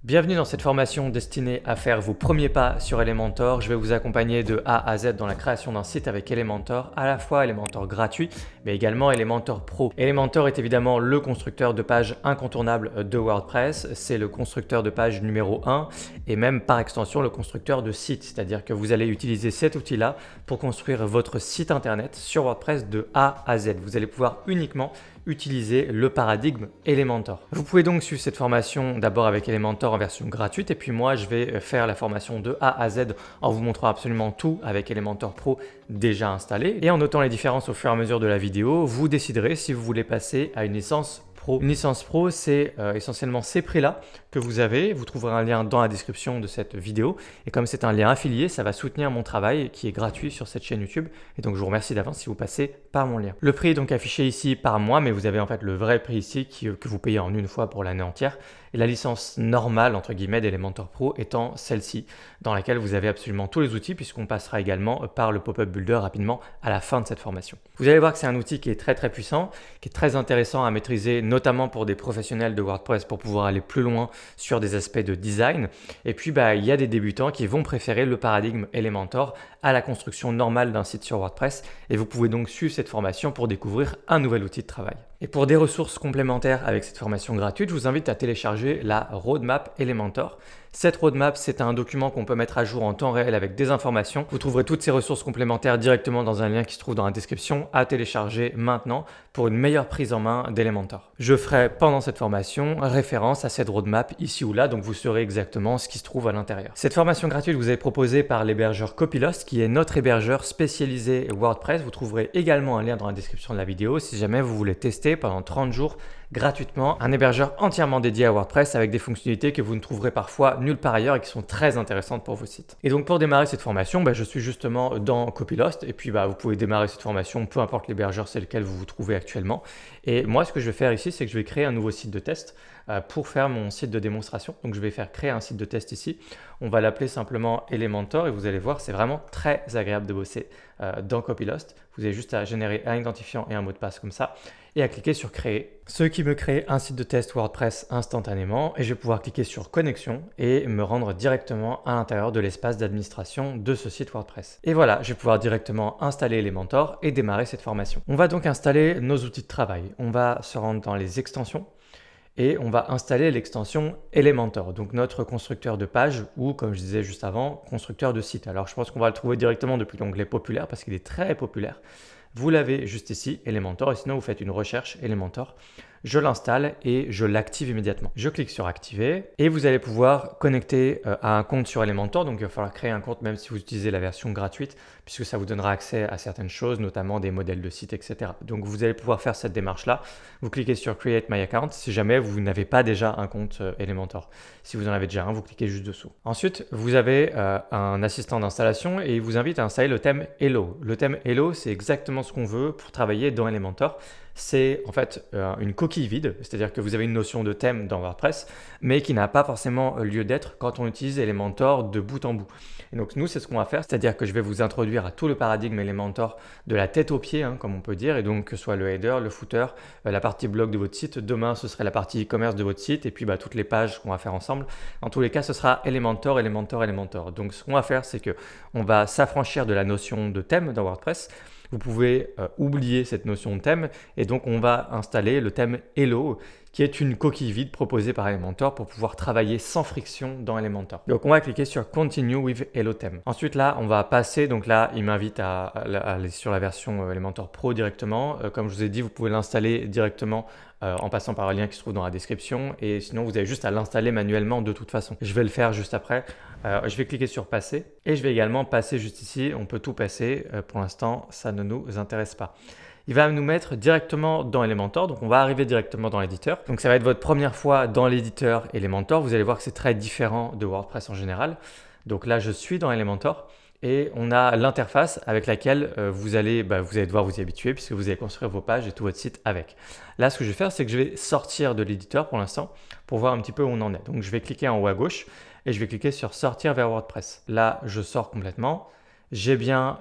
Bienvenue dans cette formation destinée à faire vos premiers pas sur Elementor. Je vais vous accompagner de A à Z dans la création d'un site avec Elementor, à la fois Elementor gratuit, mais également Elementor Pro. Elementor est évidemment le constructeur de pages incontournable de WordPress. C'est le constructeur de page numéro 1 et même par extension le constructeur de site. C'est-à-dire que vous allez utiliser cet outil-là pour construire votre site internet sur WordPress de A à Z. Vous allez pouvoir uniquement utiliser le paradigme Elementor. Vous pouvez donc suivre cette formation d'abord avec Elementor en version gratuite et puis moi je vais faire la formation de A à Z en vous montrant absolument tout avec Elementor Pro déjà installé et en notant les différences au fur et à mesure de la vidéo, vous déciderez si vous voulez passer à une licence Pro. Une licence Pro, c'est essentiellement ces prix-là que vous avez. Vous trouverez un lien dans la description de cette vidéo. Et comme c'est un lien affilié, ça va soutenir mon travail qui est gratuit sur cette chaîne YouTube. Et donc, je vous remercie d'avance si vous passez par mon lien. Le prix est donc affiché ici par mois, mais vous avez en fait le vrai prix ici que vous payez en une fois pour l'année entière. Et la licence normale, entre guillemets, d'Elementor Pro étant celle-ci, dans laquelle vous avez absolument tous les outils, puisqu'on passera également par le pop-up builder rapidement à la fin de cette formation. Vous allez voir que c'est un outil qui est très puissant, qui est très intéressant à maîtriser, notamment pour des professionnels de WordPress pour pouvoir aller plus loin sur des aspects de design. Et puis, il y a des débutants qui vont préférer le paradigme Elementor à la construction normale d'un site sur WordPress. Et vous pouvez donc suivre cette formation pour découvrir un nouvel outil de travail. Et pour des ressources complémentaires avec cette formation gratuite, je vous invite à télécharger la roadmap Elementor. Cette roadmap, c'est un document qu'on peut mettre à jour en temps réel avec des informations. Vous trouverez toutes ces ressources complémentaires directement dans un lien qui se trouve dans la description à télécharger maintenant pour une meilleure prise en main d'Elementor. Je ferai pendant cette formation référence à cette roadmap ici ou là, donc vous saurez exactement ce qui se trouve à l'intérieur. Cette formation gratuite vous est proposée par l'hébergeur Copylost, qui est notre hébergeur spécialisé WordPress. Vous trouverez également un lien dans la description de la vidéo si jamais vous voulez tester pendant 30 jours gratuitement un hébergeur entièrement dédié à WordPress avec des fonctionnalités que vous ne trouverez parfois nulle part ailleurs et qui sont très intéressantes pour vos sites. Et donc pour démarrer cette formation, je suis justement dans Copylost et puis vous pouvez démarrer cette formation peu importe l'hébergeur c'est lequel vous vous trouvez actuellement. Et moi ce que je vais faire ici c'est que je vais créer un nouveau site de test pour faire mon site de démonstration. Donc je vais faire créer un site de test ici. On va l'appeler simplement Elementor et vous allez voir c'est vraiment très agréable de bosser dans Copylost. Vous avez juste à générer un identifiant et un mot de passe comme ça et à cliquer sur créer, ce qui me crée un site de test WordPress instantanément et je vais pouvoir cliquer sur connexion et me rendre directement à l'intérieur de l'espace d'administration de ce site WordPress. Et voilà, je vais pouvoir directement installer Elementor et démarrer cette formation. On va donc installer nos outils de travail. On va se rendre dans les extensions et on va installer l'extension Elementor, donc notre constructeur de page ou, comme je disais juste avant, constructeur de site. Alors je pense qu'on va le trouver directement depuis l'onglet populaire parce qu'il est très populaire. Vous l'avez juste ici, Elementor, et sinon vous faites une recherche Elementor. Je l'installe et je l'active immédiatement. Je clique sur activer et vous allez pouvoir connecter à un compte sur Elementor. Donc il va falloir créer un compte même si vous utilisez la version gratuite puisque ça vous donnera accès à certaines choses, notamment des modèles de site, etc. Donc vous allez pouvoir faire cette démarche-là. Vous cliquez sur Create My Account si jamais vous n'avez pas déjà un compte Elementor. Si vous en avez déjà un, vous cliquez juste dessous. Ensuite, vous avez un assistant d'installation et il vous invite à installer le thème Hello. Le thème Hello, c'est exactement ce qu'on veut pour travailler dans Elementor. C'est en fait une coquille vide, c'est-à-dire que vous avez une notion de thème dans WordPress, mais qui n'a pas forcément lieu d'être quand on utilise Elementor de bout en bout. Et donc nous, c'est ce qu'on va faire, c'est-à-dire que je vais vous introduire à tout le paradigme Elementor de la tête aux pieds, comme on peut dire, et donc que ce soit le header, le footer, la partie blog de votre site. Demain, ce serait la partie e-commerce de votre site, et puis toutes les pages qu'on va faire ensemble. Dans tous les cas, ce sera Elementor, Elementor, Elementor. Donc ce qu'on va faire, c'est que on va s'affranchir de la notion de thème dans WordPress. Vous pouvez oublier cette notion de thème et donc on va installer le thème Hello qui est une coquille vide proposée par Elementor pour pouvoir travailler sans friction dans Elementor. Donc on va cliquer sur Continue with Hello Theme. Ensuite là on va passer, donc là il m'invite à aller sur la version Elementor Pro directement. Comme je vous ai dit, vous pouvez l'installer directement en passant par le lien qui se trouve dans la description et sinon vous avez juste à l'installer manuellement de toute façon. Je vais le faire juste après. Je vais cliquer sur passer et je vais également passer juste ici. On peut tout passer. Pour l'instant, ça ne nous intéresse pas. Il va nous mettre directement dans Elementor. Donc, on va arriver directement dans l'éditeur. Donc, ça va être votre première fois dans l'éditeur Elementor. Vous allez voir que c'est très différent de WordPress en général. Donc là, je suis dans Elementor. Et on a l'interface avec laquelle vous allez devoir vous y habituer puisque vous allez construire vos pages et tout votre site avec. Là, ce que je vais faire, c'est que je vais sortir de l'éditeur pour l'instant pour voir un petit peu où on en est. Donc, je vais cliquer en haut à gauche et je vais cliquer sur sortir vers WordPress. Là, je sors complètement. J'ai bien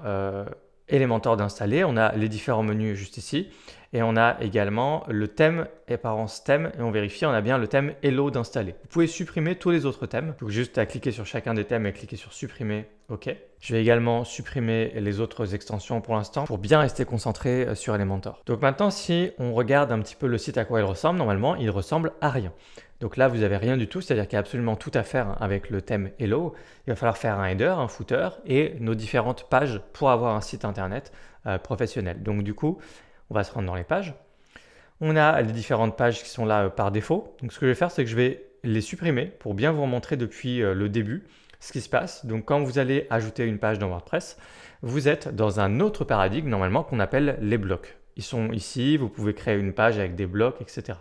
Elementor d'installer. On a les différents menus juste ici. Et on a également le thème apparence thème et on vérifie, on a bien le thème Hello d'installer. Vous pouvez supprimer tous les autres thèmes. Donc juste à cliquer sur chacun des thèmes et cliquer sur supprimer. OK. Je vais également supprimer les autres extensions pour l'instant pour bien rester concentré sur Elementor. Donc maintenant, si on regarde un petit peu le site à quoi il ressemble, normalement, il ressemble à rien. Donc là, vous n'avez rien du tout, c'est-à-dire qu'il y a absolument tout à faire avec le thème Hello. Il va falloir faire un header, un footer et nos différentes pages pour avoir un site internet professionnel. Donc du coup, on va se rendre dans les pages. On a les différentes pages qui sont là par défaut. Donc ce que je vais faire, c'est que je vais les supprimer pour bien vous montrer depuis le début ce qui se passe. Donc quand vous allez ajouter une page dans WordPress, vous êtes dans un autre paradigme normalement qu'on appelle les blocs. Ils sont ici, vous pouvez créer une page avec des blocs, etc.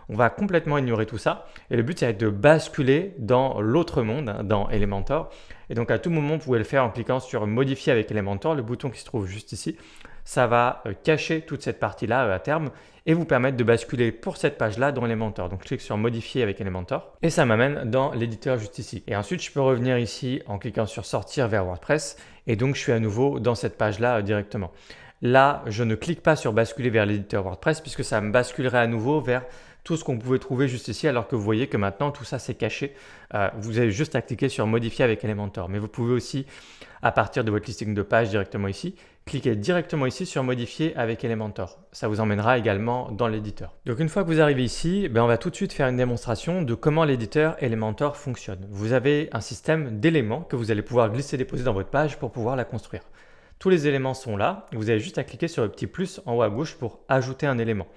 On va complètement ignorer tout ça et le but, c'est de basculer dans l'autre monde, dans Elementor. Et donc à tout moment, vous pouvez le faire en cliquant sur modifier avec Elementor, le bouton qui se trouve juste ici. Ça va cacher toute cette partie-là à terme et vous permettre de basculer pour cette page-là dans Elementor. Donc je clique sur modifier avec Elementor et ça m'amène dans l'éditeur juste ici. Et ensuite, je peux revenir ici en cliquant sur sortir vers WordPress et donc je suis à nouveau dans cette page-là directement. Là, je ne clique pas sur basculer vers l'éditeur WordPress puisque ça me basculerait à nouveau vers tout ce qu'on pouvait trouver juste ici alors que vous voyez que maintenant tout ça c'est caché. Vous avez juste à cliquer sur modifier avec Elementor. Mais vous pouvez aussi, à partir de votre listing de pages directement ici, cliquez directement ici sur modifier avec Elementor. Ça vous emmènera également dans l'éditeur. Donc une fois que vous arrivez ici, on va tout de suite faire une démonstration de comment l'éditeur Elementor fonctionne. Vous avez un système d'éléments que vous allez pouvoir glisser déposer dans votre page pour pouvoir la construire. Tous les éléments sont là. Vous avez juste à cliquer sur le petit plus en haut à gauche pour ajouter un élément.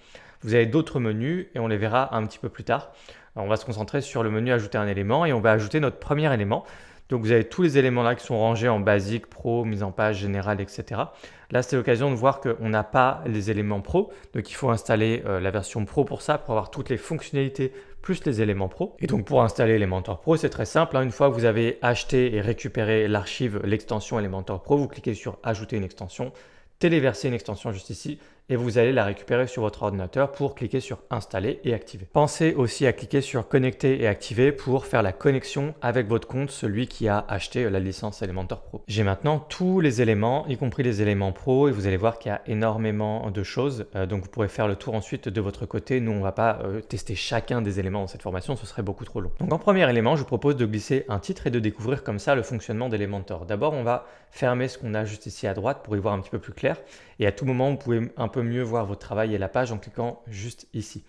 Vous avez d'autres menus et on les verra un petit peu plus tard. Alors, on va se concentrer sur le menu ajouter un élément et on va ajouter notre premier élément. Donc vous avez tous les éléments là qui sont rangés en basique, pro, mise en page, générale, etc. Là, c'est l'occasion de voir qu'on n'a pas les éléments pro. Donc il faut installer la version pro pour ça, pour avoir toutes les fonctionnalités plus les éléments pro. Et donc pour installer Elementor Pro, c'est très simple. Une fois que vous avez acheté et récupéré l'archive, l'extension Elementor Pro, vous cliquez sur ajouter une extension, téléverser une extension juste ici et vous allez la récupérer sur votre ordinateur pour cliquer sur installer et activer. Pensez aussi à cliquer sur connecter et activer pour faire la connexion avec votre compte, celui qui a acheté la licence Elementor Pro. J'ai maintenant tous les éléments, y compris les éléments pro et vous allez voir qu'il y a énormément de choses. Donc vous pourrez faire le tour ensuite de votre côté. Nous, on ne va pas tester chacun des éléments dans cette formation, ce serait beaucoup trop long. Donc en premier élément, je vous propose de glisser un titre et de découvrir comme ça le fonctionnement d'Elementor. D'abord, on va fermer ce qu'on a juste ici à droite pour y voir un petit peu plus clair. Et à tout moment, vous pouvez un peu mieux voir votre travail et la page en cliquant juste ici.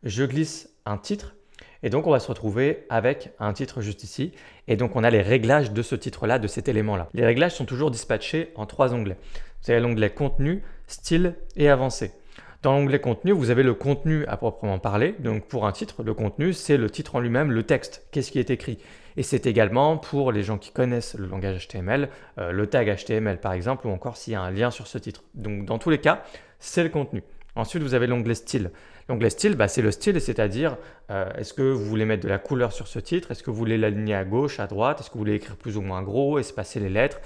Je glisse un titre et donc on va se retrouver avec un titre juste ici. Et donc on a les réglages de ce titre-là, de cet élément-là. Les réglages sont toujours dispatchés en 3 onglets. Vous avez l'onglet contenu, style et avancé. Dans l'onglet contenu, vous avez le contenu à proprement parler. Donc pour un titre, le contenu, c'est le titre en lui-même, le texte, qu'est-ce qui est écrit. Et c'est également pour les gens qui connaissent le langage HTML, le tag HTML par exemple, ou encore s'il y a un lien sur ce titre. Donc dans tous les cas, c'est le contenu. Ensuite, vous avez l'onglet style. L'onglet style, c'est le style, c'est-à-dire est-ce que vous voulez mettre de la couleur sur ce titre, est-ce que vous voulez l'aligner à gauche, à droite, est-ce que vous voulez écrire plus ou moins gros, espacer les lettres,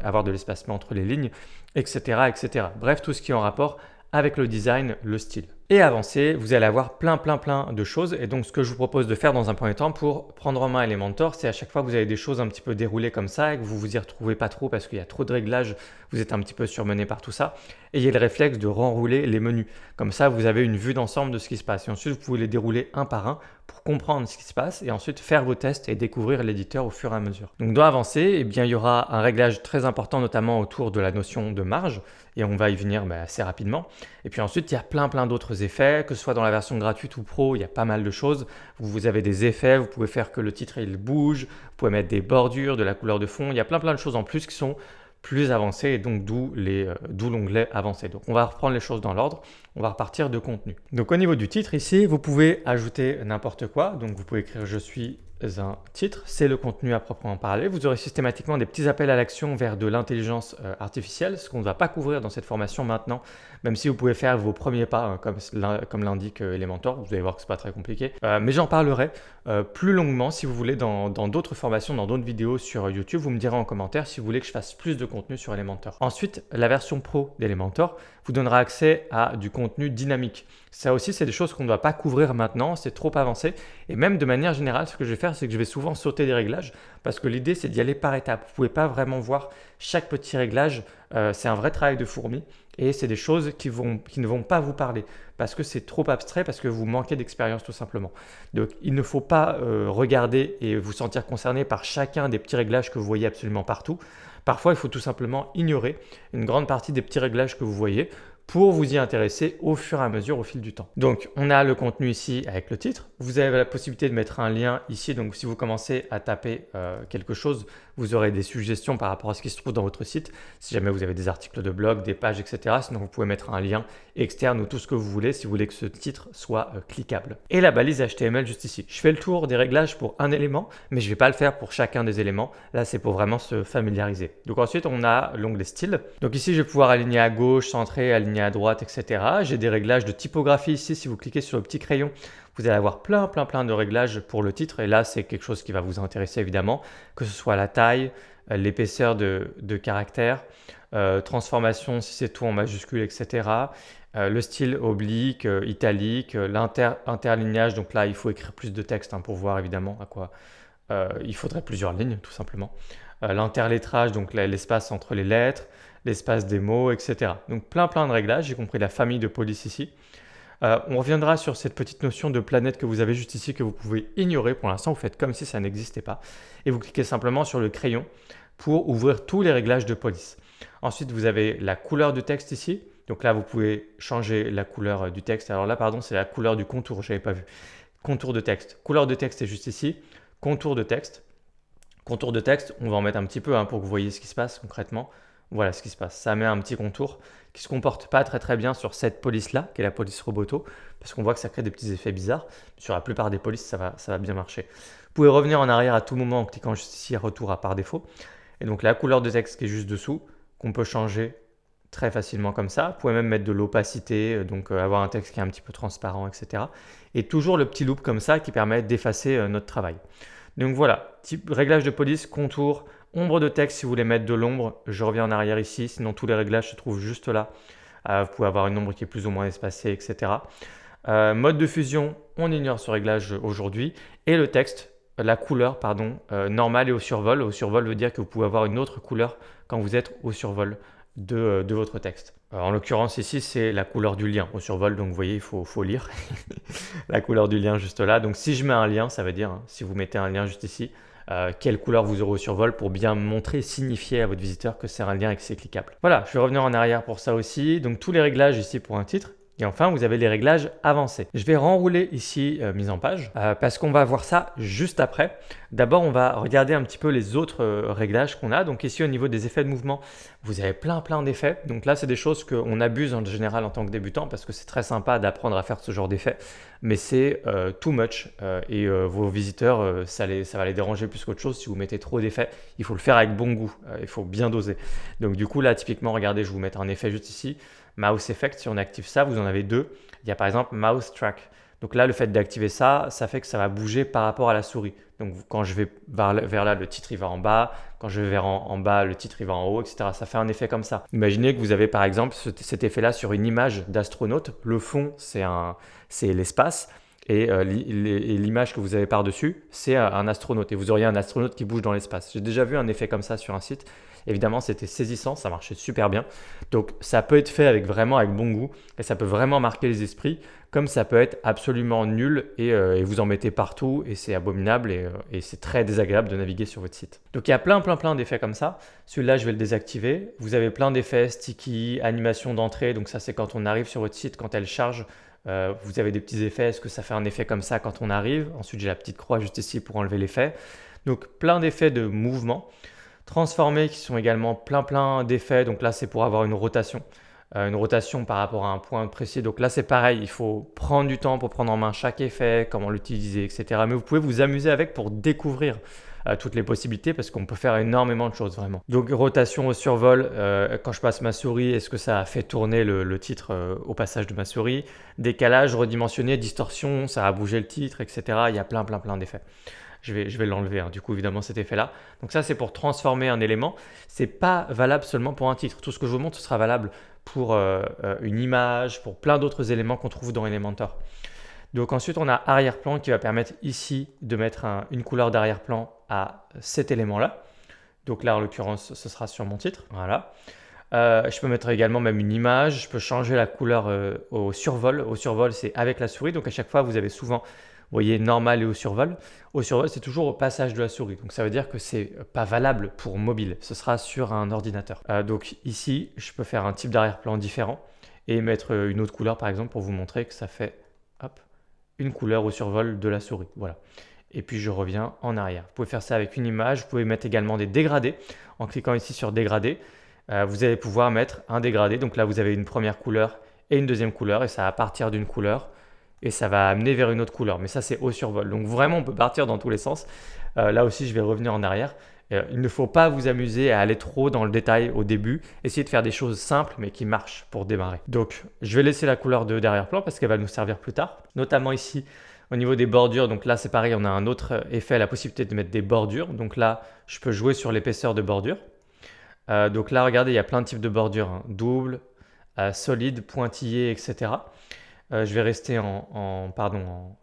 avoir de l'espacement entre les lignes, etc., etc. Bref, tout ce qui est en rapport avec le design, le style. Et avancé, vous allez avoir plein de choses. Et donc, ce que je vous propose de faire dans un premier temps pour prendre en main Elementor, c'est à chaque fois que vous avez des choses un petit peu déroulées comme ça et que vous vous y retrouvez pas trop parce qu'il y a trop de réglages, vous êtes un petit peu surmené par tout ça, ayez le réflexe de renrouler les menus. Comme ça, vous avez une vue d'ensemble de ce qui se passe. Et ensuite, vous pouvez les dérouler un par un pour comprendre ce qui se passe et ensuite faire vos tests et découvrir l'éditeur au fur et à mesure. Donc, dans Avancé, il y aura un réglage très important, notamment autour de la notion de marge. Et on va y venir assez rapidement. Et puis ensuite, il y a plein d'autres effets, que ce soit dans la version gratuite ou pro, il y a pas mal de choses. Vous avez des effets, vous pouvez faire que le titre il bouge, vous pouvez mettre des bordures, de la couleur de fond. Il y a plein de choses en plus qui sont plus avancées et donc d'où l'onglet avancé. Donc on va reprendre les choses dans l'ordre, on va repartir de contenu. Donc au niveau du titre ici, vous pouvez ajouter n'importe quoi. Donc vous pouvez écrire je suis un titre, c'est le contenu à proprement parler. Vous aurez systématiquement des petits appels à l'action vers de l'intelligence artificielle, ce qu'on ne va pas couvrir dans cette formation maintenant, même si vous pouvez faire vos premiers pas comme l'indique Elementor. Vous allez voir que ce n'est pas très compliqué. Mais j'en parlerai plus longuement si vous voulez dans d'autres formations, dans d'autres vidéos sur YouTube. Vous me direz en commentaire si vous voulez que je fasse plus de contenu sur Elementor. Ensuite, la version pro d'Elementor vous donnera accès à du contenu contenu dynamique. Ça aussi, c'est des choses qu'on ne doit pas couvrir maintenant, c'est trop avancé. Et même de manière générale, ce que je vais faire, c'est que je vais souvent sauter des réglages parce que l'idée, c'est d'y aller par étapes. Vous ne pouvez pas vraiment voir chaque petit réglage. C'est un vrai travail de fourmi et c'est des choses qui ne vont pas vous parler parce que c'est trop abstrait, parce que vous manquez d'expérience tout simplement. Donc, il ne faut pas regarder et vous sentir concerné par chacun des petits réglages que vous voyez absolument partout. Parfois, il faut tout simplement ignorer une grande partie des petits réglages que vous voyez pour vous y intéresser au fur et à mesure au fil du temps. Donc, on a le contenu ici avec le titre. Vous avez la possibilité de mettre un lien ici. Donc, si vous commencez à taper quelque chose, vous aurez des suggestions par rapport à ce qui se trouve dans votre site. Si jamais vous avez des articles de blog, des pages, etc. Sinon, vous pouvez mettre un lien externe ou tout ce que vous voulez si vous voulez que ce titre soit cliquable. Et la balise HTML juste ici. Je fais le tour des réglages pour un élément, mais je ne vais pas le faire pour chacun des éléments. Là, c'est pour vraiment se familiariser. Donc ensuite, on a l'onglet style. Donc ici, je vais pouvoir aligner à gauche, centrer, aligner à droite, etc. J'ai des réglages de typographie ici. Si vous cliquez sur le petit crayon, vous allez avoir plein de réglages pour le titre. Et là, c'est quelque chose qui va vous intéresser évidemment, que ce soit la taille, l'épaisseur de caractères, transformation si c'est tout en majuscule, etc. Le style oblique, italique, l'interlignage. Donc là, il faut écrire plus de texte pour voir évidemment à quoi il faudrait plusieurs lignes tout simplement. L'interlettrage, donc l'espace entre les lettres, l'espace des mots, etc. Donc plein de réglages, y compris la famille de police ici. On reviendra sur cette petite notion de planète que vous avez juste ici que vous pouvez ignorer. Pour l'instant, vous faites comme si ça n'existait pas. Et vous cliquez simplement sur le crayon pour ouvrir tous les réglages de police. Ensuite, vous avez la couleur du texte ici. Donc là, vous pouvez changer la couleur du texte. Alors là, pardon, c'est la couleur du contour, je n'avais pas vu. Contour de texte. Couleur de texte est juste ici. Contour de texte. Contour de texte, on va en mettre un petit peu pour que vous voyez ce qui se passe concrètement. Voilà ce qui se passe. Ça met un petit contour qui ne se comporte pas très bien sur cette police-là, qui est la police Roboto, parce qu'on voit que ça crée des petits effets bizarres. Sur la plupart des polices, ça va bien marcher. Vous pouvez revenir en arrière à tout moment en cliquant juste ici, retour à par défaut. Et donc la couleur de texte qui est juste dessous, qu'on peut changer très facilement comme ça. Vous pouvez même mettre de l'opacité, donc avoir un texte qui est un petit peu transparent, etc. Et toujours le petit loop comme ça qui permet d'effacer notre travail. Donc voilà, type réglage de police, contour, ombre de texte si vous voulez mettre de l'ombre. Je reviens en arrière ici, sinon tous les réglages se trouvent juste là. Vous pouvez avoir une ombre qui est plus ou moins espacée, etc. Mode de fusion, on ignore ce réglage aujourd'hui. Et le texte, la couleur, normale et au survol. Au survol veut dire que vous pouvez avoir une autre couleur quand vous êtes au survol de votre texte. En l'occurrence ici, c'est la couleur du lien au survol. Donc vous voyez, il faut lire la couleur du lien juste là. Donc si je mets un lien, ça veut dire, si vous mettez un lien juste ici, quelle couleur vous aurez au survol pour bien montrer, signifier à votre visiteur que c'est un lien et que c'est cliquable. Voilà, je vais revenir en arrière pour ça aussi. Donc tous les réglages ici pour un titre. Et enfin, vous avez les réglages avancés. Je vais renrouler ici mise en page parce qu'on va voir ça juste après. D'abord, on va regarder un petit peu les autres réglages qu'on a. Donc ici, au niveau des effets de mouvement, vous avez plein d'effets. Donc là, c'est des choses qu'on abuse en général en tant que débutant parce que c'est très sympa d'apprendre à faire ce genre d'effets. Mais c'est too much et vos visiteurs, ça va les déranger plus qu'autre chose. Si vous mettez trop d'effets, il faut le faire avec bon goût. Il faut bien doser. Donc du coup, là, typiquement, regardez, je vais vous mettre un effet juste ici. Mouse Effect, si on active ça, vous en avez deux. Il y a par exemple Mouse Track. Donc là, le fait d'activer ça, ça fait que ça va bouger par rapport à la souris. Donc quand je vais vers là, le titre il va en bas. Quand je vais vers en bas, le titre il va en haut, etc. Ça fait un effet comme ça. Imaginez que vous avez par exemple cet effet-là sur une image d'astronaute. Le fond, c'est l'espace. Et l'image que vous avez par-dessus, c'est un astronaute. Et vous auriez un astronaute qui bouge dans l'espace. J'ai déjà vu un effet comme ça sur un site. Évidemment, c'était saisissant, ça marchait super bien. Donc, ça peut être fait avec bon goût et ça peut vraiment marquer les esprits, comme ça peut être absolument nul et vous en mettez partout et c'est abominable et c'est très désagréable de naviguer sur votre site. Donc, il y a plein d'effets comme ça. Celui-là, je vais le désactiver. Vous avez plein d'effets, sticky, animation d'entrée. Donc, ça, c'est quand on arrive sur votre site, quand elle charge. Vous avez des petits effets, est-ce que ça fait un effet comme ça quand on arrive? Ensuite, j'ai la petite croix juste ici pour enlever l'effet. Donc, plein d'effets de mouvement. Transformés qui sont également plein d'effets. Donc là, c'est pour avoir une rotation par rapport à un point précis. Donc là, c'est pareil, il faut prendre du temps pour prendre en main chaque effet, comment l'utiliser, etc. Mais vous pouvez vous amuser avec pour découvrir toutes les possibilités parce qu'on peut faire énormément de choses vraiment. Donc rotation au survol, quand je passe ma souris, est-ce que ça a fait tourner le titre au passage de ma souris? Décalage, redimensionné, distorsion, ça a bougé le titre, etc. Il y a plein d'effets. Je vais l'enlever, hein, du coup évidemment cet effet-là. Donc ça c'est pour transformer un élément. C'est pas valable seulement pour un titre. Tout ce que je vous montre ce sera valable pour une image, pour plein d'autres éléments qu'on trouve dans Elementor. Donc ensuite on a arrière-plan qui va permettre ici de mettre une couleur d'arrière-plan à cet élément-là. Donc là en l'occurrence ce sera sur mon titre. Voilà. Je peux mettre également même une image. Je peux changer la couleur au survol. Au survol c'est avec la souris. Donc à chaque fois vous avez souvent, vous voyez, normal et au survol. Au survol, c'est toujours au passage de la souris. Donc ça veut dire que c'est pas valable pour mobile. Ce sera sur un ordinateur. Donc ici, je peux faire un type d'arrière-plan différent et mettre une autre couleur par exemple pour vous montrer que ça fait hop, une couleur au survol de la souris. Voilà. Et puis je reviens en arrière. Vous pouvez faire ça avec une image. Vous pouvez mettre également des dégradés. En cliquant ici sur dégradé, vous allez pouvoir mettre un dégradé. Donc là, vous avez une première couleur et une deuxième couleur et ça va partir d'une couleur et ça va amener vers une autre couleur. Mais ça, c'est au survol. Donc vraiment, on peut partir dans tous les sens. Là aussi, je vais revenir en arrière. Il ne faut pas vous amuser à aller trop dans le détail au début. Essayez de faire des choses simples, mais qui marchent pour démarrer. Donc, je vais laisser la couleur de derrière-plan parce qu'elle va nous servir plus tard. Notamment ici, au niveau des bordures. Donc là, c'est pareil, on a un autre effet, la possibilité de mettre des bordures. Donc là, je peux jouer sur l'épaisseur de bordure. Donc là, regardez, il y a plein de types de bordures. Hein. Double, solide, pointillé, etc. Je vais rester en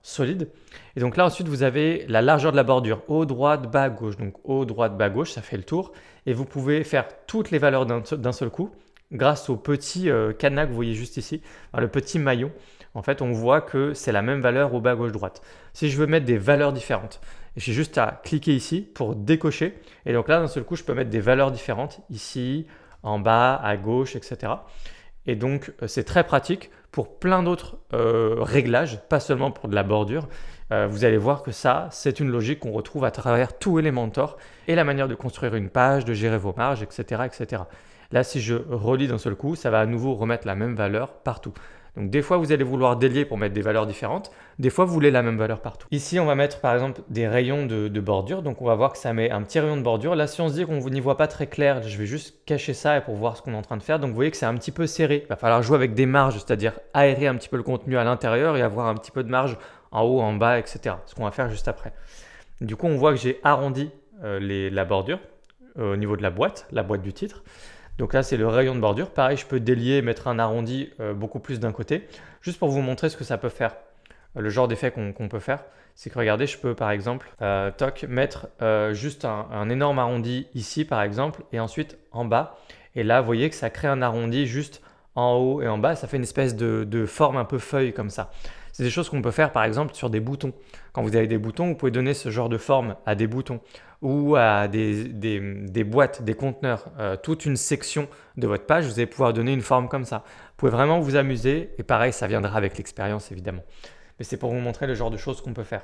solide. Et donc là, ensuite, vous avez la largeur de la bordure. Haut, droite, bas, gauche. Donc haut, droite, bas, gauche, ça fait le tour. Et vous pouvez faire toutes les valeurs d'un seul coup grâce au petit cadenas que vous voyez juste ici, le petit maillon. En fait, on voit que c'est la même valeur au bas, gauche, droite. Si je veux mettre des valeurs différentes, j'ai juste à cliquer ici pour décocher. Et donc là, d'un seul coup, je peux mettre des valeurs différentes ici, en bas, à gauche, etc. Et donc, c'est très pratique pour plein d'autres réglages, pas seulement pour de la bordure. Vous allez voir que ça, c'est une logique qu'on retrouve à travers tout Elementor et la manière de construire une page, de gérer vos marges, etc. etc. Là, si je relis d'un seul coup, ça va à nouveau remettre la même valeur partout. Donc des fois, vous allez vouloir délier pour mettre des valeurs différentes. Des fois, vous voulez la même valeur partout. Ici, on va mettre par exemple des rayons de bordure. Donc on va voir que ça met un petit rayon de bordure. Là, si on se dit qu'on n'y voit pas très clair, je vais juste cacher ça pour voir ce qu'on est en train de faire. Donc vous voyez que c'est un petit peu serré. Il va falloir jouer avec des marges, c'est-à-dire aérer un petit peu le contenu à l'intérieur et avoir un petit peu de marge en haut, en bas, etc. Ce qu'on va faire juste après. Du coup, on voit que j'ai arrondi la bordure au niveau de la boîte du titre. Donc là, c'est le rayon de bordure. Pareil, je peux délier, mettre un arrondi beaucoup plus d'un côté, juste pour vous montrer ce que ça peut faire. Le genre d'effet qu'on peut faire, c'est que regardez, je peux par exemple mettre juste un énorme arrondi ici par exemple, et ensuite en bas. Et là, vous voyez que ça crée un arrondi juste en haut et en bas. Ça fait une espèce de forme un peu feuille comme ça. C'est des choses qu'on peut faire par exemple sur des boutons. Quand vous avez des boutons, vous pouvez donner ce genre de forme à des boutons ou à des boîtes, des conteneurs, toute une section de votre page, vous allez pouvoir donner une forme comme ça. Vous pouvez vraiment vous amuser et pareil, ça viendra avec l'expérience évidemment. Mais c'est pour vous montrer le genre de choses qu'on peut faire.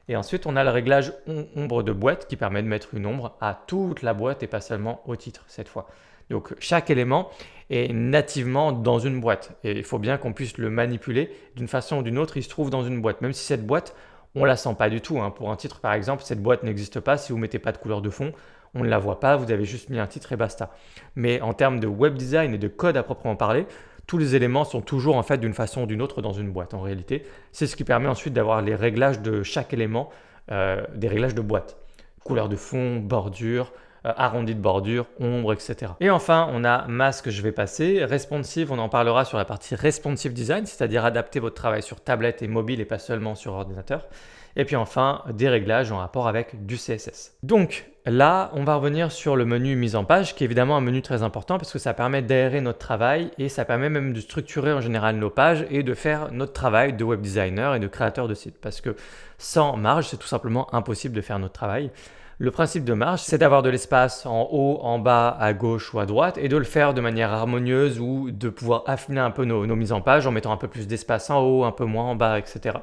Et ensuite, on a le réglage ombre de boîte qui permet de mettre une ombre à toute la boîte et pas seulement au titre cette fois. Donc chaque élément est nativement dans une boîte et il faut bien qu'on puisse le manipuler d'une façon ou d'une autre, il se trouve dans une boîte. Même si cette boîte, on ne la sent pas du tout. Hein. Pour un titre par exemple, cette boîte n'existe pas si vous ne mettez pas de couleur de fond. On ne la voit pas, vous avez juste mis un titre et basta. Mais en termes de web design et de code à proprement parler, tous les éléments sont toujours en fait d'une façon ou d'une autre dans une boîte en réalité. C'est ce qui permet ensuite d'avoir les réglages de chaque élément, des réglages de boîte. Couleur de fond, bordure, arrondi de bordure, ombre, etc. Et enfin, on a masque, je vais passer. Responsive, on en parlera sur la partie responsive design, c'est-à-dire adapter votre travail sur tablette et mobile et pas seulement sur ordinateur. Et puis enfin, des réglages en rapport avec du CSS. Donc là, on va revenir sur le menu mise en page, qui est évidemment un menu très important parce que ça permet d'aérer notre travail et ça permet même de structurer en général nos pages et de faire notre travail de web designer et de créateur de site. Parce que sans marge, c'est tout simplement impossible de faire notre travail. Le principe de marge, c'est d'avoir de l'espace en haut, en bas, à gauche ou à droite et de le faire de manière harmonieuse ou de pouvoir affiner un peu nos mises en page en mettant un peu plus d'espace en haut, un peu moins en bas, etc.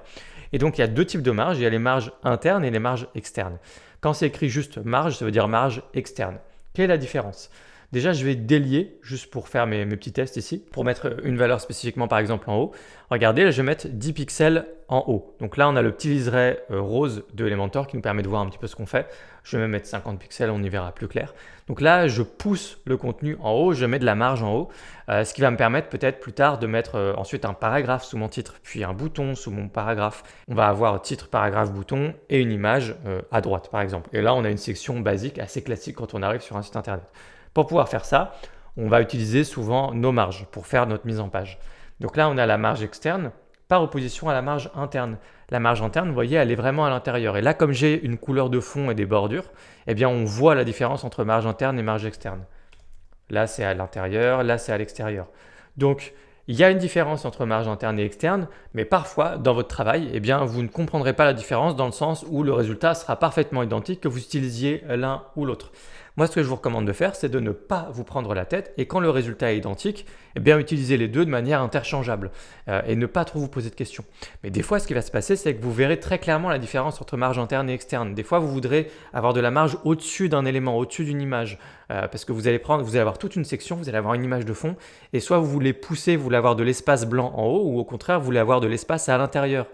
Et donc, il y a deux types de marges. Il y a les marges internes et les marges externes. Quand c'est écrit juste marge, ça veut dire marge externe. Quelle est la différence? Déjà, je vais délier juste pour faire mes petits tests ici, pour mettre une valeur spécifiquement par exemple en haut. Regardez, là, je vais mettre 10 pixels en haut. Donc là, on a le petit liseré rose de Elementor qui nous permet de voir un petit peu ce qu'on fait. Je vais même mettre 50 pixels, on y verra plus clair. Donc là, je pousse le contenu en haut, je mets de la marge en haut, ce qui va me permettre peut-être plus tard de mettre ensuite un paragraphe sous mon titre, puis un bouton sous mon paragraphe. On va avoir titre, paragraphe, bouton et une image à droite par exemple. Et là, on a une section basique assez classique quand on arrive sur un site internet. Pour pouvoir faire ça, on va utiliser souvent nos marges pour faire notre mise en page. Donc là, on a la marge externe par opposition à la marge interne. La marge interne, vous voyez, elle est vraiment à l'intérieur. Et là, comme j'ai une couleur de fond et des bordures, eh bien, on voit la différence entre marge interne et marge externe. Là, c'est à l'intérieur, là, c'est à l'extérieur. Donc, il y a une différence entre marge interne et externe, mais parfois, dans votre travail, eh bien, vous ne comprendrez pas la différence dans le sens où le résultat sera parfaitement identique que vous utilisiez l'un ou l'autre. Moi, ce que je vous recommande de faire, c'est de ne pas vous prendre la tête et quand le résultat est identique, eh bien, utilisez les deux de manière interchangeable et ne pas trop vous poser de questions. Mais des fois, ce qui va se passer, c'est que vous verrez très clairement la différence entre marge interne et externe. Des fois, vous voudrez avoir de la marge au-dessus d'un élément, au-dessus d'une image parce que vous allez avoir toute une section, vous allez avoir une image de fond et soit vous voulez pousser, vous voulez avoir de l'espace blanc en haut ou au contraire, vous voulez avoir de l'espace à l'intérieur.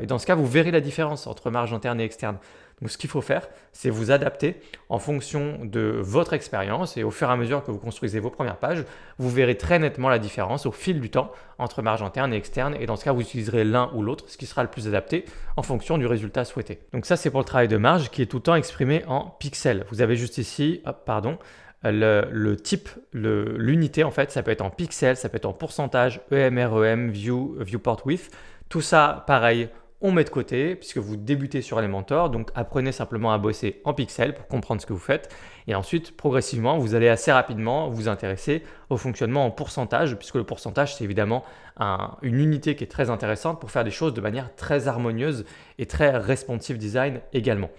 Et dans ce cas, vous verrez la différence entre marge interne et externe. Donc, ce qu'il faut faire, c'est vous adapter en fonction de votre expérience et au fur et à mesure que vous construisez vos premières pages, vous verrez très nettement la différence au fil du temps entre marge interne et externe. Et dans ce cas, vous utiliserez l'un ou l'autre, ce qui sera le plus adapté en fonction du résultat souhaité. Donc ça, c'est pour le travail de marge qui est tout le temps exprimé en pixels. Vous avez juste ici, le type, l'unité en fait, ça peut être en pixels, ça peut être en pourcentage, EMREM, viewport width. Tout ça, pareil, on met de côté puisque vous débutez sur Elementor, donc apprenez simplement à bosser en pixels pour comprendre ce que vous faites et ensuite progressivement vous allez assez rapidement vous intéresser au fonctionnement en pourcentage puisque le pourcentage c'est évidemment une unité qui est très intéressante pour faire des choses de manière très harmonieuse et très responsive design également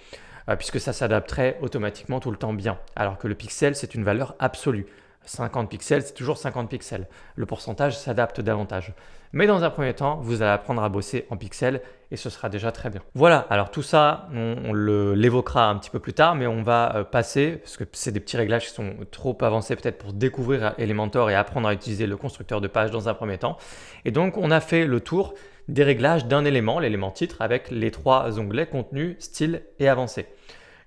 puisque ça s'adapterait automatiquement tout le temps bien alors que le pixel c'est une valeur absolue. 50 pixels, c'est toujours 50 pixels. Le pourcentage s'adapte davantage. Mais dans un premier temps, vous allez apprendre à bosser en pixels et ce sera déjà très bien. Voilà, alors tout ça, on l'évoquera un petit peu plus tard, mais on va passer, parce que c'est des petits réglages qui sont trop avancés peut-être pour découvrir Elementor et apprendre à utiliser le constructeur de page dans un premier temps. Et donc, on a fait le tour des réglages d'un élément, l'élément titre, avec les 3 onglets contenu, style et avancé.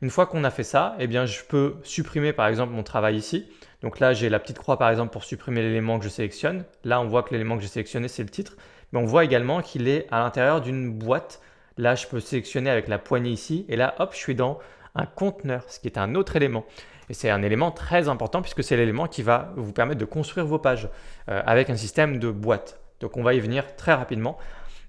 Une fois qu'on a fait ça, eh bien, je peux supprimer par exemple mon travail ici. Donc là, j'ai la petite croix par exemple pour supprimer l'élément que je sélectionne. Là, on voit que l'élément que j'ai sélectionné, c'est le titre. Mais on voit également qu'il est à l'intérieur d'une boîte. Là, je peux sélectionner avec la poignée ici. Et là, hop, je suis dans un conteneur, ce qui est un autre élément. Et c'est un élément très important puisque c'est l'élément qui va vous permettre de construire vos pages avec un système de boîte. Donc, on va y venir très rapidement.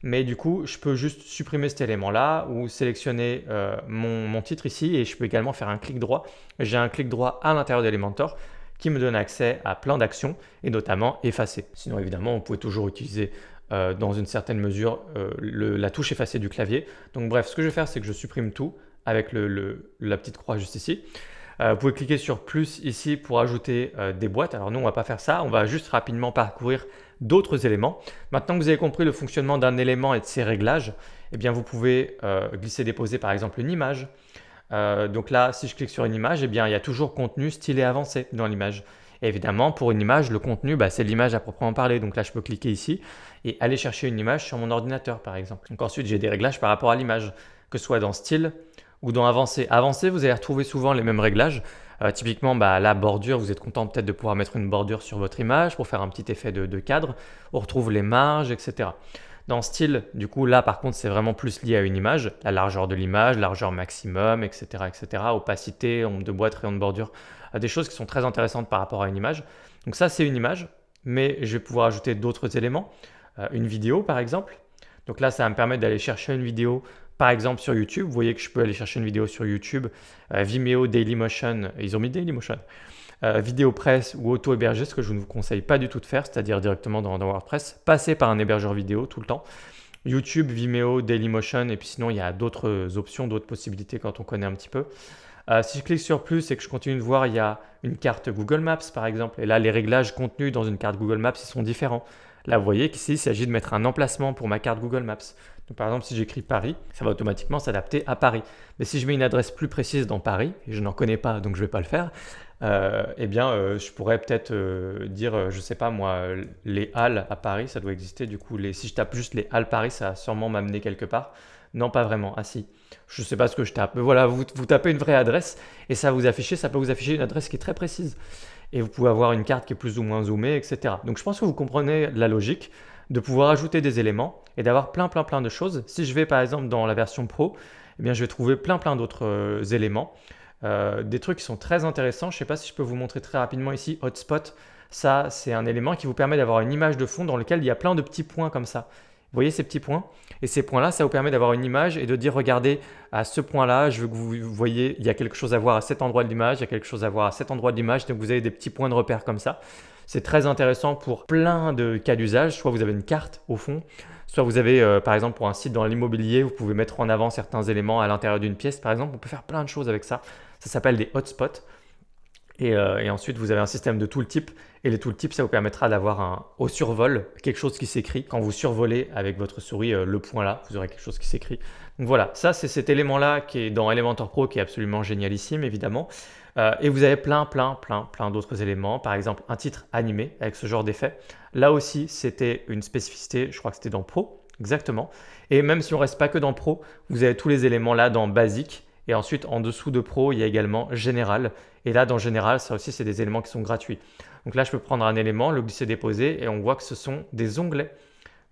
Mais du coup, je peux juste supprimer cet élément-là ou sélectionner mon titre ici et je peux également faire un clic droit. J'ai un clic droit à l'intérieur d'Elementor qui me donne accès à plein d'actions et notamment effacer. Sinon, évidemment, on peut toujours utiliser dans une certaine mesure la touche effacer du clavier. Donc bref, ce que je vais faire, c'est que je supprime tout avec la petite croix juste ici. Vous pouvez cliquer sur plus ici pour ajouter des boîtes. Alors nous, on ne va pas faire ça. On va juste rapidement parcourir d'autres éléments. Maintenant que vous avez compris le fonctionnement d'un élément et de ses réglages, eh bien, vous pouvez glisser-déposer par exemple une image. Donc là, si je clique sur une image, eh bien, il y a toujours contenu, style et avancé dans l'image. Et évidemment, pour une image, le contenu, c'est l'image à proprement parler. Donc là, je peux cliquer ici et aller chercher une image sur mon ordinateur, par exemple. Donc ensuite, j'ai des réglages par rapport à l'image, que ce soit dans style ou dans avancé. Avancé, vous allez retrouver souvent les mêmes réglages. Typiquement, la bordure, vous êtes content peut-être de pouvoir mettre une bordure sur votre image pour faire un petit effet de cadre. On retrouve les marges, etc. Dans style, du coup, là, par contre, c'est vraiment plus lié à une image. La largeur de l'image, largeur maximum, etc., etc. Opacité, nombre de boîtes, rayon de bordure. Des choses qui sont très intéressantes par rapport à une image. Donc ça, c'est une image, mais je vais pouvoir ajouter d'autres éléments. Une vidéo, par exemple. Donc là, ça va me permettre d'aller chercher une vidéo, par exemple sur YouTube. Vous voyez que je peux aller chercher une vidéo sur YouTube. Vimeo, Dailymotion, ils ont mis Dailymotion. VideoPress ou auto-héberger, ce que je ne vous conseille pas du tout de faire, c'est-à-dire directement dans WordPress, passer par un hébergeur vidéo tout le temps. YouTube, Vimeo, Dailymotion, et puis sinon il y a d'autres options, d'autres possibilités quand on connaît un petit peu. Si je clique sur plus et que je continue de voir, il y a une carte Google Maps par exemple, et là les réglages contenus dans une carte Google Maps ils sont différents. Là vous voyez qu'ici il s'agit de mettre un emplacement pour ma carte Google Maps. Donc, par exemple, si j'écris Paris, ça va automatiquement s'adapter à Paris. Mais si je mets une adresse plus précise dans Paris, et je n'en connais pas donc je ne vais pas le faire, je pourrais peut-être dire, je sais pas moi, les Halles à Paris, ça doit exister. Du coup, si je tape juste les Halles Paris, ça va sûrement m'amener quelque part. Non, pas vraiment. Ah si, je sais pas ce que je tape. Mais voilà, vous tapez une vraie adresse et ça va vous afficher, ça peut vous afficher une adresse qui est très précise. Et vous pouvez avoir une carte qui est plus ou moins zoomée, etc. Donc je pense que vous comprenez la logique de pouvoir ajouter des éléments et d'avoir plein de choses. Si je vais par exemple dans la version Pro, eh bien, je vais trouver plein d'autres éléments. Des trucs qui sont très intéressants. Je ne sais pas si je peux vous montrer très rapidement ici. Hotspot, ça c'est un élément qui vous permet d'avoir une image de fond dans lequel il y a plein de petits points comme ça. Vous voyez ces petits points? Et ces points-là, ça vous permet d'avoir une image et de dire, regardez, à ce point-là, je veux que vous voyez, il y a quelque chose à voir à cet endroit de l'image, il y a quelque chose à voir à cet endroit de l'image. Donc vous avez des petits points de repère comme ça. C'est très intéressant pour plein de cas d'usage. Soit vous avez une carte au fond, soit vous avez, par exemple, pour un site dans l'immobilier, vous pouvez mettre en avant certains éléments à l'intérieur d'une pièce, par exemple. On peut faire plein de choses avec ça. Ça s'appelle des hotspots. Et ensuite, vous avez un système de tooltip. Et les tooltips, ça vous permettra d'avoir au survol quelque chose qui s'écrit. Quand vous survolez avec votre souris le point là, vous aurez quelque chose qui s'écrit. Donc voilà, ça c'est cet élément-là qui est dans Elementor Pro qui est absolument génialissime évidemment. Et vous avez plein d'autres éléments. Par exemple, un titre animé avec ce genre d'effet. Là aussi, c'était une spécificité, je crois que c'était dans Pro, exactement. Et même si on ne reste pas que dans Pro, vous avez tous les éléments là dans Basic. Et ensuite, en dessous de Pro, il y a également Général. Et là, dans Général, ça aussi, c'est des éléments qui sont gratuits. Donc là, je peux prendre un élément, le glisser-déposer, et on voit que ce sont des onglets.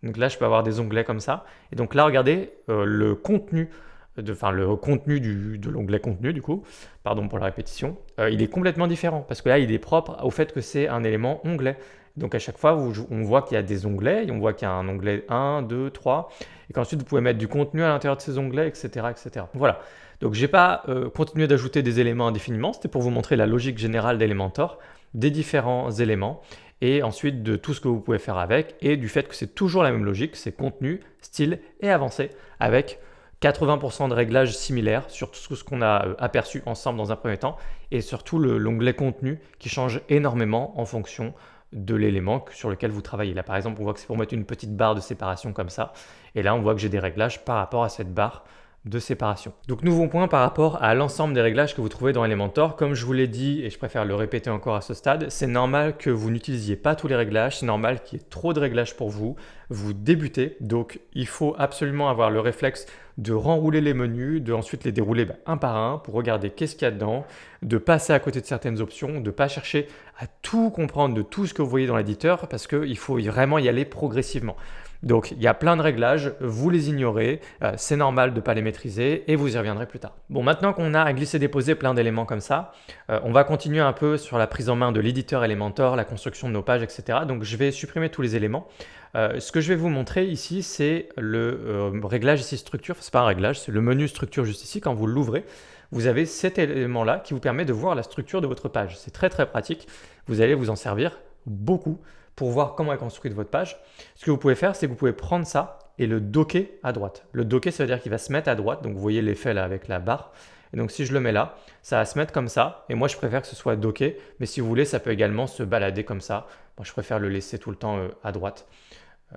Donc là, je peux avoir des onglets comme ça. Et donc là, regardez, le contenu de l'onglet contenu, du coup, pardon pour la répétition, il est complètement différent. Parce que là, il est propre au fait que c'est un élément onglet. Donc à chaque fois, on voit qu'il y a des onglets, et on voit qu'il y a un onglet 1, 2, 3, et qu'ensuite, vous pouvez mettre du contenu à l'intérieur de ces onglets, etc. etc. Voilà. Donc je n'ai pas continué d'ajouter des éléments indéfiniment, c'était pour vous montrer la logique générale d'Elementor, des différents éléments, et ensuite de tout ce que vous pouvez faire avec, et du fait que c'est toujours la même logique, c'est contenu, style et avancé, avec 80% de réglages similaires sur tout ce qu'on a aperçu ensemble dans un premier temps, et surtout l'onglet contenu qui change énormément en fonction de l'élément sur lequel vous travaillez. Là par exemple, on voit que c'est pour mettre une petite barre de séparation comme ça, et là on voit que j'ai des réglages par rapport à cette barre de séparation. Donc nouveau point par rapport à l'ensemble des réglages que vous trouvez dans Elementor. Comme je vous l'ai dit, et je préfère le répéter encore à ce stade, c'est normal que vous n'utilisiez pas tous les réglages, c'est normal qu'il y ait trop de réglages pour vous. Vous débutez, donc il faut absolument avoir le réflexe de renrouler les menus, de ensuite les dérouler un par un pour regarder qu'est-ce qu'il y a dedans, de passer à côté de certaines options, de ne pas chercher à tout comprendre de tout ce que vous voyez dans l'éditeur parce qu'il faut vraiment y aller progressivement. Donc il y a plein de réglages, vous les ignorez, c'est normal de ne pas les maîtriser et vous y reviendrez plus tard. Bon, maintenant qu'on a glissé-déposé plein d'éléments comme ça, on va continuer un peu sur la prise en main de l'éditeur Elementor, la construction de nos pages, etc. Donc je vais supprimer tous les éléments. Ce que je vais vous montrer ici, c'est le réglage ici structure, c'est pas un réglage, c'est le menu structure juste ici. Quand vous l'ouvrez, vous avez cet élément-là qui vous permet de voir la structure de votre page. C'est très pratique, vous allez vous en servir beaucoup pour voir comment est construite votre page. Ce que vous pouvez faire, c'est que vous pouvez prendre ça et le docker à droite. Le docker, ça veut dire qu'il va se mettre à droite. Donc, vous voyez l'effet là avec la barre. Et donc, si je le mets là, ça va se mettre comme ça. Et moi, je préfère que ce soit docké. Mais si vous voulez, ça peut également se balader comme ça. Moi, je préfère le laisser tout le temps à droite,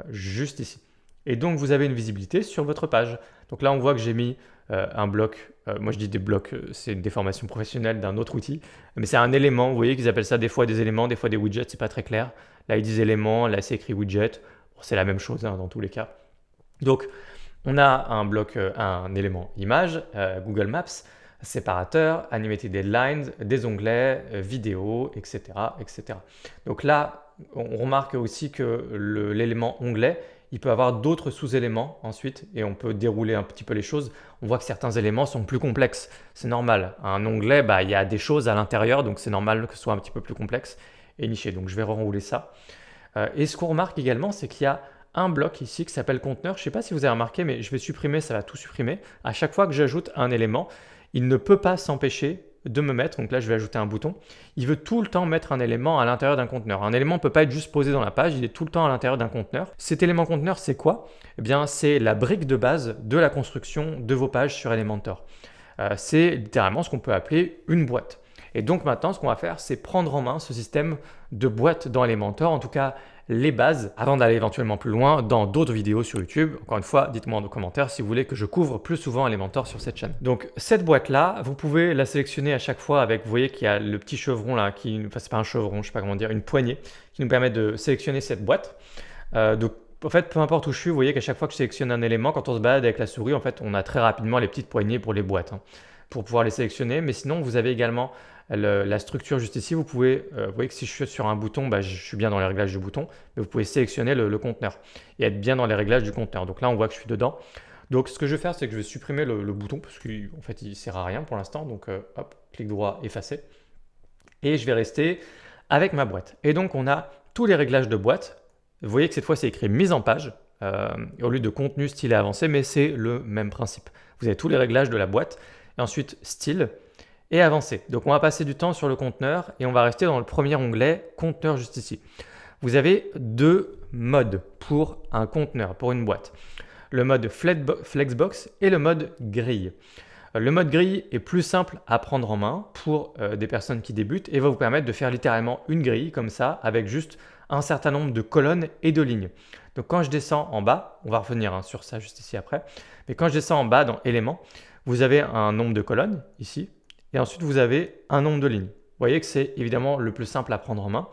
juste ici. Et donc, vous avez une visibilité sur votre page. Donc là, on voit que j'ai mis un bloc. Moi, je dis des blocs, c'est une déformation professionnelle d'un autre outil. Mais c'est un élément. Vous voyez qu'ils appellent ça des fois des éléments, des fois des widgets. C'est pas très clair. Là, ils disent éléments. Là, c'est écrit widget. Bon, c'est la même chose dans tous les cas. Donc, on a un bloc, un élément image, Google Maps, séparateur, animated headlines, des onglets, vidéo, etc., etc. Donc là, on remarque aussi que l'élément onglet, il peut avoir d'autres sous-éléments ensuite et on peut dérouler un petit peu les choses. On voit que certains éléments sont plus complexes. C'est normal. Un onglet, il y a des choses à l'intérieur, donc c'est normal que ce soit un petit peu plus complexe et niché. Donc je vais renrouler ça. Et ce qu'on remarque également, c'est qu'il y a un bloc ici qui s'appelle conteneur. Je ne sais pas si vous avez remarqué, mais je vais supprimer, ça va tout supprimer. À chaque fois que j'ajoute un élément, il ne peut pas s'empêcher de me mettre, donc là je vais ajouter un bouton, il veut tout le temps mettre un élément à l'intérieur d'un conteneur. Un élément ne peut pas être juste posé dans la page, il est tout le temps à l'intérieur d'un conteneur. Cet élément conteneur, c'est quoi? Eh bien, c'est la brique de base de la construction de vos pages sur Elementor. C'est littéralement ce qu'on peut appeler une boîte. Et donc maintenant, ce qu'on va faire, c'est prendre en main ce système de boîte dans Elementor, en tout cas les bases avant d'aller éventuellement plus loin dans d'autres vidéos sur YouTube. Encore une fois, dites-moi dans les commentaires si vous voulez que je couvre plus souvent Elementor sur cette chaîne. Donc cette boîte-là, vous pouvez la sélectionner à chaque fois avec, vous voyez qu'il y a le petit chevron là, enfin c'est pas un chevron, je sais pas comment dire, une poignée qui nous permet de sélectionner cette boîte. Donc en fait, peu importe où je suis, vous voyez qu'à chaque fois que je sélectionne un élément, quand on se balade avec la souris, en fait, on a très rapidement les petites poignées pour les boîtes pour pouvoir les sélectionner. Mais sinon, vous avez également la structure juste ici. Vous pouvez, vous voyez que si je suis sur un bouton, je suis bien dans les réglages du bouton, mais vous pouvez sélectionner le conteneur et être bien dans les réglages du conteneur. Donc là, on voit que je suis dedans. Donc ce que je vais faire, c'est que je vais supprimer le bouton parce qu'en fait, il ne sert à rien pour l'instant. Donc hop, clic droit, effacer. Et je vais rester avec ma boîte. Et donc, on a tous les réglages de boîte. Vous voyez que cette fois, c'est écrit mise en page au lieu de contenu, style et avancé, mais c'est le même principe. Vous avez tous les réglages de la boîte et ensuite style et avancé. Donc, on va passer du temps sur le conteneur et on va rester dans le premier onglet conteneur juste ici. Vous avez deux modes pour un conteneur, pour une boîte. Le mode Flexbox et le mode grille. Le mode grille est plus simple à prendre en main pour des personnes qui débutent et va vous permettre de faire littéralement une grille comme ça avec juste un certain nombre de colonnes et de lignes. Donc quand je descends en bas, on va revenir sur ça juste ici après, mais quand je descends en bas dans éléments, vous avez un nombre de colonnes ici et ensuite vous avez un nombre de lignes. Vous voyez que c'est évidemment le plus simple à prendre en main.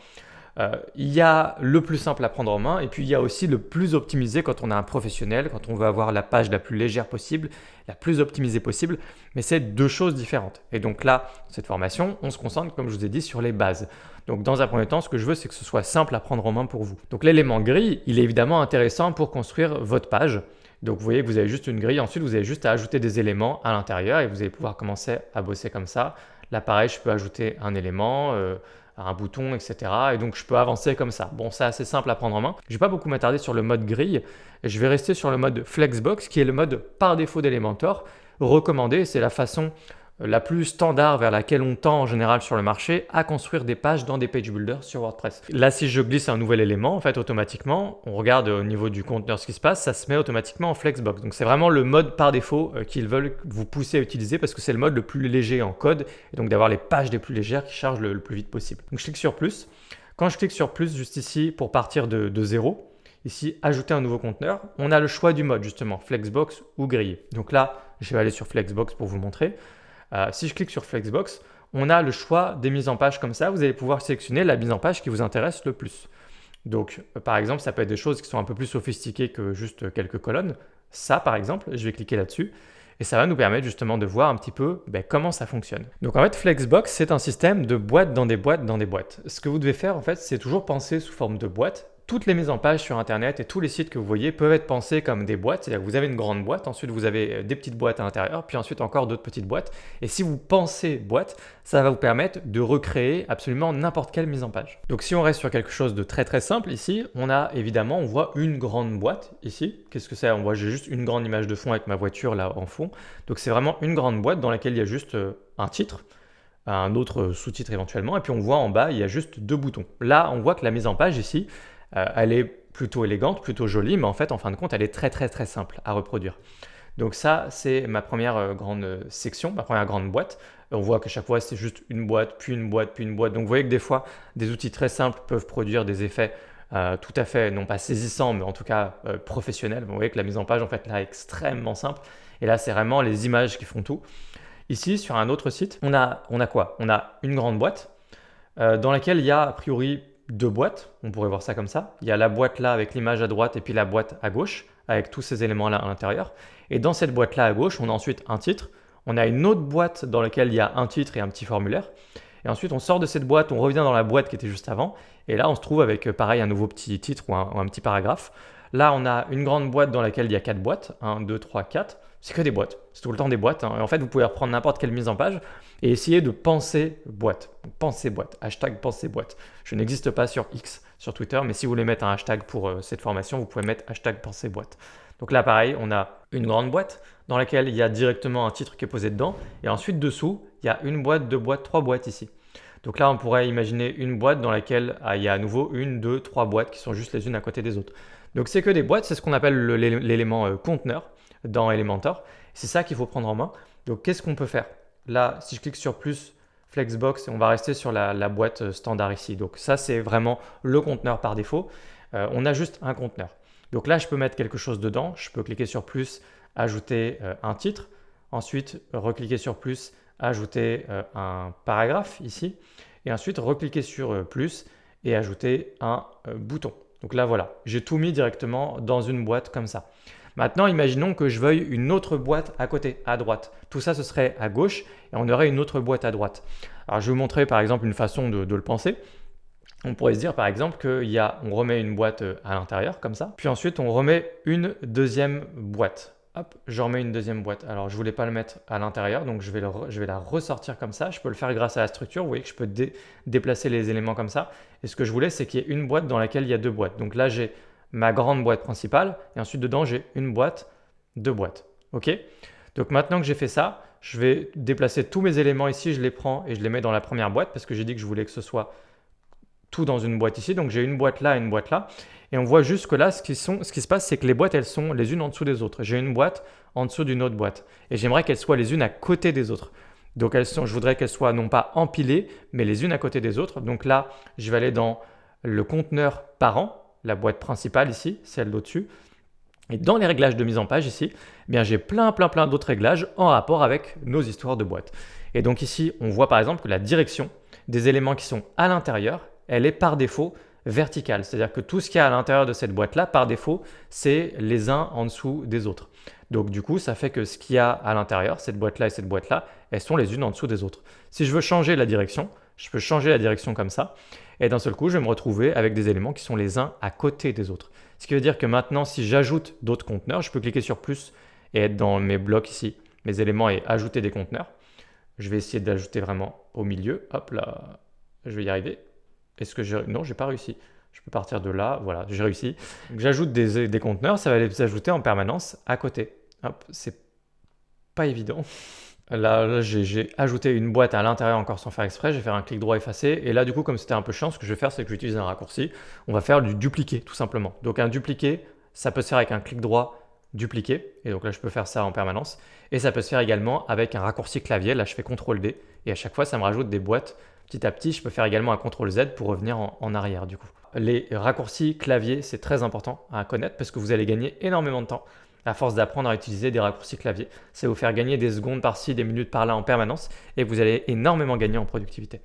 Il y a le plus simple à prendre en main et puis il y a aussi le plus optimisé quand on a un professionnel, quand on veut avoir la page la plus légère possible, la plus optimisée possible, mais c'est deux choses différentes. Et donc là, dans cette formation, on se concentre, comme je vous ai dit, sur les bases. Donc dans un premier temps, ce que je veux, c'est que ce soit simple à prendre en main pour vous. Donc l'élément grille, il est évidemment intéressant pour construire votre page. Donc vous voyez que vous avez juste une grille, ensuite vous avez juste à ajouter des éléments à l'intérieur et vous allez pouvoir commencer à bosser comme ça. Là pareil, je peux ajouter un élément, un bouton, etc. Et donc je peux avancer comme ça. Bon, c'est assez simple à prendre en main. Je ne vais pas beaucoup m'attarder sur le mode grille. Je vais rester sur le mode Flexbox qui est le mode par défaut d'Elementor. Recommandé, c'est la façon la plus standard vers laquelle on tend en général sur le marché à construire des pages dans des page builders sur WordPress. Là, si je glisse un nouvel élément, en fait, automatiquement, on regarde au niveau du conteneur ce qui se passe, ça se met automatiquement en Flexbox. Donc, c'est vraiment le mode par défaut qu'ils veulent vous pousser à utiliser parce que c'est le mode le plus léger en code et donc d'avoir les pages les plus légères qui chargent le plus vite possible. Donc, je clique sur plus. Quand je clique sur plus, juste ici, pour partir de zéro, ici, ajouter un nouveau conteneur, on a le choix du mode justement, Flexbox ou grillé. Donc là, je vais aller sur Flexbox pour vous montrer. Si je clique sur Flexbox, on a le choix des mises en page comme ça. Vous allez pouvoir sélectionner la mise en page qui vous intéresse le plus. Donc, par exemple, ça peut être des choses qui sont un peu plus sophistiquées que juste quelques colonnes. Ça, par exemple, je vais cliquer là-dessus et ça va nous permettre justement de voir un petit peu comment ça fonctionne. Donc, en fait, Flexbox, c'est un système de boîtes dans des boîtes dans des boîtes. Ce que vous devez faire, en fait, c'est toujours penser sous forme de boîte. Toutes les mises en page sur Internet et tous les sites que vous voyez peuvent être pensés comme des boîtes. C'est-à-dire que vous avez une grande boîte, ensuite vous avez des petites boîtes à l'intérieur, puis ensuite encore d'autres petites boîtes. Et si vous pensez boîte, ça va vous permettre de recréer absolument n'importe quelle mise en page. Donc si on reste sur quelque chose de très très simple ici, on voit une grande boîte ici. Qu'est-ce que c'est? On voit, j'ai juste une grande image de fond avec ma voiture là en fond. Donc c'est vraiment une grande boîte dans laquelle il y a juste un titre, un autre sous-titre éventuellement, et puis on voit en bas, il y a juste deux boutons. Là, on voit que la mise en page ici, elle est plutôt élégante, plutôt jolie, mais en fait, en fin de compte, elle est très très très simple à reproduire. Donc ça, c'est ma première grande section, ma première grande boîte. On voit qu'à chaque fois, c'est juste une boîte, puis une boîte, puis une boîte. Donc vous voyez que des fois, des outils très simples peuvent produire des effets tout à fait, non pas saisissants, mais en tout cas professionnels. Vous voyez que la mise en page, en fait, là, est extrêmement simple. Et là, c'est vraiment les images qui font tout. Ici, sur un autre site, on a quoi? On a une grande boîte dans laquelle il y a a priori deux boîtes, on pourrait voir ça comme ça. Il y a la boîte là avec l'image à droite et puis la boîte à gauche avec tous ces éléments là à l'intérieur. Et dans cette boîte là à gauche, on a ensuite un titre. On a une autre boîte dans laquelle il y a un titre et un petit formulaire. Et ensuite, on sort de cette boîte, on revient dans la boîte qui était juste avant. Et là, on se trouve avec pareil un nouveau petit titre ou un petit paragraphe. Là, on a une grande boîte dans laquelle il y a 4 boîtes. 1, 2, 3, 4. C'est que des boîtes. C'est tout le temps des boîtes. Et en fait, vous pouvez reprendre n'importe quelle mise en page et essayer de penser boîte. Penser boîte. Hashtag penser boîte. Je n'existe pas sur X, sur Twitter, mais si vous voulez mettre un hashtag pour cette formation, vous pouvez mettre hashtag penser boîte. Donc là, pareil, on a une grande boîte dans laquelle il y a directement un titre qui est posé dedans. Et ensuite, dessous, il y a une boîte, deux boîtes, trois boîtes ici. Donc là, on pourrait imaginer une boîte dans laquelle il y a à nouveau une, deux, trois boîtes qui sont juste les unes à côté des autres. Donc c'est que des boîtes, c'est ce qu'on appelle l'élément conteneur dans Elementor. C'est ça qu'il faut prendre en main. Donc qu'est-ce qu'on peut faire? Là, si je clique sur plus Flexbox, on va rester sur la boîte standard ici. Donc ça, c'est vraiment le conteneur par défaut. On a juste un conteneur. Donc là, je peux mettre quelque chose dedans. Je peux cliquer sur plus, ajouter un titre. Ensuite, recliquer sur plus, ajouter un paragraphe ici. Et ensuite, recliquer sur plus et ajouter un bouton. Donc là, voilà, j'ai tout mis directement dans une boîte comme ça. Maintenant, imaginons que je veuille une autre boîte à côté, à droite. Tout ça, ce serait à gauche et on aurait une autre boîte à droite. Alors, je vais vous montrer par exemple une façon de le penser. On pourrait se dire par exemple qu'on remet une boîte à l'intérieur comme ça, puis ensuite on remet une deuxième boîte. Hop, je remets une deuxième boîte. Alors je ne voulais pas le mettre à l'intérieur, donc je vais la ressortir comme ça. Je peux le faire grâce à la structure. Vous voyez que je peux déplacer les éléments comme ça. Et ce que je voulais, c'est qu'il y ait une boîte dans laquelle il y a deux boîtes. Donc là, j'ai ma grande boîte principale et ensuite dedans, j'ai une boîte, deux boîtes. OK? Donc maintenant que j'ai fait ça, je vais déplacer tous mes éléments ici. Je les prends et je les mets dans la première boîte parce que j'ai dit que je voulais que ce soit tout dans une boîte ici. Donc j'ai une boîte là et une boîte là. Et on voit juste que là, ce qui se passe, c'est que les boîtes, elles sont les unes en dessous des autres. J'ai une boîte en dessous d'une autre boîte. Et j'aimerais qu'elles soient les unes à côté des autres. Donc je voudrais qu'elles soient non pas empilées, mais les unes à côté des autres. Donc là, je vais aller dans le conteneur parent, la boîte principale ici, celle d'au-dessus. Et dans les réglages de mise en page ici, eh bien j'ai plein d'autres réglages en rapport avec nos histoires de boîtes. Et donc ici, on voit par exemple que la direction des éléments qui sont à l'intérieur, elle est par défaut verticale. C'est-à-dire que tout ce qu'il y a à l'intérieur de cette boîte-là, par défaut, c'est les uns en dessous des autres. Donc du coup, ça fait que ce qu'il y a à l'intérieur, cette boîte-là et cette boîte-là, elles sont les unes en dessous des autres. Si je veux changer la direction, je peux changer la direction comme ça. Et d'un seul coup, je vais me retrouver avec des éléments qui sont les uns à côté des autres. Ce qui veut dire que maintenant, si j'ajoute d'autres conteneurs, je peux cliquer sur plus et être dans mes blocs ici, mes éléments et ajouter des conteneurs. Je vais essayer d'ajouter vraiment au milieu. Hop là, je vais y arriver. Est-ce que non, j'ai pas réussi. Je peux partir de là, voilà, j'ai réussi. J'ajoute des conteneurs, ça va les ajouter en permanence à côté. Hop, c'est pas évident. Là j'ai ajouté une boîte à l'intérieur encore sans faire exprès. Je vais faire un clic droit effacer. Et là, du coup, comme c'était un peu chiant, ce que je vais faire, c'est que je vais utiliser un raccourci. On va faire du dupliquer, tout simplement. Donc un dupliquer, ça peut se faire avec un clic droit dupliquer. Et donc là, je peux faire ça en permanence. Et ça peut se faire également avec un raccourci clavier. Là, je fais CTRL D. Et à chaque fois, ça me rajoute des boîtes. Petit à petit, je peux faire également un CTRL Z pour revenir en arrière du coup. Les raccourcis clavier, c'est très important à connaître parce que vous allez gagner énormément de temps à force d'apprendre à utiliser des raccourcis clavier. Ça va vous faire gagner des secondes par-ci, des minutes par-là en permanence et vous allez énormément gagner en productivité.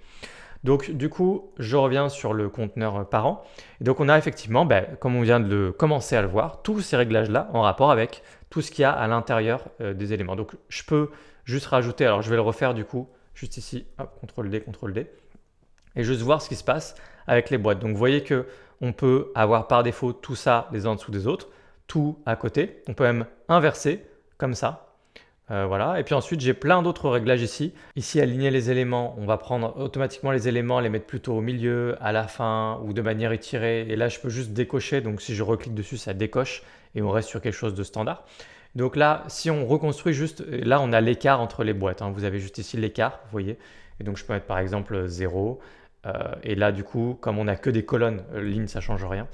Donc du coup, je reviens sur le conteneur parent. Et donc on a effectivement, comme on vient de commencer à le voir, tous ces réglages-là en rapport avec tout ce qu'il y a à l'intérieur des éléments. Donc je peux juste rajouter, alors je vais le refaire du coup, juste ici, hop, CTRL D, et juste voir ce qui se passe avec les boîtes. Donc vous voyez qu'on peut avoir par défaut tout ça les uns en dessous des autres, tout à côté. On peut même inverser comme ça. Voilà. Et puis ensuite, j'ai plein d'autres réglages ici. Ici, aligner les éléments, on va prendre automatiquement les éléments, les mettre plutôt au milieu, à la fin ou de manière étirée. Et là, je peux juste décocher. Donc si je reclique dessus, ça décoche et on reste sur quelque chose de standard. Donc là, si on reconstruit juste, là on a l'écart entre les boîtes. Vous avez juste ici l'écart, vous voyez. Et donc je peux mettre par exemple 0. Et là du coup, comme on n'a que des colonnes, lignes ça ne change rien.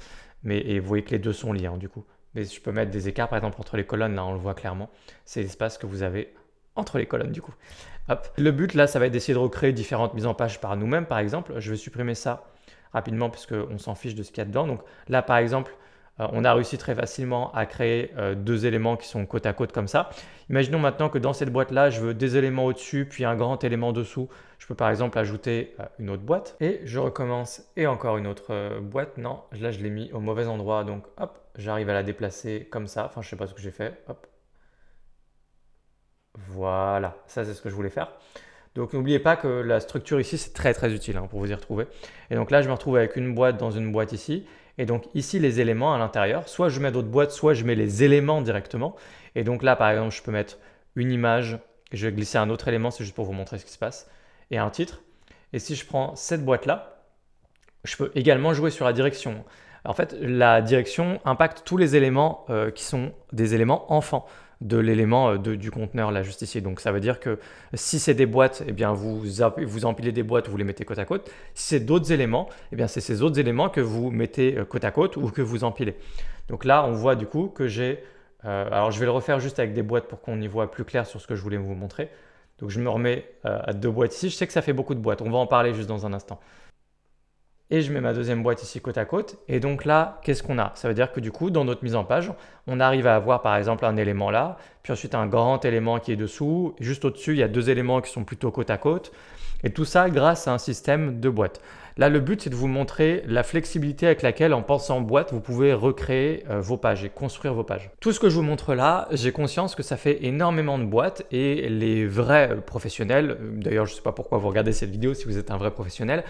Et vous voyez que les deux sont liés du coup. Mais je peux mettre des écarts par exemple entre les colonnes, là on le voit clairement. C'est l'espace que vous avez entre les colonnes du coup. Hop. Le but là, ça va être d'essayer de recréer différentes mises en page par nous-mêmes par exemple. Je vais supprimer ça rapidement puisqu'on s'en fiche de ce qu'il y a dedans. Donc là par exemple, on a réussi très facilement à créer deux éléments qui sont côte à côte comme ça. Imaginons maintenant que dans cette boîte-là, je veux des éléments au-dessus, puis un grand élément dessous. Je peux par exemple ajouter une autre boîte. Et je recommence et encore une autre boîte. Non, là je l'ai mis au mauvais endroit. Donc hop, j'arrive à la déplacer comme ça. Enfin, je ne sais pas ce que j'ai fait. Hop. Voilà, ça c'est ce que je voulais faire. Donc n'oubliez pas que la structure ici, c'est très utile pour vous y retrouver. Et donc là, je me retrouve avec une boîte dans une boîte ici. Et donc ici, les éléments à l'intérieur, soit je mets d'autres boîtes, soit je mets les éléments directement. Et donc là, par exemple, je peux mettre une image, je vais glisser un autre élément, c'est juste pour vous montrer ce qui se passe, et un titre. Et si je prends cette boîte-là, je peux également jouer sur la direction. En fait, la direction impacte tous les éléments qui sont des éléments enfants de l'élément du conteneur là juste ici. Donc ça veut dire que si c'est des boîtes, eh bien vous empilez des boîtes, vous les mettez côte à côte. Si c'est d'autres éléments, eh bien c'est ces autres éléments que vous mettez côte à côte ou que vous empilez. Donc là, on voit du coup que j'ai… alors je vais le refaire juste avec des boîtes pour qu'on y voit plus clair sur ce que je voulais vous montrer. Donc je me remets à deux boîtes ici. Je sais que ça fait beaucoup de boîtes. On va en parler juste dans un instant. et je mets ma deuxième boîte ici côte à côte. Et donc là, qu'est-ce qu'on a? Ça veut dire que du coup, dans notre mise en page, on arrive à avoir par exemple un élément là, puis ensuite un grand élément qui est dessous. Juste au-dessus, il y a deux éléments qui sont plutôt côte à côte. Et tout ça grâce à un système de boîtes. Là, le but, c'est de vous montrer la flexibilité avec laquelle, en pensant boîte, vous pouvez recréer vos pages et construire vos pages. Tout ce que je vous montre là, j'ai conscience que ça fait énormément de boîtes et les vrais professionnels, d'ailleurs, je ne sais pas pourquoi vous regardez cette vidéo si vous êtes un vrai professionnel,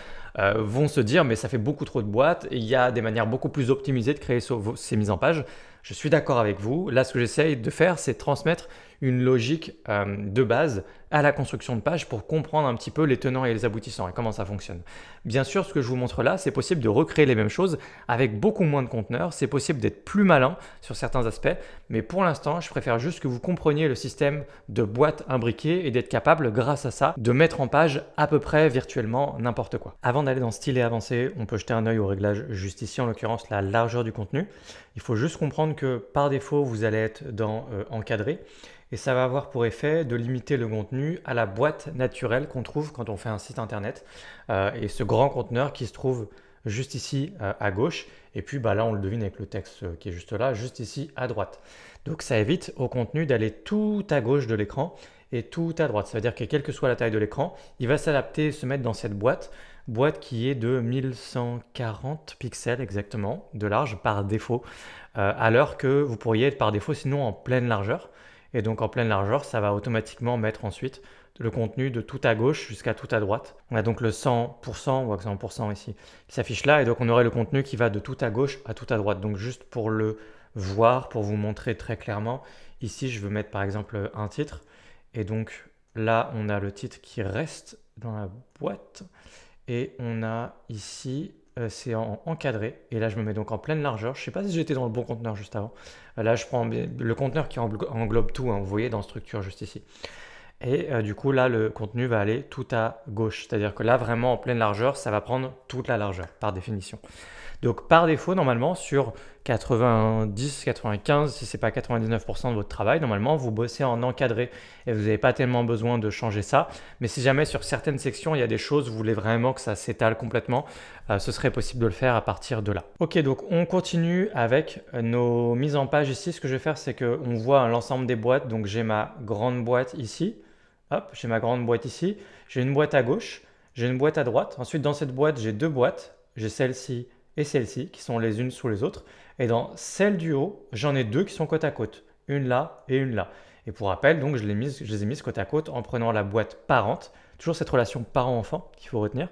vont se dire mais ça fait beaucoup trop de boîtes et il y a des manières beaucoup plus optimisées de créer ces mises en page. Je suis d'accord avec vous. Là, ce que j'essaye de faire, c'est transmettre une logique de base à la construction de page pour comprendre un petit peu les tenants et les aboutissants et comment ça fonctionne. Bien sûr, ce que je vous montre là, c'est possible de recréer les mêmes choses avec beaucoup moins de conteneurs. C'est possible d'être plus malin sur certains aspects, mais pour l'instant, je préfère juste que vous compreniez le système de boîte imbriquée et d'être capable, grâce à ça, de mettre en page à peu près virtuellement n'importe quoi. Avant d'aller dans style et avancé, on peut jeter un œil au réglage juste ici, en l'occurrence la largeur du contenu. Il faut juste comprendre que par défaut, vous allez être dans encadré. Et ça va avoir pour effet de limiter le contenu à la boîte naturelle qu'on trouve quand on fait un site internet. Et ce grand conteneur qui se trouve juste ici à gauche. Et puis là, on le devine avec le texte qui est juste là, juste ici à droite. Donc ça évite au contenu d'aller tout à gauche de l'écran et tout à droite. Ça veut dire que quelle que soit la taille de l'écran, il va s'adapter et se mettre dans cette boîte qui est de 1140 pixels exactement de large par défaut, à l'heure que vous pourriez être par défaut sinon en pleine largeur. Et donc en pleine largeur, ça va automatiquement mettre ensuite le contenu de tout à gauche jusqu'à tout à droite. On a donc le 100%, on voit que 100% ici, qui s'affiche là. Et donc on aurait le contenu qui va de tout à gauche à tout à droite. Donc juste pour le voir, pour vous montrer très clairement, ici je veux mettre par exemple un titre. Et donc là, on a le titre qui reste dans la boîte. Et on a ici, c'est en encadré. Et là, je me mets donc en pleine largeur. Je ne sais pas si j'étais dans le bon conteneur juste avant. Là, je prends le conteneur qui englobe tout, hein, vous voyez, dans structure juste ici. Et du coup, là, le contenu va aller tout à gauche. C'est-à-dire que là, vraiment, en pleine largeur, ça va prendre toute la largeur, par définition. Donc, par défaut, normalement, sur 90, 95, si ce n'est pas 99% de votre travail, normalement, vous bossez en encadré et vous n'avez pas tellement besoin de changer ça. Mais si jamais sur certaines sections, il y a des choses, vous voulez vraiment que ça s'étale complètement, ce serait possible de le faire à partir de là. Ok, donc on continue avec nos mises en page ici. Ce que je vais faire, c'est qu'on voit l'ensemble des boîtes. Donc, j'ai ma grande boîte ici. Hop, j'ai ma grande boîte ici. J'ai une boîte à gauche, j'ai une boîte à droite. Ensuite, dans cette boîte, j'ai deux boîtes. J'ai celle-ci et celle-ci qui sont les unes sous les autres. Et dans celle du haut, j'en ai deux qui sont côte à côte, une là et une là. Et pour rappel, donc je les ai mises côte à côte en prenant la boîte parente, toujours cette relation parent-enfant qu'il faut retenir,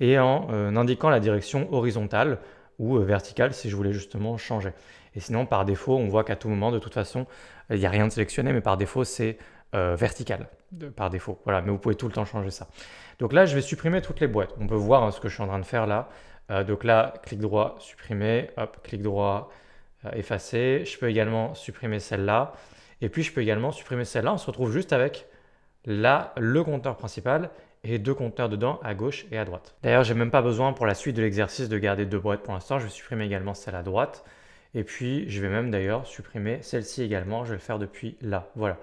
et en indiquant la direction horizontale ou verticale si je voulais justement changer. Et sinon, par défaut, on voit qu'à tout moment, de toute façon, il n'y a rien de sélectionné, mais par défaut, c'est vertical, par défaut. Voilà, mais vous pouvez tout le temps changer ça. Donc là, je vais supprimer toutes les boîtes. On peut voir hein, ce que je suis en train de faire là. Donc là, clic droit, supprimer, hop, clic droit, effacer. Je peux également supprimer celle-là. Et puis, je peux également supprimer celle-là. On se retrouve juste avec là, le compteur principal et deux compteurs dedans à gauche et à droite. D'ailleurs, j'ai même pas besoin pour la suite de l'exercice de garder deux boîtes pour l'instant. Je vais supprimer également celle à droite. Et puis, je vais même d'ailleurs supprimer celle-ci également. Je vais le faire depuis là. Voilà.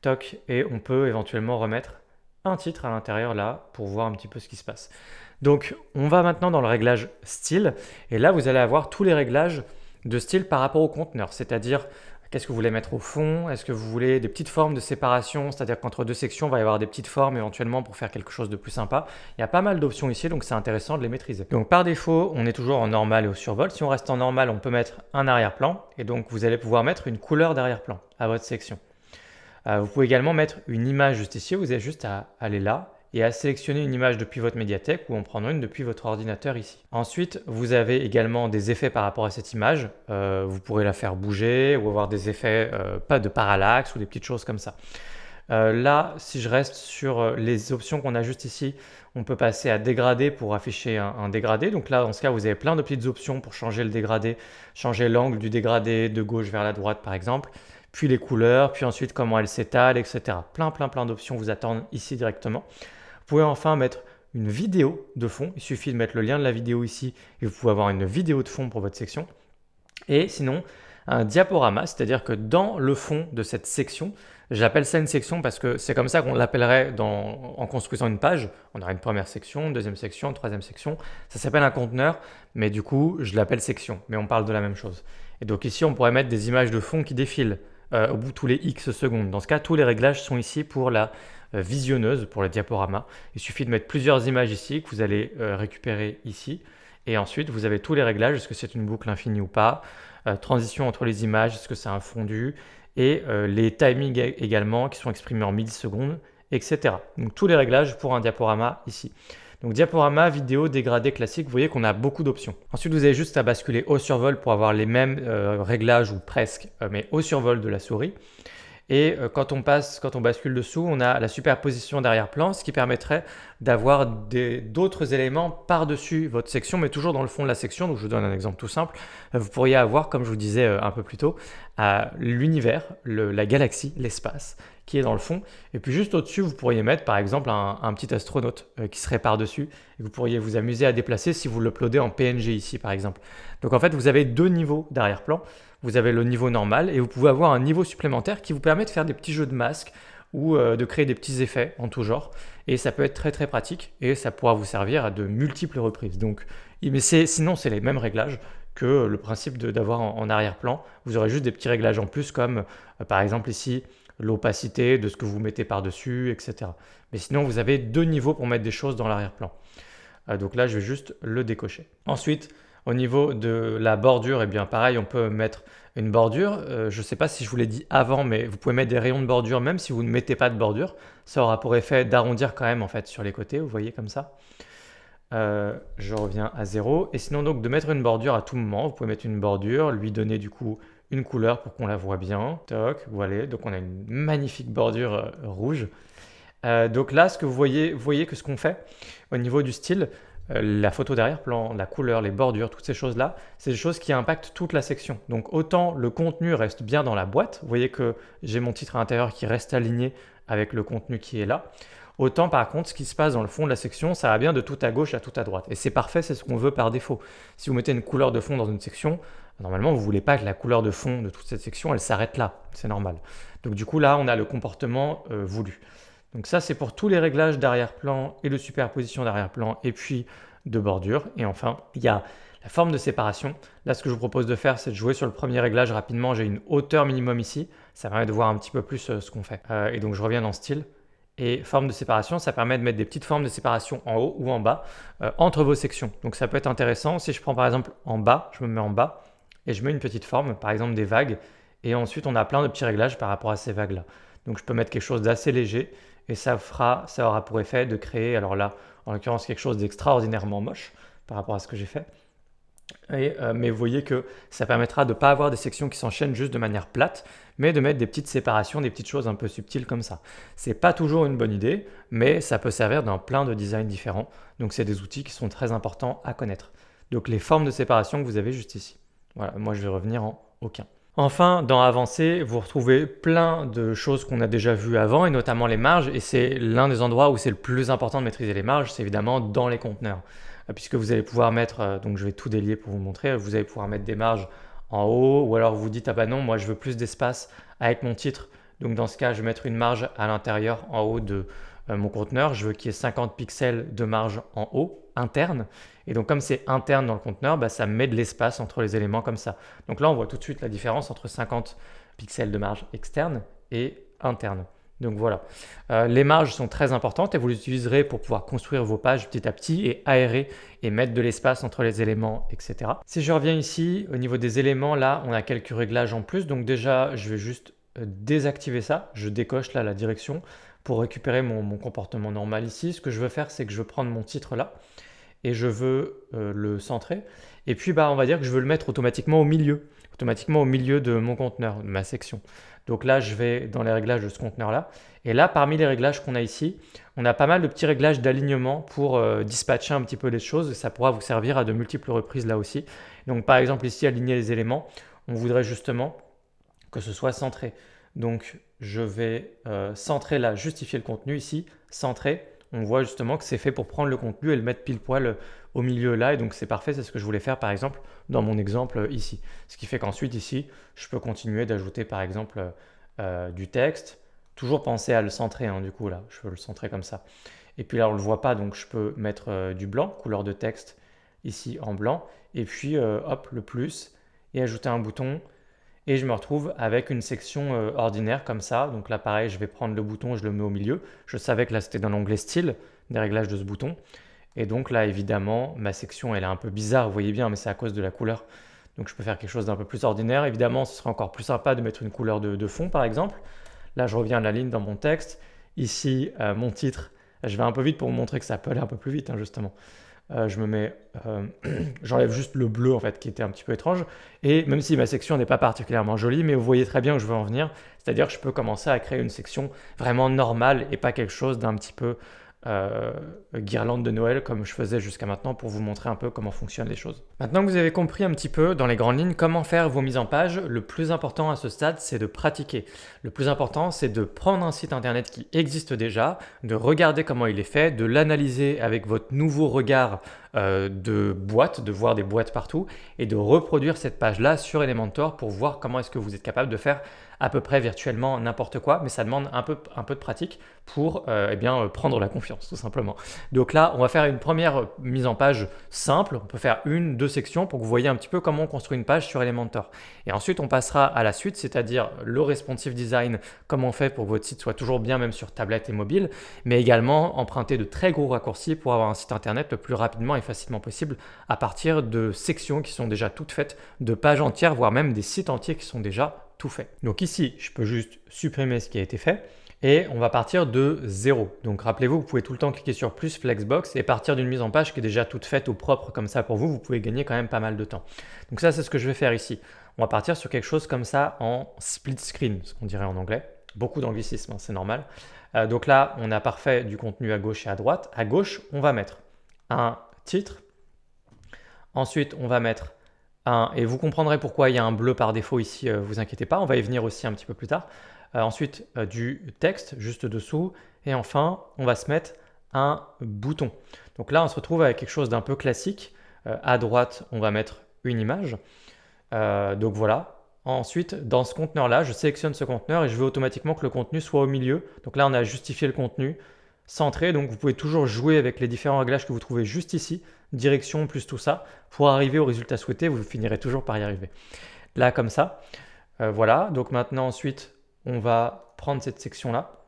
Toc. Et on peut éventuellement remettre un titre à l'intérieur là pour voir un petit peu ce qui se passe. Donc, on va maintenant dans le réglage style. Et là, vous allez avoir tous les réglages de style par rapport au conteneur. C'est-à-dire, qu'est-ce que vous voulez mettre au fond? Est-ce que vous voulez des petites formes de séparation? C'est-à-dire qu'entre deux sections, il va y avoir des petites formes éventuellement pour faire quelque chose de plus sympa. Il y a pas mal d'options ici, donc c'est intéressant de les maîtriser. Donc, par défaut, on est toujours en normal et au survol. Si on reste en normal, on peut mettre un arrière-plan. Et donc, vous allez pouvoir mettre une couleur d'arrière-plan à votre section. Vous pouvez également mettre une image juste ici. Vous avez juste à aller là et à sélectionner une image depuis votre médiathèque ou en prendre une depuis votre ordinateur ici. Ensuite, vous avez également des effets par rapport à cette image. Vous pourrez la faire bouger ou avoir des effets pas de parallaxe ou des petites choses comme ça. Là, si je reste sur les options qu'on a juste ici, on peut passer à dégrader pour afficher un dégradé. Donc là, dans ce cas, vous avez plein de petites options pour changer le dégradé, changer l'angle du dégradé de gauche vers la droite par exemple, puis les couleurs, puis ensuite comment elles s'étalent, etc. Plein d'options vous attendent ici directement. Vous pouvez enfin mettre une vidéo de fond. Il suffit de mettre le lien de la vidéo ici et vous pouvez avoir une vidéo de fond pour votre section. Et sinon, un diaporama, c'est-à-dire que dans le fond de cette section, j'appelle ça une section parce que c'est comme ça qu'on l'appellerait en construisant une page. On aura une première section, une deuxième section, une troisième section. Ça s'appelle un conteneur, mais du coup, je l'appelle section, mais on parle de la même chose. Et donc ici, on pourrait mettre des images de fond qui défilent au bout de tous les X secondes. Dans ce cas, tous les réglages sont ici pour la visionneuse, pour le diaporama. Il suffit de mettre plusieurs images ici que vous allez récupérer ici. Et ensuite, vous avez tous les réglages, est-ce que c'est une boucle infinie ou pas, transition entre les images, est-ce que c'est un fondu, et les timings également qui sont exprimés en millisecondes, etc. Donc tous les réglages pour un diaporama ici. Donc diaporama, vidéo, dégradé, classique, vous voyez qu'on a beaucoup d'options. Ensuite, vous avez juste à basculer au survol pour avoir les mêmes réglages ou presque, mais au survol de la souris. Et quand on bascule dessous, on a la superposition d'arrière-plan, ce qui permettrait d'avoir d'autres éléments par-dessus votre section, mais toujours dans le fond de la section. Donc je vous donne un exemple tout simple. Vous pourriez avoir, comme je vous disais un peu plus tôt, l'univers, la galaxie, l'espace, qui est dans le fond. Et puis juste au-dessus, vous pourriez mettre par exemple un petit astronaute qui serait par-dessus. Et vous pourriez vous amuser à déplacer si vous l'uploadez en PNG ici par exemple. Donc en fait, vous avez deux niveaux d'arrière-plan. Vous avez le niveau normal et vous pouvez avoir un niveau supplémentaire qui vous permet de faire des petits jeux de masques ou de créer des petits effets en tout genre. Et ça peut être très très pratique et ça pourra vous servir à de multiples reprises. Donc, mais sinon, c'est les mêmes réglages que le principe d'avoir en arrière-plan. Vous aurez juste des petits réglages en plus comme par exemple ici l'opacité de ce que vous mettez par-dessus, etc. Mais sinon, vous avez deux niveaux pour mettre des choses dans l'arrière-plan. Donc là, je vais juste le décocher. Ensuite, au niveau de la bordure, eh bien pareil, on peut mettre une bordure. Je ne sais pas si je vous l'ai dit avant, mais vous pouvez mettre des rayons de bordure même si vous ne mettez pas de bordure. Ça aura pour effet d'arrondir quand même en fait sur les côtés, vous voyez comme ça. Je reviens à 0. Et sinon donc de mettre une bordure à tout moment, vous pouvez mettre une bordure, lui donner du coup une couleur pour qu'on la voit bien. Toc, voilà, donc on a une magnifique bordure rouge. Donc là, vous voyez que ce qu'on fait au niveau du style, la photo d'arrière-plan, la couleur, les bordures, toutes ces choses-là, c'est des choses qui impactent toute la section. Donc autant le contenu reste bien dans la boîte, vous voyez que j'ai mon titre à l'intérieur qui reste aligné avec le contenu qui est là, autant par contre ce qui se passe dans le fond de la section, ça va bien de tout à gauche à tout à droite. Et c'est parfait, c'est ce qu'on veut par défaut. Si vous mettez une couleur de fond dans une section, normalement vous ne voulez pas que la couleur de fond de toute cette section, elle s'arrête là, c'est normal. Donc du coup là, on a le comportement voulu. Donc ça, c'est pour tous les réglages d'arrière-plan et de superposition d'arrière-plan et puis de bordure. Et enfin, il y a la forme de séparation. Là, ce que je vous propose de faire, c'est de jouer sur le premier réglage rapidement. J'ai une hauteur minimum ici. Ça permet de voir un petit peu plus ce qu'on fait. Et donc, je reviens dans style. Et forme de séparation, ça permet de mettre des petites formes de séparation en haut ou en bas entre vos sections. Donc, ça peut être intéressant. Si je prends par exemple en bas, je me mets en bas et je mets une petite forme, par exemple des vagues. Et ensuite, on a plein de petits réglages par rapport à ces vagues-là. Donc, je peux mettre quelque chose d'assez léger. Et ça aura pour effet de créer, alors là, en l'occurrence, quelque chose d'extraordinairement moche par rapport à ce que j'ai fait. Mais vous voyez que ça permettra de ne pas avoir des sections qui s'enchaînent juste de manière plate, mais de mettre des petites séparations, des petites choses un peu subtiles comme ça. C'est pas toujours une bonne idée, mais ça peut servir dans plein de designs différents. Donc c'est des outils qui sont très importants à connaître. Donc les formes de séparation que vous avez juste ici. Voilà, moi je vais revenir en aucun. Enfin, dans Avancé, vous retrouvez plein de choses qu'on a déjà vues avant, et notamment les marges, et c'est l'un des endroits où c'est le plus important de maîtriser les marges, c'est évidemment dans les conteneurs. Puisque vous allez pouvoir mettre, donc je vais tout délier pour vous montrer, vous allez pouvoir mettre des marges en haut, ou alors vous dites, ah bah non, moi je veux plus d'espace avec mon titre, donc dans ce cas, je vais mettre une marge à l'intérieur, en haut de mon conteneur, je veux qu'il y ait 50 pixels de marge en haut, interne, et donc comme c'est interne dans le conteneur, bah, ça met de l'espace entre les éléments comme ça. Donc là, on voit tout de suite la différence entre 50 pixels de marge externe et interne. Donc voilà, les marges sont très importantes et vous les utiliserez pour pouvoir construire vos pages petit à petit et aérer et mettre de l'espace entre les éléments, etc. Si je reviens ici, au niveau des éléments, là, on a quelques réglages en plus. Donc déjà, je vais juste désactiver ça. Je décoche là la direction pour récupérer mon comportement normal ici. Ce que je veux faire, c'est que je veux prendre mon titre là et je veux le centrer. Et puis, on va dire que je veux le mettre automatiquement au milieu de mon conteneur, de ma section. Donc là, je vais dans les réglages de ce conteneur-là. Et là, parmi les réglages qu'on a ici, on a pas mal de petits réglages d'alignement pour dispatcher un petit peu les choses. Et ça pourra vous servir à de multiples reprises là aussi. Donc par exemple ici, aligner les éléments, on voudrait justement que ce soit centré. Donc je vais centrer là, justifier le contenu ici, centrer. on voit justement que c'est fait pour prendre le contenu et le mettre pile poil au milieu là. Et donc c'est parfait, c'est ce que je voulais faire par exemple dans mon exemple ici. Ce qui fait qu'ensuite ici, je peux continuer d'ajouter par exemple du texte. Toujours penser à le centrer, hein, du coup là, je peux le centrer comme ça. Et puis là, on ne le voit pas, donc je peux mettre du blanc, couleur de texte, ici en blanc. Et puis, hop, le plus, et ajouter un bouton. Et je me retrouve avec une section ordinaire comme ça. Donc là, pareil, je vais prendre le bouton, je le mets au milieu. Je savais que là, c'était dans l'onglet style, des réglages de ce bouton. Et donc là, évidemment, ma section, elle est un peu bizarre, vous voyez bien, mais c'est à cause de la couleur. Donc je peux faire quelque chose d'un peu plus ordinaire. Évidemment, ce serait encore plus sympa de mettre une couleur de fond, par exemple. Là, je reviens à la ligne dans mon texte. Ici, mon titre. Je vais un peu vite pour vous montrer que ça peut aller un peu plus vite, hein, justement. J'enlève juste le bleu, en fait, qui était un petit peu étrange. Et même si ma section n'est pas particulièrement jolie, mais vous voyez très bien où je veux en venir. C'est-à-dire que je peux commencer à créer une section vraiment normale et pas quelque chose d'un petit peu guirlande de Noël comme je faisais jusqu'à maintenant pour vous montrer un peu comment fonctionnent les choses. Maintenant que vous avez compris un petit peu dans les grandes lignes comment faire vos mises en page, le plus important à ce stade c'est de pratiquer. Le plus important c'est de prendre un site internet qui existe déjà, de regarder comment il est fait, de l'analyser avec votre nouveau regard de boîte, de voir des boîtes partout et de reproduire cette page-là sur Elementor pour voir comment est-ce que vous êtes capable de faire à peu près virtuellement n'importe quoi, mais ça demande un peu de pratique pour prendre la confiance tout simplement. Donc là, on va faire une première mise en page simple, on peut faire une, deux sections pour que vous voyez un petit peu comment on construit une page sur Elementor. Et ensuite, on passera à la suite, c'est-à-dire le responsive design, comment on fait pour que votre site soit toujours bien même sur tablette et mobile, mais également emprunter de très gros raccourcis pour avoir un site internet le plus rapidement et facilement possible à partir de sections qui sont déjà toutes faites, de pages entières, voire même des sites entiers qui sont déjà tout fait. Donc ici, je peux juste supprimer ce qui a été fait et on va partir de 0. Donc rappelez-vous, vous pouvez tout le temps cliquer sur plus Flexbox et partir d'une mise en page qui est déjà toute faite au propre comme ça pour vous, vous pouvez gagner quand même pas mal de temps. Donc ça, c'est ce que je vais faire ici. On va partir sur quelque chose comme ça en split screen, ce qu'on dirait en anglais. Beaucoup d'anglicisme, hein, c'est normal. Donc là, on a parfait du contenu à gauche et à droite. À gauche, on va mettre un titre. Ensuite, on va mettre et vous comprendrez pourquoi il y a un bleu par défaut ici, vous inquiétez pas, on va y venir aussi un petit peu plus tard. Ensuite, du texte juste dessous. Et enfin, on va se mettre un bouton. Donc là, on se retrouve avec quelque chose d'un peu classique. À droite, on va mettre une image. Donc voilà. Ensuite, dans ce conteneur-là, je sélectionne ce conteneur et je veux automatiquement que le contenu soit au milieu. Donc là, on a justifié le contenu centré. Donc vous pouvez toujours jouer avec les différents réglages que vous trouvez juste ici, direction plus tout ça, pour arriver au résultat souhaité. Vous finirez toujours par y arriver. Là, comme ça. Voilà. Donc maintenant, ensuite, on va prendre cette section-là.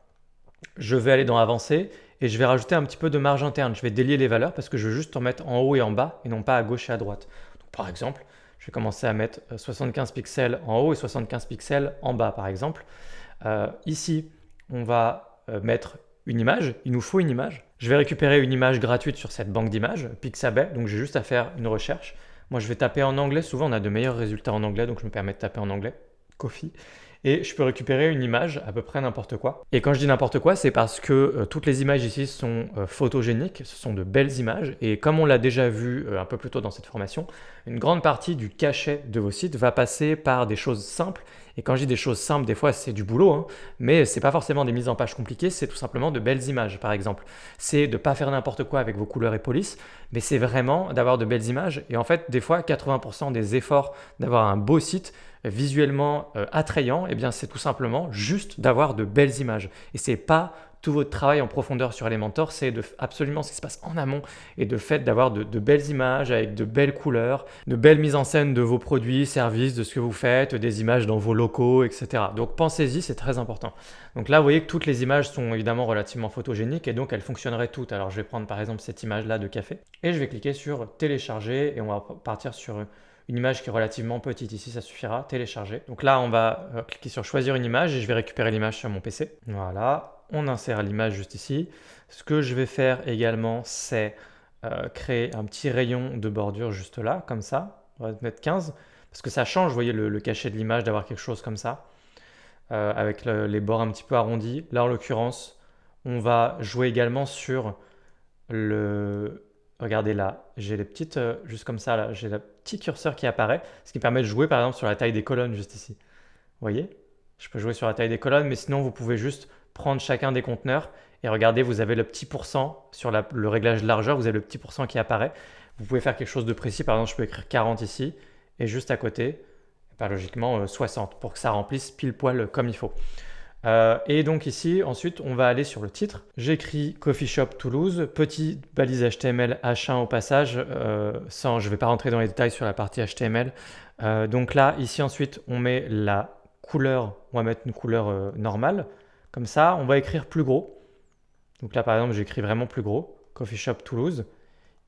Je vais aller dans Avancer et je vais rajouter un petit peu de marge interne. Je vais délier les valeurs parce que je veux juste en mettre en haut et en bas et non pas à gauche et à droite. Donc, par exemple, je vais commencer à mettre 75 pixels en haut et 75 pixels en bas, par exemple. Ici, on va mettre une image. Il nous faut une image. Je vais récupérer une image gratuite sur cette banque d'images, Pixabay. Donc, j'ai juste à faire une recherche. Moi, je vais taper en anglais. Souvent, on a de meilleurs résultats en anglais, donc je me permets de taper en anglais. Coffee. Et je peux récupérer une image, à peu près n'importe quoi. Et quand je dis n'importe quoi, c'est parce que toutes les images ici sont photogéniques, ce sont de belles images. Et comme on l'a déjà vu un peu plus tôt dans cette formation, une grande partie du cachet de vos sites va passer par des choses simples. Et quand je dis des choses simples, des fois c'est du boulot, hein, mais c'est pas forcément des mises en page compliquées, c'est tout simplement de belles images par exemple. C'est de ne pas faire n'importe quoi avec vos couleurs et polices, mais c'est vraiment d'avoir de belles images. Et en fait, des fois, 80% des efforts d'avoir un beau site visuellement attrayant, eh bien c'est tout simplement juste d'avoir de belles images. Et c'est pas tout votre travail en profondeur sur Elementor, c'est absolument ce qui se passe en amont et de fait d'avoir de belles images avec de belles couleurs, de belles mises en scène de vos produits, services, de ce que vous faites, des images dans vos locaux, etc. Donc pensez-y, c'est très important. Donc là, vous voyez que toutes les images sont évidemment relativement photogéniques et donc elles fonctionneraient toutes. Alors je vais prendre par exemple cette image-là de café et je vais cliquer sur télécharger et on va partir sur une image qui est relativement petite. Ici, ça suffira, télécharger. Donc là, on va cliquer sur choisir une image et je vais récupérer l'image sur mon PC. Voilà. On insère l'image juste ici. Ce que je vais faire également, c'est créer un petit rayon de bordure juste là, comme ça. On va mettre 15, parce que ça change, vous voyez, le cachet de l'image d'avoir quelque chose comme ça, avec les bords un petit peu arrondis. Là, en l'occurrence, on va jouer également sur le... Regardez là, j'ai les petites, juste comme ça, là, j'ai le petit curseur qui apparaît, ce qui permet de jouer par exemple sur la taille des colonnes juste ici. Vous voyez? Je peux jouer sur la taille des colonnes, mais sinon vous pouvez juste prendre chacun des conteneurs Et regardez, vous avez le petit pourcent sur le réglage de largeur, vous avez le petit pourcent qui apparaît. Vous pouvez faire quelque chose de précis, par exemple je peux écrire 40 ici, et juste à côté, logiquement 60, pour que ça remplisse pile poil comme il faut. Et donc ici, ensuite, on va aller sur le titre. J'écris Coffee Shop Toulouse, petite balise HTML H1 au passage, je ne vais pas rentrer dans les détails sur la partie HTML. Donc là, ici ensuite, on met la couleur, on va mettre une couleur normale. Comme ça, on va écrire plus gros. Donc là, par exemple, j'écris vraiment plus gros, Coffee Shop Toulouse.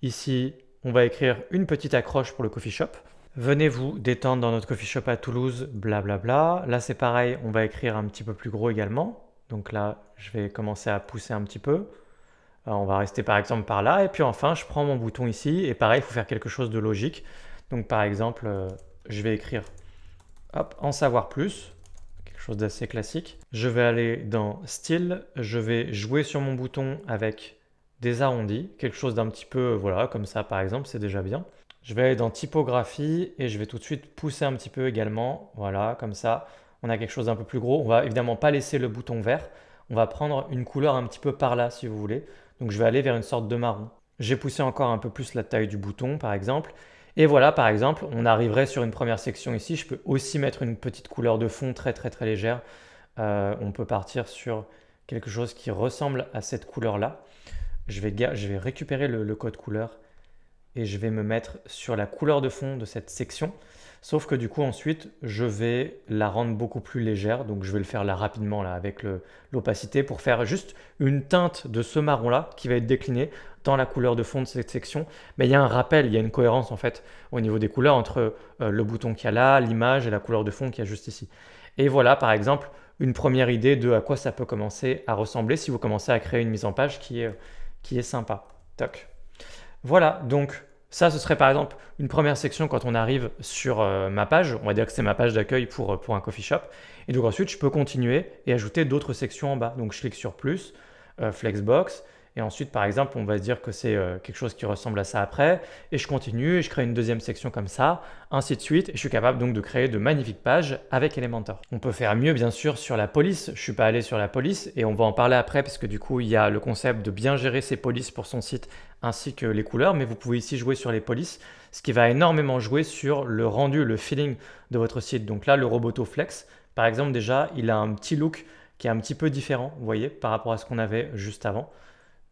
Ici, on va écrire une petite accroche pour le coffee shop. Venez vous détendre dans notre coffee shop à Toulouse, blablabla. Là, c'est pareil, on va écrire un petit peu plus gros également. Donc là, je vais commencer à pousser un petit peu. On va rester par exemple par là. Et puis enfin, je prends mon bouton ici. Et pareil, il faut faire quelque chose de logique. Donc par exemple, je vais écrire en savoir plus. Quelque chose d'assez classique. Je vais aller dans style. Je vais jouer sur mon bouton avec des arrondis. Quelque chose d'un petit peu, voilà, comme ça par exemple, c'est déjà bien. Je vais aller dans typographie et je vais tout de suite pousser un petit peu également. Voilà, comme ça, on a quelque chose d'un peu plus gros. On va évidemment pas laisser le bouton vert. On va prendre une couleur un petit peu par là si vous voulez. Donc je vais aller vers une sorte de marron. J'ai poussé encore un peu plus la taille du bouton par exemple. Et voilà, par exemple, on arriverait sur une première section ici. Je peux aussi mettre une petite couleur de fond très légère. On peut partir sur quelque chose qui ressemble à cette couleur-là. Je vais récupérer le code couleur et je vais me mettre sur la couleur de fond de cette section. Sauf que du coup, ensuite, je vais la rendre beaucoup plus légère. Donc, je vais le faire là rapidement là, avec l'opacité pour faire juste une teinte de ce marron-là qui va être décliné dans la couleur de fond de cette section. Mais il y a un rappel, il y a une cohérence en fait au niveau des couleurs entre le bouton qu'il y a là, l'image et la couleur de fond qu'il y a juste ici. Et voilà, par exemple, une première idée de à quoi ça peut commencer à ressembler si vous commencez à créer une mise en page qui est sympa. Toc. Voilà, donc ça, ce serait par exemple une première section quand on arrive sur ma page. On va dire que c'est ma page d'accueil pour un coffee shop. Et donc ensuite, je peux continuer et ajouter d'autres sections en bas. Donc je clique sur plus, Flexbox. Et ensuite, par exemple, on va dire que c'est quelque chose qui ressemble à ça après. Et je continue et je crée une deuxième section comme ça, ainsi de suite. Et je suis capable donc de créer de magnifiques pages avec Elementor. On peut faire mieux, bien sûr, sur la police. Je ne suis pas allé sur la police et on va en parler après parce que du coup, il y a le concept de bien gérer ses polices pour son site ainsi que les couleurs. Mais vous pouvez ici jouer sur les polices, ce qui va énormément jouer sur le rendu, le feeling de votre site. Donc là, le Roboto Flex, par exemple, déjà, il a un petit look qui est un petit peu différent, vous voyez, par rapport à ce qu'on avait juste avant.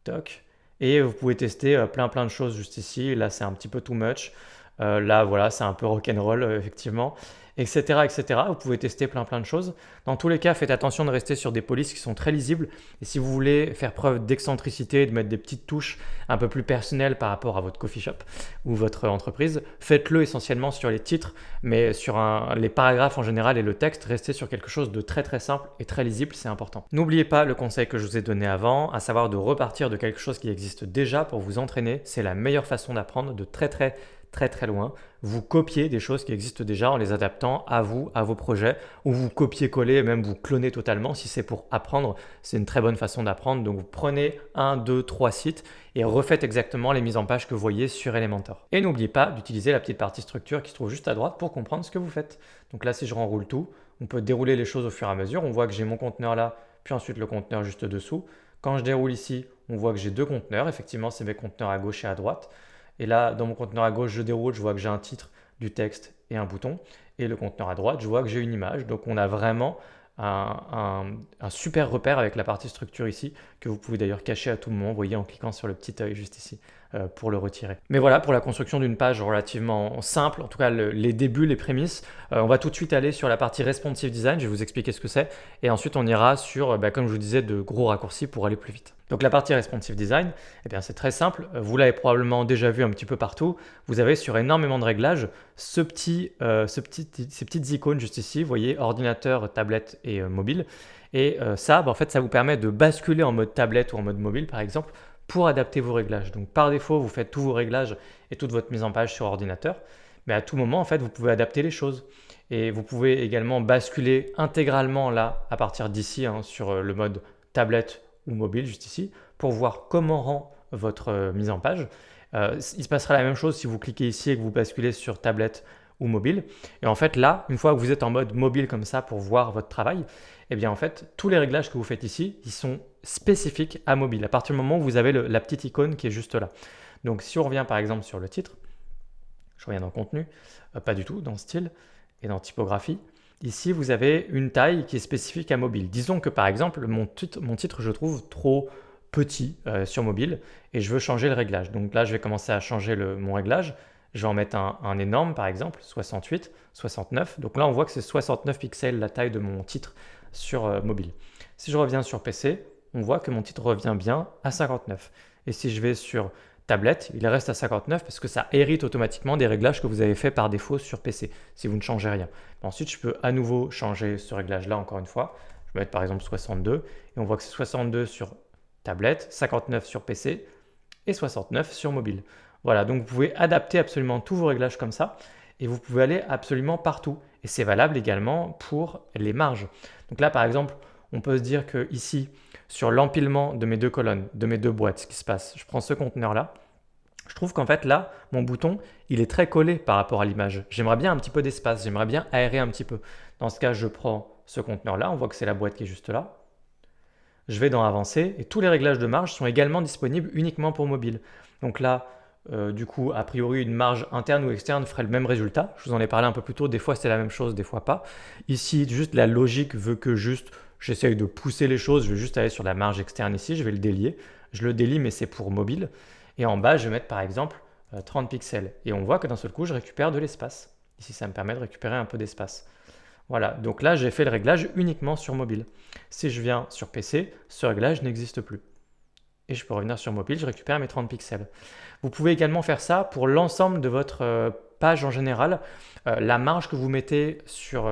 Toc. Et vous pouvez tester plein de choses juste ici. Là, c'est un petit peu too much. Là, voilà, c'est un peu rock'n'roll, effectivement, etc. Vous pouvez tester plein de choses. Dans tous les cas, faites attention de rester sur des polices qui sont très lisibles. Et si vous voulez faire preuve d'excentricité, de mettre des petites touches un peu plus personnelles par rapport à votre coffee shop ou votre entreprise, faites-le essentiellement sur les titres, mais sur les paragraphes en général et le texte, restez sur quelque chose de très simple et très lisible, c'est important. N'oubliez pas le conseil que je vous ai donné avant, à savoir de repartir de quelque chose qui existe déjà pour vous entraîner. C'est la meilleure façon d'apprendre de très loin. Vous copiez des choses qui existent déjà en les adaptant à vous, à vos projets, ou vous copiez-coller et même vous clonez totalement. Si c'est pour apprendre, c'est une très bonne façon d'apprendre. Donc vous prenez 1, 2, 3 sites et refaites exactement les mises en page que vous voyez sur Elementor. Et n'oubliez pas d'utiliser la petite partie structure qui se trouve juste à droite pour comprendre ce que vous faites. Donc là, si je renroule tout, on peut dérouler les choses au fur et à mesure. On voit que j'ai mon conteneur là, puis ensuite le conteneur juste dessous. Quand je déroule ici, on voit que j'ai deux conteneurs. Effectivement, c'est mes conteneurs à gauche et à droite. Et là, dans mon conteneur à gauche, je déroule, je vois que j'ai un titre, du texte et un bouton. Et le conteneur à droite, je vois que j'ai une image. Donc, on a vraiment un super repère avec la partie structure ici, que vous pouvez d'ailleurs cacher à tout moment, vous voyez, en cliquant sur le petit œil juste ici pour le retirer. Mais voilà, pour la construction d'une page relativement simple, en tout cas les débuts, les prémices, on va tout de suite aller sur la partie responsive design, je vais vous expliquer ce que c'est, et ensuite on ira sur, comme je vous disais, de gros raccourcis pour aller plus vite. Donc la partie responsive design, eh bien c'est très simple, vous l'avez probablement déjà vu un petit peu partout, vous avez sur énormément de réglages ces petites icônes juste ici, vous voyez, ordinateur, tablette et mobile, et ça, en fait, ça vous permet de basculer en mode tablette ou en mode mobile par exemple, pour adapter vos réglages. Donc par défaut, vous faites tous vos réglages et toute votre mise en page sur ordinateur, mais à tout moment, en fait, vous pouvez adapter les choses. Et vous pouvez également basculer intégralement là, à partir d'ici, sur le mode tablette ou mobile, juste ici, pour voir comment rend votre mise en page. Il se passera la même chose si vous cliquez ici et que vous basculez sur tablette ou mobile. Et en fait là, une fois que vous êtes en mode mobile comme ça pour voir votre travail, eh bien en fait, tous les réglages que vous faites ici, ils sont spécifiques à mobile, à partir du moment où vous avez la petite icône qui est juste là. Donc si on revient par exemple sur le titre, je reviens dans contenu, pas du tout, dans style et dans typographie. Ici, vous avez une taille qui est spécifique à mobile. Disons que par exemple, mon titre je trouve trop petit sur mobile et je veux changer le réglage. Donc là, je vais commencer à changer mon réglage. Je vais en mettre un énorme par exemple, 68, 69. Donc là, on voit que c'est 69 pixels la taille de mon titre sur mobile. Si je reviens sur PC, on voit que mon titre revient bien à 59. Et si je vais sur tablette, il reste à 59 parce que ça hérite automatiquement des réglages que vous avez fait par défaut sur PC si vous ne changez rien. Ensuite, je peux à nouveau changer ce réglage-là encore une fois. Je vais mettre par exemple 62 et on voit que c'est 62 sur tablette, 59 sur PC et 69 sur mobile. Voilà, donc vous pouvez adapter absolument tous vos réglages comme ça et vous pouvez aller absolument partout. Et c'est valable également pour les marges. Donc là, par exemple, on peut se dire que ici, sur l'empilement de mes deux colonnes, de mes deux boîtes, ce qui se passe, je prends ce conteneur-là, je trouve qu'en fait là, mon bouton, il est très collé par rapport à l'image. J'aimerais bien un petit peu d'espace, j'aimerais bien aérer un petit peu. Dans ce cas, je prends ce conteneur-là, on voit que c'est la boîte qui est juste là. Je vais dans Avancer et tous les réglages de marge sont également disponibles uniquement pour mobile. Donc là, du coup, a priori, une marge interne ou externe ferait le même résultat. Je vous en ai parlé un peu plus tôt, des fois c'est la même chose, des fois pas. Ici, juste la logique veut que juste j'essaye de pousser les choses, je vais juste aller sur la marge externe ici, je vais le délier. Je le délie, mais c'est pour mobile. Et en bas, je vais mettre par exemple 30 pixels. Et on voit que d'un seul coup, je récupère de l'espace. Ici, ça me permet de récupérer un peu d'espace. Voilà, donc là, j'ai fait le réglage uniquement sur mobile. Si je viens sur PC, ce réglage n'existe plus. Et je peux revenir sur mobile, je récupère mes 30 pixels. Vous pouvez également faire ça pour l'ensemble de votre page en général. La marge que vous mettez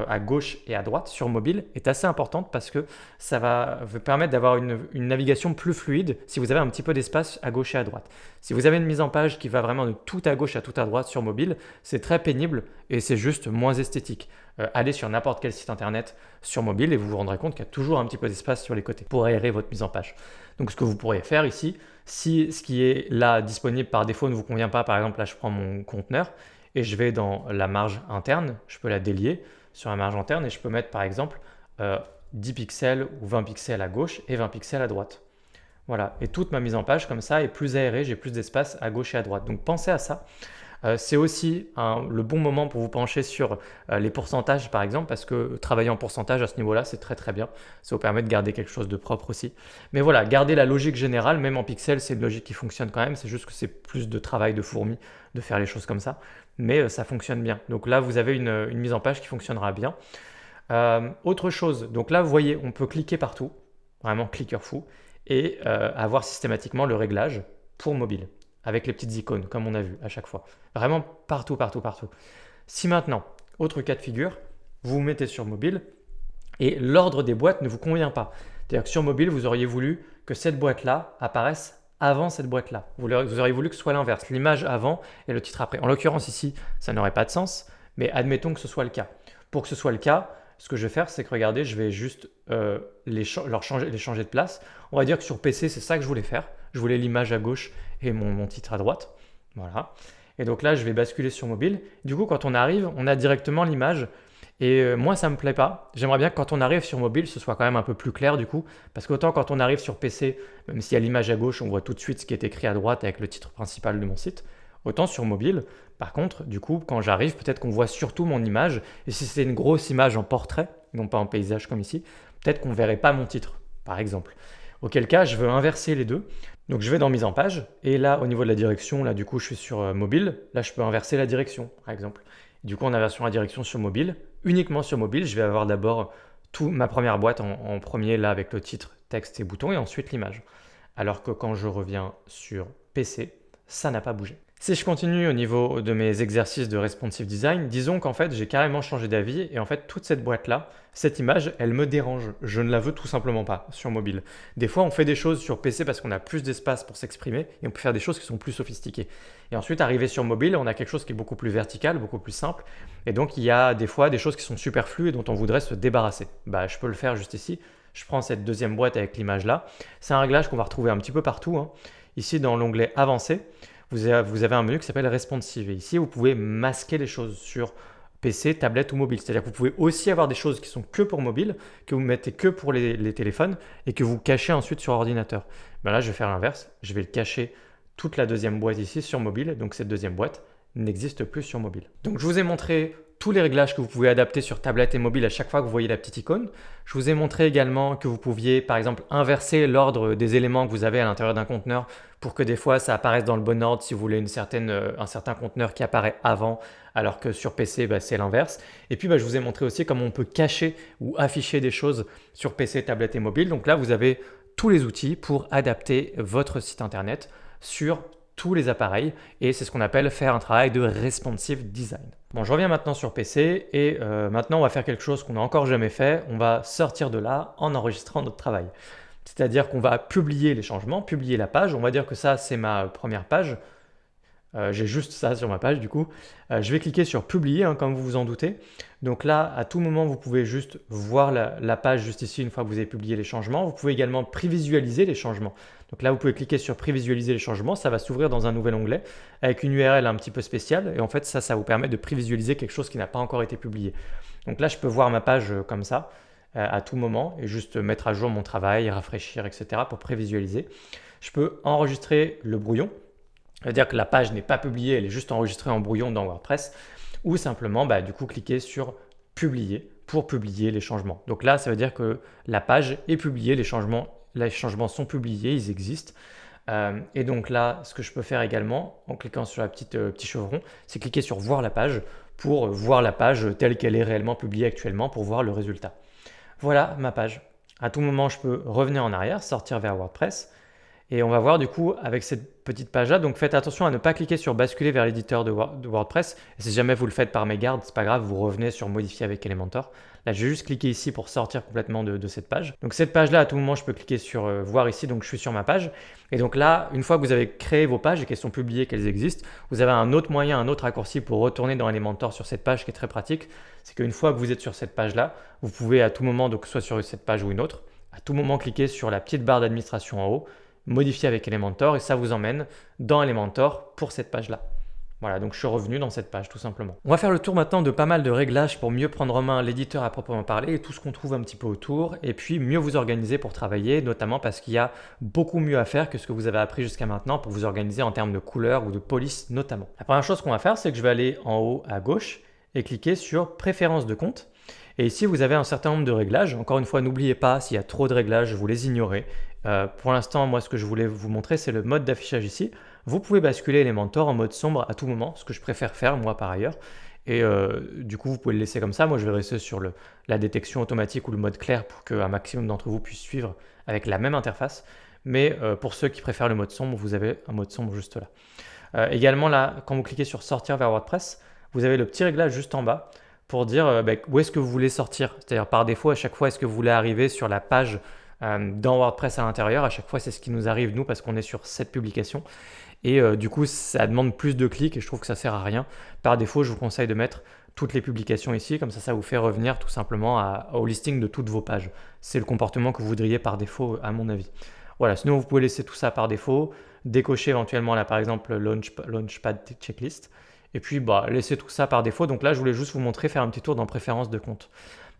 à gauche et à droite sur mobile est assez importante parce que ça va vous permettre d'avoir une navigation plus fluide si vous avez un petit peu d'espace à gauche et à droite. Si vous avez une mise en page qui va vraiment de tout à gauche à tout à droite sur mobile, c'est très pénible et c'est juste moins esthétique. Allez sur n'importe quel site internet sur mobile et vous vous rendrez compte qu'il y a toujours un petit peu d'espace sur les côtés pour aérer votre mise en page. Donc ce que vous pourriez faire ici, si ce qui est là disponible par défaut ne vous convient pas, par exemple là je prends mon conteneur et je vais dans la marge interne, je peux la délier sur la marge interne et je peux mettre par exemple 10 pixels ou 20 pixels à gauche et 20 pixels à droite. Voilà, et toute ma mise en page comme ça est plus aérée, j'ai plus d'espace à gauche et à droite. Donc pensez à ça. C'est aussi le bon moment pour vous pencher sur les pourcentages par exemple, parce que travailler en pourcentage à ce niveau-là, c'est très très bien. Ça vous permet de garder quelque chose de propre aussi. Mais voilà, gardez la logique générale, même en pixels, c'est une logique qui fonctionne quand même. C'est juste que c'est plus de travail de fourmi de faire les choses comme ça. Mais ça fonctionne bien. Donc là, vous avez une mise en page qui fonctionnera bien. Autre chose, donc là, vous voyez, on peut cliquer partout, vraiment cliqueur fou, et avoir systématiquement le réglage pour mobile, avec les petites icônes, comme on a vu à chaque fois. Vraiment partout, partout, partout. Si maintenant, autre cas de figure, vous vous mettez sur mobile et l'ordre des boîtes ne vous convient pas. C'est-à-dire que sur mobile, vous auriez voulu que cette boîte-là apparaisse avant cette boîte-là. Vous auriez voulu que ce soit l'inverse, l'image avant et le titre après. En l'occurrence ici, ça n'aurait pas de sens, mais admettons que ce soit le cas. Pour que ce soit le cas, ce que je vais faire, c'est que regardez, je vais juste les changer de place. On va dire que sur PC, c'est ça que je voulais faire. Je voulais l'image à gauche et mon titre à droite. Voilà. Et donc là, je vais basculer sur mobile. Du coup, quand on arrive, on a directement l'image. Et moi, ça ne me plaît pas. J'aimerais bien que quand on arrive sur mobile, ce soit quand même un peu plus clair du coup. Parce qu'autant quand on arrive sur PC, même s'il y a l'image à gauche, on voit tout de suite ce qui est écrit à droite avec le titre principal de mon site. Autant sur mobile, par contre, du coup, quand j'arrive, peut-être qu'on voit surtout mon image. Et si c'est une grosse image en portrait, non pas en paysage comme ici, peut-être qu'on ne verrait pas mon titre, par exemple. Auquel cas, je veux inverser les deux. Donc je vais dans mise en page et là au niveau de la direction, là du coup je suis sur mobile, là je peux inverser la direction par exemple. Du coup en inversant la direction sur mobile, uniquement sur mobile, je vais avoir d'abord ma première boîte en premier là avec le titre, texte et bouton et ensuite l'image. Alors que quand je reviens sur PC, ça n'a pas bougé. Si je continue au niveau de mes exercices de responsive design, disons qu'en fait j'ai carrément changé d'avis et en fait toute cette boîte-là, cette image, elle me dérange. Je ne la veux tout simplement pas sur mobile. Des fois on fait des choses sur PC parce qu'on a plus d'espace pour s'exprimer et on peut faire des choses qui sont plus sophistiquées. Et ensuite arriver sur mobile, on a quelque chose qui est beaucoup plus vertical, beaucoup plus simple. Et donc il y a des fois des choses qui sont superflues et dont on voudrait se débarrasser. Je peux le faire juste ici. Je prends cette deuxième boîte avec l'image là. C'est un réglage qu'on va retrouver un petit peu partout, hein. Ici dans l'onglet Avancé, vous avez un menu qui s'appelle Responsive. Et ici, vous pouvez masquer les choses sur PC, tablette ou mobile. C'est-à-dire que vous pouvez aussi avoir des choses qui sont que pour mobile, que vous mettez que pour les téléphones et que vous cachez ensuite sur ordinateur. Ben là, je vais faire l'inverse. Je vais le cacher toute la deuxième boîte ici sur mobile. Donc cette deuxième boîte n'existe plus sur mobile. Donc je vous ai montré tous les réglages que vous pouvez adapter sur tablette et mobile à chaque fois que vous voyez la petite icône. Je vous ai montré également que vous pouviez par exemple inverser l'ordre des éléments que vous avez à l'intérieur d'un conteneur pour que des fois ça apparaisse dans le bon ordre si vous voulez un certain conteneur qui apparaît avant alors que sur PC c'est l'inverse. Et puis je vous ai montré aussi comment on peut cacher ou afficher des choses sur PC, tablette et mobile. Donc là vous avez tous les outils pour adapter votre site internet sur tous les appareils et c'est ce qu'on appelle faire un travail de responsive design. Bon, je reviens maintenant sur PC et maintenant on va faire quelque chose qu'on n'a encore jamais fait. On va sortir de là en enregistrant notre travail. C'est-à-dire qu'on va publier les changements, publier la page. On va dire que ça c'est ma première page. J'ai juste ça sur ma page du coup. Je vais cliquer sur publier comme vous vous en doutez. Donc là, à tout moment, vous pouvez juste voir la page juste ici une fois que vous avez publié les changements. Vous pouvez également prévisualiser les changements. Donc là, vous pouvez cliquer sur prévisualiser les changements. Ça va s'ouvrir dans un nouvel onglet avec une URL un petit peu spéciale. Et en fait, ça vous permet de prévisualiser quelque chose qui n'a pas encore été publié. Donc là, je peux voir ma page comme ça à tout moment et juste mettre à jour mon travail, rafraîchir, etc. pour prévisualiser. Je peux enregistrer le brouillon. C'est-à-dire que la page n'est pas publiée, elle est juste enregistrée en brouillon dans WordPress, ou simplement du coup cliquer sur publier pour publier les changements. Donc là, ça veut dire que la page est publiée, les changements sont publiés, ils existent. Et donc là, ce que je peux faire également en cliquant sur la petit chevron, c'est cliquer sur voir la page pour voir la page telle qu'elle est réellement publiée actuellement pour voir le résultat. Voilà ma page. À tout moment, je peux revenir en arrière, sortir vers WordPress. Et on va voir du coup avec cette petite page-là, donc faites attention à ne pas cliquer sur basculer vers l'éditeur de WordPress. Et si jamais vous le faites par mégarde, c'est pas grave, vous revenez sur modifier avec Elementor. Là, je vais juste cliquer ici pour sortir complètement de cette page. Donc cette page-là, à tout moment, je peux cliquer sur voir ici, donc je suis sur ma page. Et donc là, une fois que vous avez créé vos pages et qu'elles sont publiées, qu'elles existent, vous avez un autre moyen, un autre raccourci pour retourner dans Elementor sur cette page qui est très pratique. C'est qu'une fois que vous êtes sur cette page-là, vous pouvez à tout moment, donc soit sur cette page ou une autre, à tout moment cliquer sur la petite barre d'administration en haut, modifier avec Elementor et ça vous emmène dans Elementor pour cette page-là. Voilà, donc je suis revenu dans cette page tout simplement. On va faire le tour maintenant de pas mal de réglages pour mieux prendre en main l'éditeur à proprement parler et tout ce qu'on trouve un petit peu autour et puis mieux vous organiser pour travailler, notamment parce qu'il y a beaucoup mieux à faire que ce que vous avez appris jusqu'à maintenant pour vous organiser en termes de couleurs ou de police notamment. La première chose qu'on va faire, c'est que je vais aller en haut à gauche et cliquer sur préférences de compte. Et ici, vous avez un certain nombre de réglages. Encore une fois, n'oubliez pas, s'il y a trop de réglages, vous les ignorez. Pour l'instant, moi, ce que je voulais vous montrer, c'est le mode d'affichage ici. Vous pouvez basculer Elementor en mode sombre à tout moment, ce que je préfère faire, moi, par ailleurs. Et du coup, vous pouvez le laisser comme ça. Moi, je vais rester sur la détection automatique ou le mode clair pour qu'un maximum d'entre vous puissent suivre avec la même interface. Mais pour ceux qui préfèrent le mode sombre, vous avez un mode sombre juste là. Également, là, quand vous cliquez sur sortir vers WordPress, vous avez le petit réglage juste en bas pour dire où est-ce que vous voulez sortir. C'est-à-dire par défaut, à chaque fois, est-ce que vous voulez arriver sur la page dans WordPress à l'intérieur. À chaque fois, c'est ce qui nous arrive, nous, parce qu'on est sur cette publication. Et du coup, ça demande plus de clics et je trouve que ça sert à rien. Par défaut, je vous conseille de mettre toutes les publications ici. Comme ça vous fait revenir tout simplement au listing de toutes vos pages. C'est le comportement que vous voudriez par défaut, à mon avis. Voilà, sinon, vous pouvez laisser tout ça par défaut. Décocher éventuellement, là, par exemple, Launchpad Checklist. Et puis, laissez tout ça par défaut. Donc là, je voulais juste vous montrer, faire un petit tour dans préférences de compte.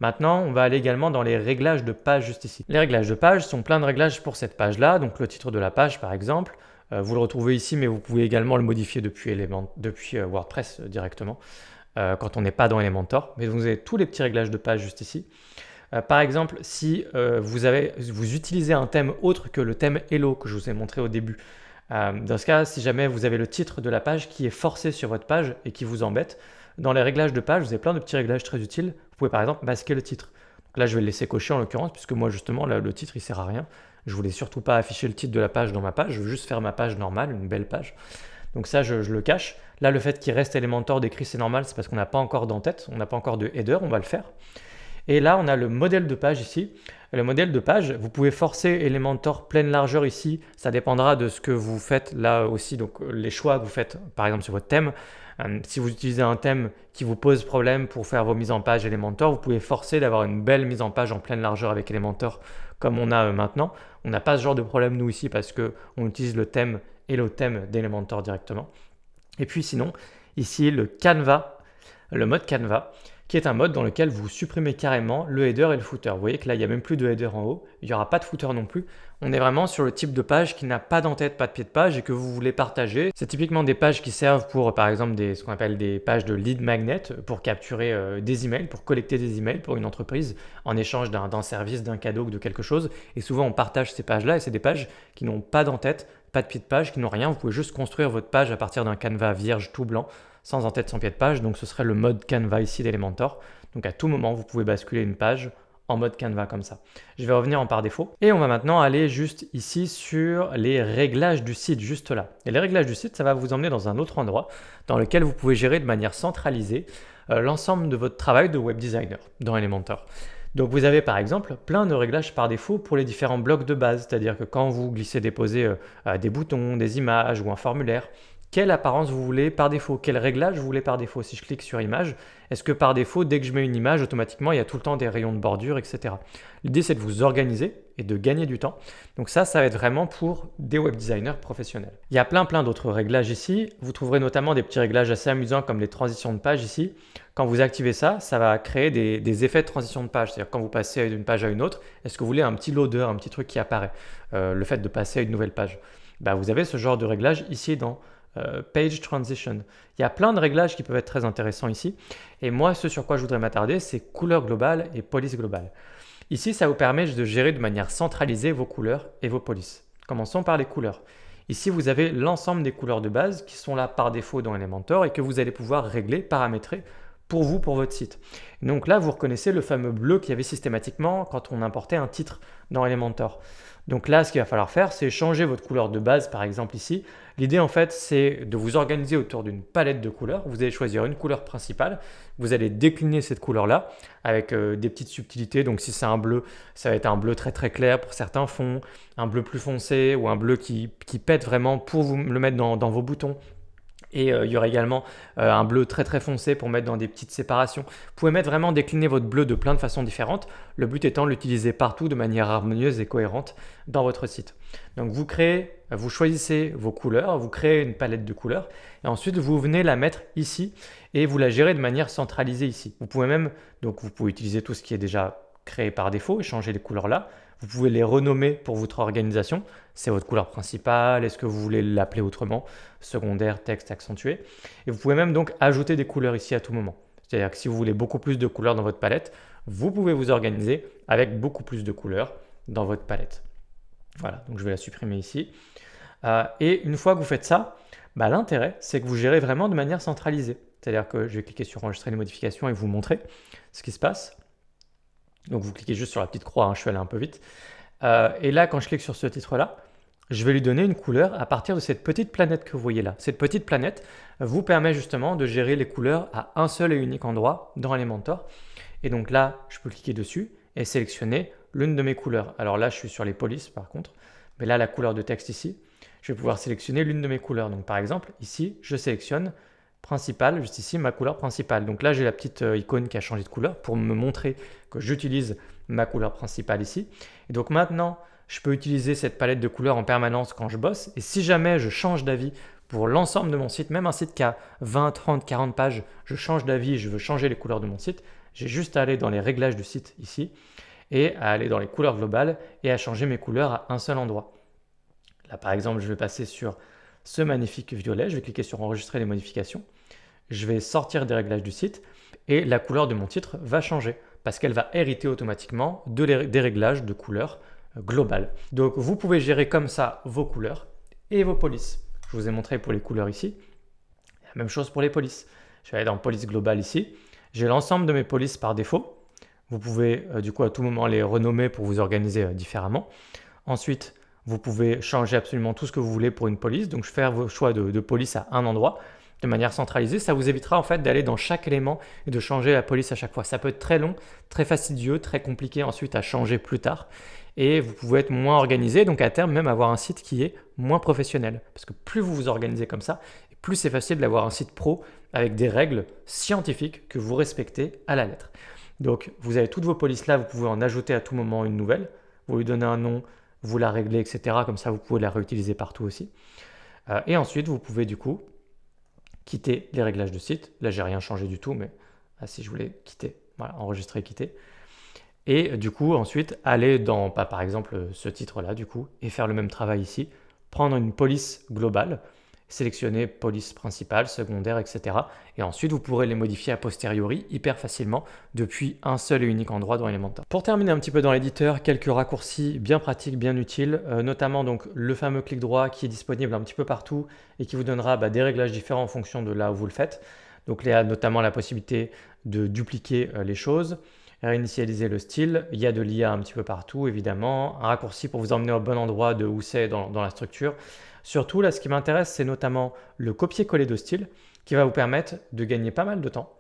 Maintenant, on va aller également dans les réglages de page juste ici. Les réglages de page sont plein de réglages pour cette page-là. Donc le titre de la page, par exemple, vous le retrouvez ici, mais vous pouvez également le modifier depuis WordPress directement quand on n'est pas dans Elementor. Mais vous avez tous les petits réglages de page juste ici. Par exemple, si vous utilisez un thème autre que le thème Hello que je vous ai montré au début, dans ce cas, si jamais vous avez le titre de la page qui est forcé sur votre page et qui vous embête, dans les réglages de page, vous avez plein de petits réglages très utiles. Vous pouvez par exemple masquer le titre. Donc là, je vais le laisser cocher en l'occurrence, puisque moi justement, là, le titre, il sert à rien. Je voulais surtout pas afficher le titre de la page dans ma page, je veux juste faire ma page normale, une belle page. Donc ça, je le cache. Là, le fait qu'il reste Elementor décrit, c'est normal, c'est parce qu'on n'a pas encore d'en-tête, on n'a pas encore de header, on va le faire. Et là, on a le modèle de page ici. Le modèle de page, vous pouvez forcer Elementor pleine largeur ici. Ça dépendra de ce que vous faites là aussi, donc les choix que vous faites, par exemple sur votre thème. Si vous utilisez un thème qui vous pose problème pour faire vos mises en page Elementor, vous pouvez forcer d'avoir une belle mise en page en pleine largeur avec Elementor comme on a maintenant. On n'a pas ce genre de problème nous ici parce qu'on utilise le thème et le thème d'Elementor directement. Et puis sinon, ici le canevas le mode Canva, qui est un mode dans lequel vous supprimez carrément le header et le footer. Vous voyez que là, il n'y a même plus de header en haut, il n'y aura pas de footer non plus. On est vraiment sur le type de page qui n'a pas d'entête, pas de pied de page et que vous voulez partager. C'est typiquement des pages qui servent pour, par exemple, ce qu'on appelle des pages de lead magnet pour capturer des emails, pour collecter des emails pour une entreprise en échange d'un service, d'un cadeau ou de quelque chose. Et souvent, on partage ces pages-là et c'est des pages qui n'ont pas d'entête, pas de pied de page, qui n'ont rien. Vous pouvez juste construire votre page à partir d'un Canva vierge tout blanc, sans en-tête, sans pied de page. Donc ce serait le mode Canva ici d'Elementor. Donc à tout moment, vous pouvez basculer une page en mode Canva comme ça. Je vais revenir en par défaut. Et on va maintenant aller juste ici sur les réglages du site, juste là. Et les réglages du site, ça va vous emmener dans un autre endroit dans lequel vous pouvez gérer de manière centralisée l'ensemble de votre travail de web designer dans Elementor. Donc vous avez par exemple plein de réglages par défaut pour les différents blocs de base, c'est-à-dire que quand vous glissez déposez des boutons, des images ou un formulaire, quelle apparence vous voulez par défaut, quel réglage vous voulez par défaut. Si je clique sur image, est-ce que par défaut, dès que je mets une image, automatiquement, il y a tout le temps des rayons de bordure, etc. L'idée, c'est de vous organiser et de gagner du temps. Donc ça va être vraiment pour des web designers professionnels. Il y a plein d'autres réglages ici. Vous trouverez notamment des petits réglages assez amusants comme les transitions de page ici. Quand vous activez ça, ça va créer des effets de transition de page. C'est-à-dire quand vous passez d'une page à une autre, est-ce que vous voulez un petit loader, un petit truc qui apparaît, le fait de passer à une nouvelle page. Vous avez ce genre de réglage ici dans Page Transition. Il y a plein de réglages qui peuvent être très intéressants ici. Et moi, ce sur quoi je voudrais m'attarder, c'est couleur globale et police globale. Ici, ça vous permet de gérer de manière centralisée vos couleurs et vos polices. Commençons par les couleurs. Ici, vous avez l'ensemble des couleurs de base qui sont là par défaut dans Elementor et que vous allez pouvoir régler, paramétrer pour vous, pour votre site. Donc là, vous reconnaissez le fameux bleu qu'il y avait systématiquement quand on importait un titre dans Elementor. Donc là, ce qu'il va falloir faire, c'est changer votre couleur de base, par exemple ici. L'idée, en fait, c'est de vous organiser autour d'une palette de couleurs. Vous allez choisir une couleur principale. Vous allez décliner cette couleur-là avec des petites subtilités. Donc si c'est un bleu, ça va être un bleu très très clair pour certains fonds, un bleu plus foncé ou un bleu qui pète vraiment pour vous le mettre dans vos boutons. Et il y aura également un bleu très très foncé pour mettre dans des petites séparations. Vous pouvez vraiment décliner votre bleu de plein de façons différentes. Le but étant de l'utiliser partout de manière harmonieuse et cohérente dans votre site. Donc vous choisissez vos couleurs, vous créez une palette de couleurs et ensuite vous venez la mettre ici et vous la gérez de manière centralisée ici. Vous pouvez utiliser tout ce qui est déjà créé par défaut et changer les couleurs là. Vous pouvez les renommer pour votre organisation. C'est votre couleur principale. Est-ce que vous voulez l'appeler autrement? Secondaire, texte, accentué. Et vous pouvez même donc ajouter des couleurs ici à tout moment. C'est-à-dire que si vous voulez beaucoup plus de couleurs dans votre palette, vous pouvez vous organiser avec beaucoup plus de couleurs dans votre palette. Voilà, donc je vais la supprimer ici. Et une fois que vous faites ça, l'intérêt, c'est que vous gérez vraiment de manière centralisée. C'est-à-dire que je vais cliquer sur enregistrer les modifications et vous montrer ce qui se passe. Donc vous cliquez juste sur la petite croix, je suis allé un peu vite. Et là, quand je clique sur ce titre-là, je vais lui donner une couleur à partir de cette petite planète que vous voyez là. Cette petite planète vous permet justement de gérer les couleurs à un seul et unique endroit dans Elementor. Et donc là, je peux cliquer dessus et sélectionner l'une de mes couleurs. Alors là, je suis sur les polices par contre. Mais là, la couleur de texte ici, je vais pouvoir sélectionner l'une de mes couleurs. Donc par exemple, ici, je sélectionne principale, juste ici, ma couleur principale. Donc là, j'ai la petite icône qui a changé de couleur pour me montrer que j'utilise ma couleur principale ici. Et donc maintenant, je peux utiliser cette palette de couleurs en permanence quand je bosse. Et si jamais je change d'avis pour l'ensemble de mon site, même un site qui a 20, 30, 40 pages, je change d'avis, je veux changer les couleurs de mon site, j'ai juste à aller dans les réglages du site ici et à aller dans les couleurs globales et à changer mes couleurs à un seul endroit. Là, par exemple, je vais passer sur ce magnifique violet, je vais cliquer sur enregistrer les modifications, je vais sortir des réglages du site et la couleur de mon titre va changer parce qu'elle va hériter automatiquement des réglages de couleurs globales. Donc vous pouvez gérer comme ça vos couleurs et vos polices. Je vous ai montré pour les couleurs ici, la même chose pour les polices. Je vais aller dans police globale ici, j'ai l'ensemble de mes polices par défaut. Vous pouvez du coup à tout moment les renommer pour vous organiser différemment. Ensuite, vous pouvez changer absolument tout ce que vous voulez pour une police. Donc, faire vos choix de police à un endroit de manière centralisée. Ça vous évitera en fait d'aller dans chaque élément et de changer la police à chaque fois. Ça peut être très long, très fastidieux, très compliqué ensuite à changer plus tard. Et vous pouvez être moins organisé, donc à terme même avoir un site qui est moins professionnel. Parce que plus vous vous organisez comme ça, plus c'est facile d'avoir un site pro avec des règles scientifiques que vous respectez à la lettre. Donc, vous avez toutes vos polices là, vous pouvez en ajouter à tout moment une nouvelle. Vous lui donnez un nom, vous la réglez, etc. Comme ça, vous pouvez la réutiliser partout aussi. Et ensuite, vous pouvez du coup quitter les réglages de site. Là, j'ai rien changé du tout, mais si je voulais quitter, voilà, enregistrer, quitter. Et du coup, ensuite, aller dans, par exemple, ce titre-là, du coup, et faire le même travail ici, prendre une police globale, sélectionner police principale, secondaire, etc. Et ensuite, vous pourrez les modifier a posteriori hyper facilement depuis un seul et unique endroit dans Elementor. Pour terminer un petit peu dans l'éditeur, quelques raccourcis bien pratiques, bien utiles, notamment donc le fameux clic droit qui est disponible un petit peu partout et qui vous donnera des réglages différents en fonction de là où vous le faites. Donc il y a notamment la possibilité de dupliquer les choses, réinitialiser le style, il y a de l'IA un petit peu partout évidemment, un raccourci pour vous emmener au bon endroit de où c'est dans la structure. Surtout là, ce qui m'intéresse, c'est notamment le copier-coller de style qui va vous permettre de gagner pas mal de temps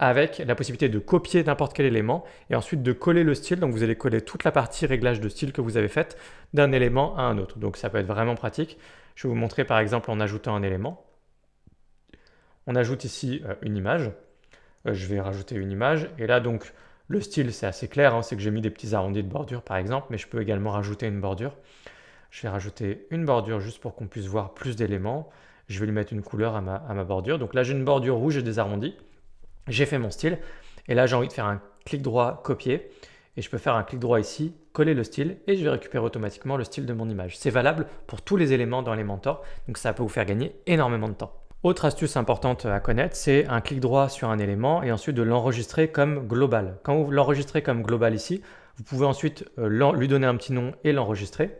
avec la possibilité de copier n'importe quel élément et ensuite de coller le style. Donc vous allez coller toute la partie réglage de style que vous avez faite d'un élément à un autre. Donc ça peut être vraiment pratique. Je vais vous montrer par exemple en ajoutant un élément. On ajoute ici une image. Je vais rajouter une image et là donc le style c'est assez clair, hein, c'est que j'ai mis des petits arrondis de bordure par exemple, mais je peux également rajouter une bordure. Je vais rajouter une bordure juste pour qu'on puisse voir plus d'éléments. Je vais lui mettre une couleur à ma bordure. Donc là, j'ai une bordure rouge et des arrondis. J'ai fait mon style. Et là, j'ai envie de faire un clic droit, copier. Et je peux faire un clic droit ici, coller le style. Et je vais récupérer automatiquement le style de mon image. C'est valable pour tous les éléments dans Elementor. Donc ça peut vous faire gagner énormément de temps. Autre astuce importante à connaître, c'est un clic droit sur un élément et ensuite de l'enregistrer comme global. Quand vous l'enregistrez comme global ici, vous pouvez ensuite lui donner un petit nom et l'enregistrer.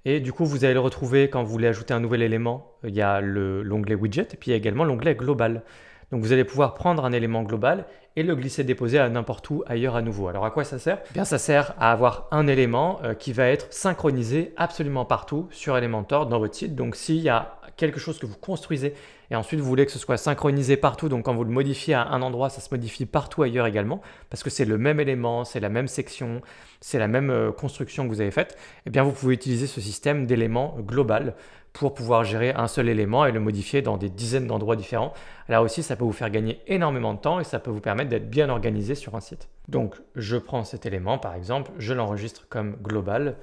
Et du coup, vous allez le retrouver quand vous voulez ajouter un nouvel élément. Il y a l'onglet widget et puis il y a également l'onglet global. Donc vous allez pouvoir prendre un élément global et le glisser-déposer à n'importe où ailleurs à nouveau. Alors à quoi ça sert? Bien, ça sert à avoir un élément qui va être synchronisé absolument partout sur Elementor dans votre site. Donc s'il y a quelque chose que vous construisez et ensuite vous voulez que ce soit synchronisé partout, donc quand vous le modifiez à un endroit, ça se modifie partout ailleurs également, parce que c'est le même élément, c'est la même section, c'est la même construction que vous avez faite, eh bien vous pouvez utiliser ce système d'éléments global pour pouvoir gérer un seul élément et le modifier dans des dizaines d'endroits différents. Là aussi, ça peut vous faire gagner énormément de temps et ça peut vous permettre d'être bien organisé sur un site. Donc, je prends cet élément, par exemple, je l'enregistre comme global,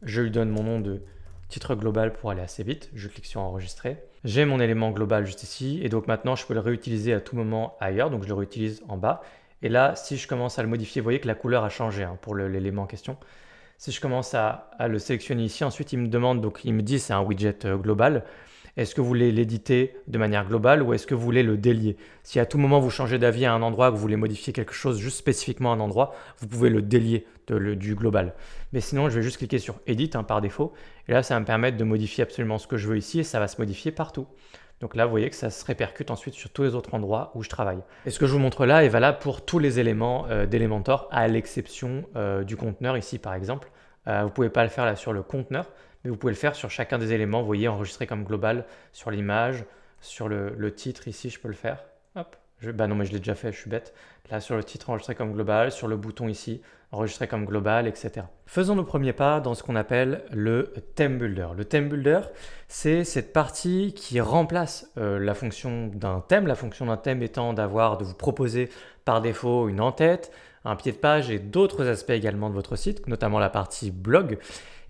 je lui donne mon nom de titre global pour aller assez vite, je clique sur enregistrer. J'ai mon élément global juste ici et donc maintenant, je peux le réutiliser à tout moment ailleurs, donc je le réutilise en bas. Et là, si je commence à le modifier, vous voyez que la couleur a changé pour l'élément en question. Si je commence à le sélectionner ici, ensuite il me demande, donc il me dit c'est un widget global. Est-ce que vous voulez l'éditer de manière globale ou est-ce que vous voulez le délier? Si à tout moment vous changez d'avis à un endroit, que vous voulez modifier quelque chose juste spécifiquement à un endroit, vous pouvez le délier du global. Mais sinon, je vais juste cliquer sur Edit par défaut. Et là, ça va me permettre de modifier absolument ce que je veux ici et ça va se modifier partout. Donc là, vous voyez que ça se répercute ensuite sur tous les autres endroits où je travaille. Et ce que je vous montre là est valable pour tous les éléments d'Elementor, à l'exception du conteneur ici par exemple. Vous ne pouvez pas le faire là sur le conteneur, mais vous pouvez le faire sur chacun des éléments. Vous voyez, enregistré comme global sur l'image, sur le titre ici, je peux le faire. Hop. Non, mais je l'ai déjà fait, je suis bête. Là, sur le titre, enregistré comme global, sur le bouton ici, enregistré comme global, etc. Faisons nos premiers pas dans ce qu'on appelle le Theme Builder. Le Theme Builder, c'est cette partie qui remplace la fonction d'un thème. La fonction d'un thème étant de vous proposer par défaut une en-tête, un pied de page et d'autres aspects également de votre site, notamment la partie blog.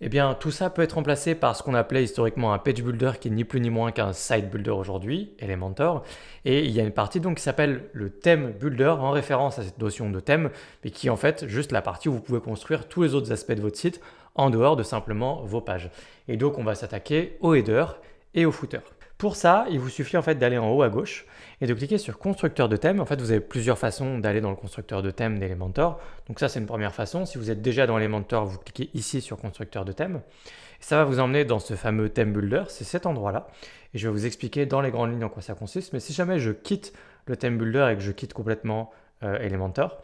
Eh bien, tout ça peut être remplacé par ce qu'on appelait historiquement un page builder qui est ni plus ni moins qu'un site builder aujourd'hui, Elementor. Et il y a une partie donc qui s'appelle le theme builder en référence à cette notion de thème, mais qui est en fait juste la partie où vous pouvez construire tous les autres aspects de votre site en dehors de simplement vos pages. Et donc, on va s'attaquer au header et au footer. Pour ça, il vous suffit en fait d'aller en haut à gauche et de cliquer sur constructeur de thème. En fait, vous avez plusieurs façons d'aller dans le constructeur de thème d'Elementor. Donc ça, c'est une première façon. Si vous êtes déjà dans Elementor, vous cliquez ici sur constructeur de thème. Et ça va vous emmener dans ce fameux theme builder, c'est cet endroit-là. Et je vais vous expliquer dans les grandes lignes en quoi ça consiste. Mais si jamais je quitte le theme builder et que je quitte complètement Elementor,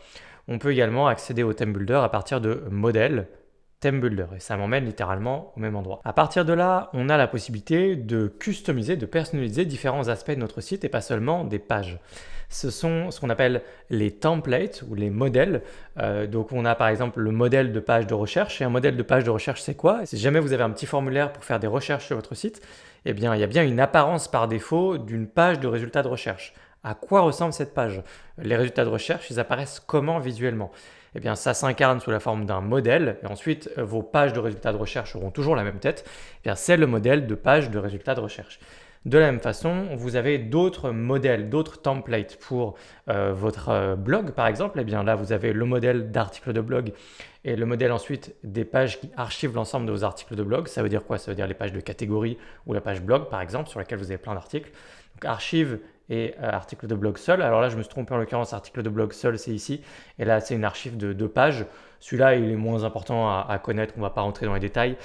on peut également accéder au theme builder à partir de modèle, Theme Builder et ça m'emmène littéralement au même endroit. À partir de là, on a la possibilité de customiser, de personnaliser différents aspects de notre site et pas seulement des pages. Ce sont ce qu'on appelle les templates ou les modèles. Donc on a par exemple le modèle de page de recherche et un modèle de page de recherche c'est quoi? Si jamais vous avez un petit formulaire pour faire des recherches sur votre site, eh bien il y a bien une apparence par défaut d'une page de résultats de recherche. À quoi ressemble cette page? Les résultats de recherche, ils apparaissent comment visuellement? Eh bien, ça s'incarne sous la forme d'un modèle et ensuite vos pages de résultats de recherche auront toujours la même tête. Eh bien, c'est le modèle de page de résultats de recherche. De la même façon, vous avez d'autres modèles, d'autres templates pour votre blog par exemple. Eh bien là, vous avez le modèle d'article de blog et le modèle ensuite des pages qui archivent l'ensemble de vos articles de blog. Ça veut dire quoi? Ça veut dire les pages de catégorie ou la page blog par exemple sur laquelle vous avez plein d'articles. Donc archive et article de blog seul. Alors là, je me suis trompé en l'occurrence, article de blog seul, c'est ici. Et là, c'est une archive de 2 pages. Celui-là, il est moins important à connaître, on ne va pas rentrer dans les détails.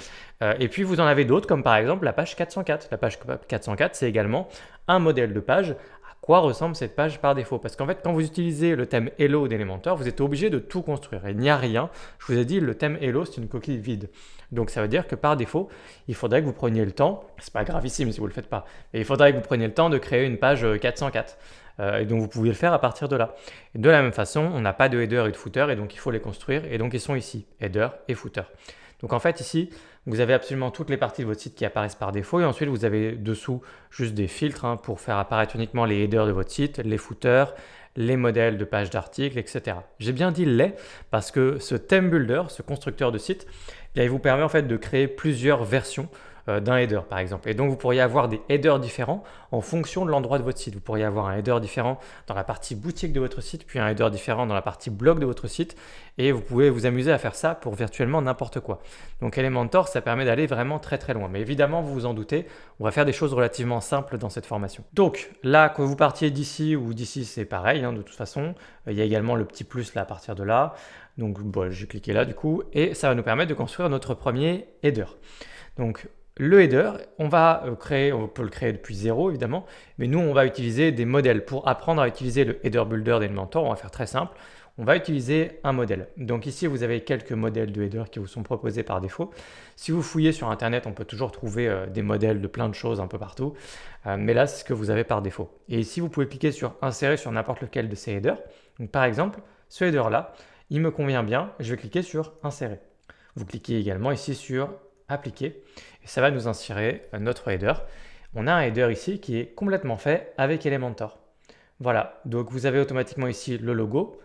Et puis, vous en avez d'autres, comme par exemple la page 404. La page 404, c'est également un modèle de page. À quoi ressemble cette page par défaut? Parce qu'en fait, quand vous utilisez le thème Hello d'Elementor, vous êtes obligé de tout construire. Il n'y a rien. Je vous ai dit, le thème Hello, c'est une coquille vide. Donc, ça veut dire que par défaut, il faudrait que vous preniez le temps, c'est pas gravissime si vous ne le faites pas, mais il faudrait que vous preniez le temps de créer une page 404. Et donc, vous pouvez le faire à partir de là. Et de la même façon, on n'a pas de header et de footer, et donc il faut les construire. Et donc, ils sont ici, header et footer. Donc, en fait, ici, vous avez absolument toutes les parties de votre site qui apparaissent par défaut. Et ensuite, vous avez dessous juste des filtres pour faire apparaître uniquement les headers de votre site, les footers, les modèles de pages d'articles, etc. J'ai bien dit les parce que ce theme builder, ce constructeur de site, il vous permet en fait de créer plusieurs versions d'un header par exemple. Et donc vous pourriez avoir des headers différents en fonction de l'endroit de votre site. Vous pourriez avoir un header différent dans la partie boutique de votre site, puis un header différent dans la partie blog de votre site. Et vous pouvez vous amuser à faire ça pour virtuellement n'importe quoi. Donc Elementor, ça permet d'aller vraiment très très loin. Mais évidemment, vous vous en doutez, on va faire des choses relativement simples dans cette formation. Donc là, que vous partiez d'ici ou d'ici, c'est pareil de toute façon. Il y a également le petit plus là à partir de là. Donc bon, j'ai cliqué là du coup et ça va nous permettre de construire notre premier header. Donc le header, on peut le créer depuis zéro évidemment, mais nous on va utiliser des modèles. Pour apprendre à utiliser le header builder d'Elementor, on va faire très simple. On va utiliser un modèle. Donc ici, vous avez quelques modèles de header qui vous sont proposés par défaut. Si vous fouillez sur Internet, on peut toujours trouver des modèles de plein de choses un peu partout. Mais là, c'est ce que vous avez par défaut. Et ici, vous pouvez cliquer sur insérer sur n'importe lequel de ces headers. Donc par exemple, ce header-là, il me convient bien. Je vais cliquer sur insérer. Vous cliquez également ici sur appliquer. Et ça va nous insérer notre header. On a un header ici qui est complètement fait avec Elementor. Voilà, donc vous avez automatiquement ici le logo,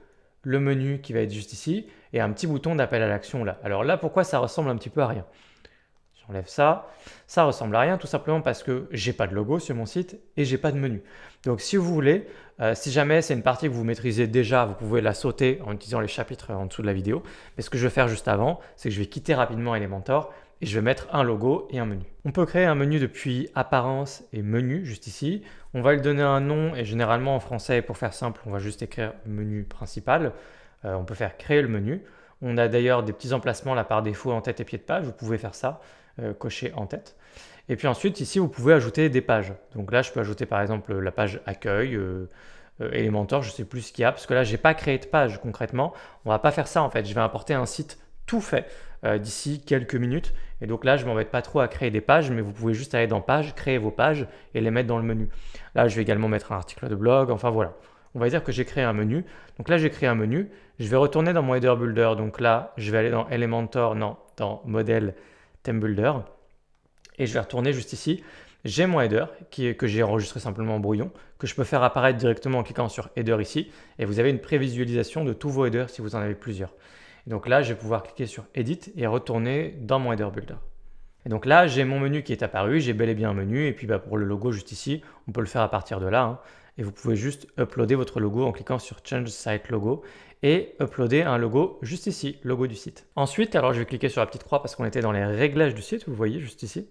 le menu qui va être juste ici et un petit bouton d'appel à l'action là. Alors là, pourquoi ça ressemble un petit peu à rien? J'enlève ça, ça ressemble à rien tout simplement parce que j'ai pas de logo sur mon site et j'ai pas de menu. Donc si vous voulez, si jamais c'est une partie que vous maîtrisez déjà, vous pouvez la sauter en utilisant les chapitres en dessous de la vidéo. Mais ce que je vais faire juste avant, c'est que je vais quitter rapidement Elementor et je vais mettre un logo et un menu. On peut créer un menu depuis apparence et menu juste ici. On va lui donner un nom et généralement en français, pour faire simple, on va juste écrire menu principal. On peut faire créer le menu. On a d'ailleurs des petits emplacements là par défaut en tête et pied de page. Vous pouvez faire ça, cocher en tête. Et puis ensuite ici, vous pouvez ajouter des pages. Donc là, je peux ajouter par exemple la page accueil, Elementor, je ne sais plus ce qu'il y a parce que là, je n'ai pas créé de page concrètement. On ne va pas faire ça en fait. Je vais importer un site tout fait d'ici quelques minutes. Et donc là, je ne m'embête pas trop à créer des pages, mais vous pouvez juste aller dans Pages, créer vos pages et les mettre dans le menu. Là, je vais également mettre un article de blog. Enfin voilà, on va dire que j'ai créé un menu. Donc là, j'ai créé un menu. Je vais retourner dans mon header builder. Donc là, je vais aller dans Elementor, non, dans modèle theme builder. Et je vais retourner juste ici. J'ai mon header que j'ai enregistré simplement en brouillon, que je peux faire apparaître directement en cliquant sur header ici. Et vous avez une prévisualisation de tous vos headers si vous en avez plusieurs. Et donc là, je vais pouvoir cliquer sur Edit et retourner dans mon header builder. Et donc là, j'ai mon menu qui est apparu, j'ai bel et bien un menu. Et puis pour le logo juste ici, on peut le faire à partir de là. Et vous pouvez juste uploader votre logo en cliquant sur Change Site Logo et uploader un logo juste ici, logo du site. Ensuite, alors je vais cliquer sur la petite croix parce qu'on était dans les réglages du site, vous voyez juste ici.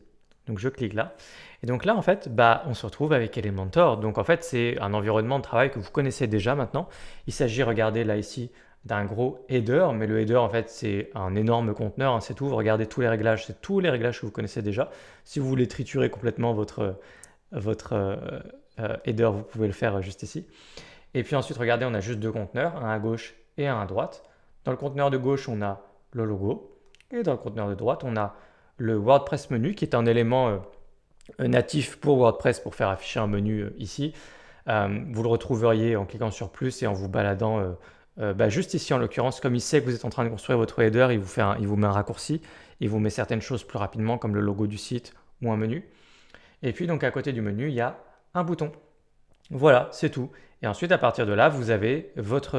Donc je clique là. Et donc là, en fait, on se retrouve avec Elementor. Donc en fait, c'est un environnement de travail que vous connaissez déjà maintenant. Il s'agit, regardez là ici, d'un gros header, mais le header en fait c'est un énorme conteneur, c'est tout. Vous regardez tous les réglages, c'est tous les réglages que vous connaissez déjà. Si vous voulez triturer complètement votre header, vous pouvez le faire juste ici. Et puis ensuite, regardez, on a juste 2 conteneurs, un à gauche et un à droite. Dans le conteneur de gauche, on a le logo, et dans le conteneur de droite, on a le WordPress menu qui est un élément natif pour WordPress pour faire afficher un menu ici. Vous le retrouveriez en cliquant sur plus et en vous baladant juste ici en l'occurrence. Comme il sait que vous êtes en train de construire votre header, il vous met un raccourci, il vous met certaines choses plus rapidement comme le logo du site ou un menu. Et puis donc à côté du menu, il y a un bouton. Voilà, c'est tout. Et ensuite à partir de là, vous avez votre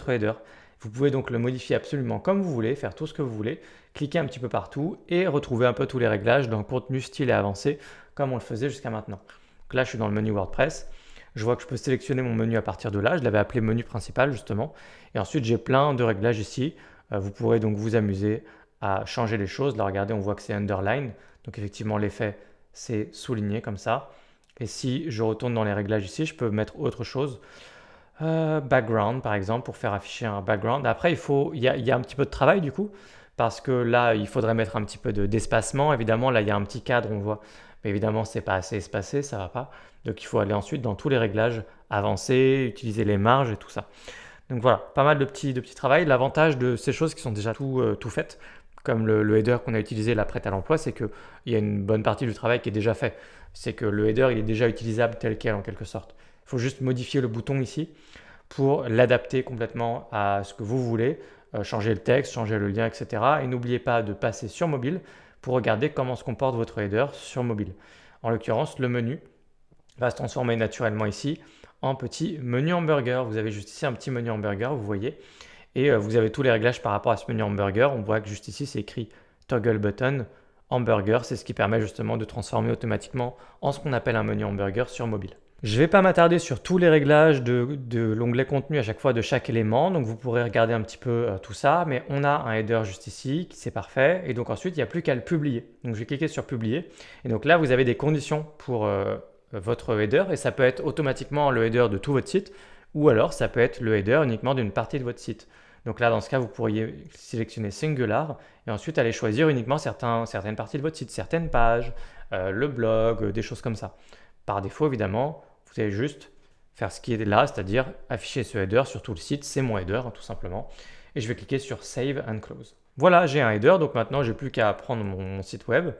header. Vous pouvez donc le modifier absolument comme vous voulez, faire tout ce que vous voulez, cliquer un petit peu partout et retrouver un peu tous les réglages dans contenu, style et avancé comme on le faisait jusqu'à maintenant. Donc là, je suis dans le menu WordPress. Je vois que je peux sélectionner mon menu à partir de là. Je l'avais appelé menu principal justement. Et ensuite, j'ai plein de réglages ici. Vous pourrez donc vous amuser à changer les choses. Là, regardez, on voit que c'est underline. Donc effectivement, l'effet, c'est souligné comme ça. Et si je retourne dans les réglages ici, je peux mettre autre chose. Background par exemple, pour faire afficher un background. Après, il y a un petit peu de travail du coup, parce que là, il faudrait mettre un petit peu d'espacement. Évidemment, là, il y a un petit cadre, on voit. Mais évidemment, c'est pas assez espacé, ça va pas. Donc, il faut aller ensuite dans tous les réglages avancés, utiliser les marges et tout ça. Donc voilà, pas mal de petits travail. L'avantage de ces choses qui sont déjà tout faites, comme le header qu'on a utilisé, la prête à l'emploi, c'est qu'il y a une bonne partie du travail qui est déjà fait. C'est que le header, il est déjà utilisable tel quel en quelque sorte. Il faut juste modifier le bouton ici pour l'adapter complètement à ce que vous voulez, changer le texte, changer le lien, etc. Et n'oubliez pas de passer sur mobile pour regarder comment se comporte votre header sur mobile. En l'occurrence, le menu va se transformer naturellement ici en petit menu hamburger. Vous avez juste ici un petit menu hamburger, vous voyez, et vous avez tous les réglages par rapport à ce menu hamburger. On voit que juste ici, c'est écrit toggle button hamburger. C'est ce qui permet justement de transformer automatiquement en ce qu'on appelle un menu hamburger sur mobile. Je ne vais pas m'attarder sur tous les réglages de l'onglet contenu à chaque fois de chaque élément, donc vous pourrez regarder un petit peu tout ça, mais on a un header juste ici, c'est parfait, et donc ensuite il n'y a plus qu'à le publier. Donc je vais cliquer sur publier, et donc là vous avez des conditions pour votre header, et ça peut être automatiquement le header de tout votre site, ou alors ça peut être le header uniquement d'une partie de votre site. Donc là dans ce cas vous pourriez sélectionner singular, et ensuite aller choisir uniquement certaines parties de votre site, certaines pages, le blog, des choses comme ça. Par défaut évidemment, vous allez juste faire ce qui est là, c'est-à-dire afficher ce header sur tout le site, c'est mon header tout simplement. Et je vais cliquer sur Save and Close. Voilà, j'ai un header, donc maintenant j'ai plus qu'à prendre mon site web,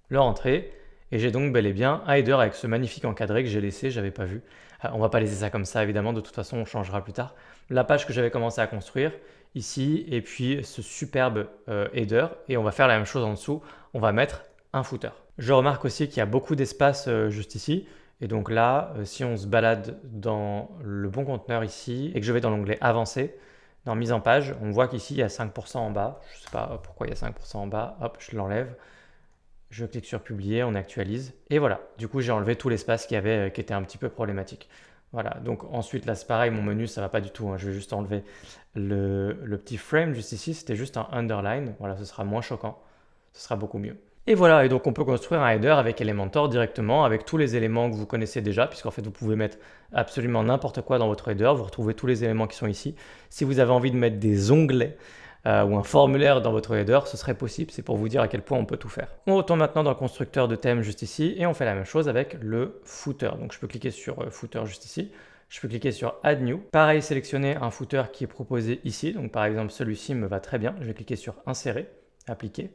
le rentrer, et j'ai donc bel et bien un header avec ce magnifique encadré que j'ai laissé, j'avais pas vu. On va pas laisser ça comme ça évidemment, de toute façon on changera plus tard. La page que j'avais commencé à construire ici, et puis ce superbe header, et on va faire la même chose en dessous, on va mettre un footer. Je remarque aussi qu'il y a beaucoup d'espace juste ici. Et donc là, si on se balade dans le bon conteneur ici et que je vais dans l'onglet avancé, dans mise en page, on voit qu'ici il y a 5% en bas. Je ne sais pas pourquoi il y a 5% en bas. Hop, je l'enlève. Je clique sur publier, on actualise. Et voilà, du coup j'ai enlevé tout l'espace qu'il y avait qui était un petit peu problématique. Voilà, donc ensuite là c'est pareil, mon menu ça va pas du tout. Je vais juste enlever le petit frame juste ici. C'était juste un underline. Voilà, ce sera moins choquant. Ce sera beaucoup mieux. Et voilà, et donc on peut construire un header avec Elementor directement, avec tous les éléments que vous connaissez déjà, puisqu'en fait vous pouvez mettre absolument n'importe quoi dans votre header, vous retrouvez tous les éléments qui sont ici. Si vous avez envie de mettre des onglets ou un formulaire dans votre header, ce serait possible, c'est pour vous dire à quel point on peut tout faire. On retourne maintenant dans le constructeur de thème juste ici, et on fait la même chose avec le footer. Donc je peux cliquer sur footer juste ici, je peux cliquer sur Add New. Pareil, sélectionner un footer qui est proposé ici, donc par exemple celui-ci me va très bien, je vais cliquer sur Insérer, Appliquer.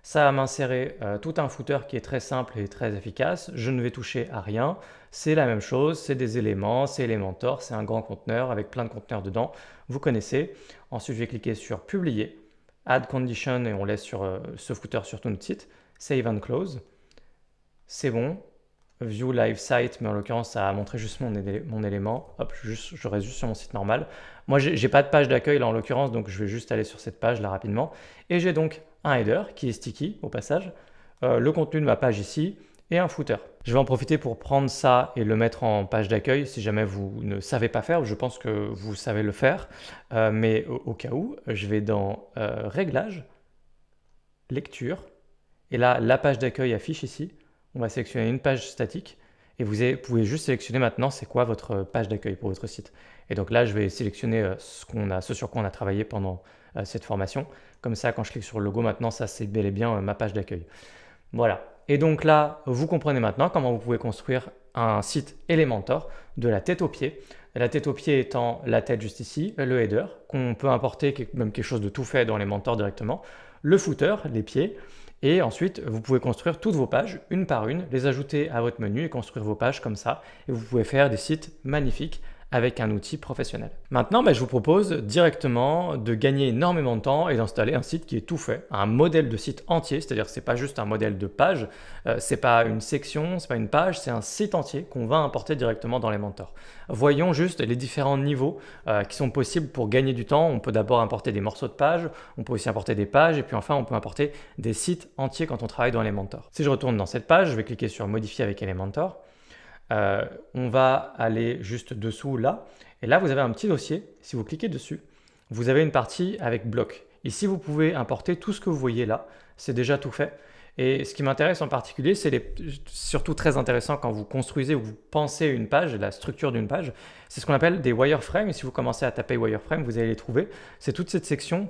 Ça va m'insérer tout un footer qui est très simple et très efficace. Je ne vais toucher à rien. C'est la même chose, c'est des éléments, c'est Elementor, c'est un grand conteneur avec plein de conteneurs dedans. Vous connaissez. Ensuite, je vais cliquer sur Publier, Add Condition et on laisse sur ce footer sur tout notre site. Save and Close. C'est bon. View Live Site, mais en l'occurrence, ça a montré juste mon élément. Hop, je reste juste sur mon site normal. Moi, j'ai pas de page d'accueil là en l'occurrence, donc je vais juste aller sur cette page là rapidement. Et j'ai donc un header qui est sticky au passage, le contenu de ma page ici et un footer. Je vais en profiter pour prendre ça et le mettre en page d'accueil si jamais vous ne savez pas faire. Je pense que vous savez le faire, mais au cas où, je vais dans Réglages, Lecture, et là, la page d'accueil affiche ici. On va sélectionner une page statique et vous pouvez juste sélectionner maintenant c'est quoi votre page d'accueil pour votre site. Et donc là, je vais sélectionner ce sur quoi on a travaillé pendant cette formation. Comme ça, quand je clique sur le logo, maintenant, ça c'est bel et bien ma page d'accueil. Voilà. Et donc là, vous comprenez maintenant comment vous pouvez construire un site Elementor de la tête aux pieds. La tête aux pieds étant la tête juste ici, le header, qu'on peut importer, même quelque chose de tout fait dans Elementor directement, le footer, les pieds, et ensuite vous pouvez construire toutes vos pages une par une, les ajouter à votre menu et construire vos pages comme ça. Et vous pouvez faire des sites magnifiques avec un outil professionnel. Maintenant, je vous propose directement de gagner énormément de temps et d'installer un site qui est tout fait, un modèle de site entier, c'est-à-dire que ce n'est pas juste un modèle de page, c'est pas une section, c'est pas une page, c'est un site entier qu'on va importer directement dans Elementor. Voyons juste les différents niveaux qui sont possibles pour gagner du temps. On peut d'abord importer des morceaux de pages, on peut aussi importer des pages et puis enfin on peut importer des sites entiers quand on travaille dans Elementor. Si je retourne dans cette page, je vais cliquer sur modifier avec Elementor. On va aller juste dessous là et là vous avez un petit dossier. Si vous cliquez dessus, vous avez une partie avec bloc. Ici vous pouvez importer tout ce que vous voyez là, c'est déjà tout fait. Et ce qui m'intéresse en particulier, c'est surtout très intéressant quand vous construisez ou vous pensez une page, la structure d'une page, c'est ce qu'on appelle des wireframes. Et si vous commencez à taper wireframe, vous allez les trouver. C'est toutes ces sections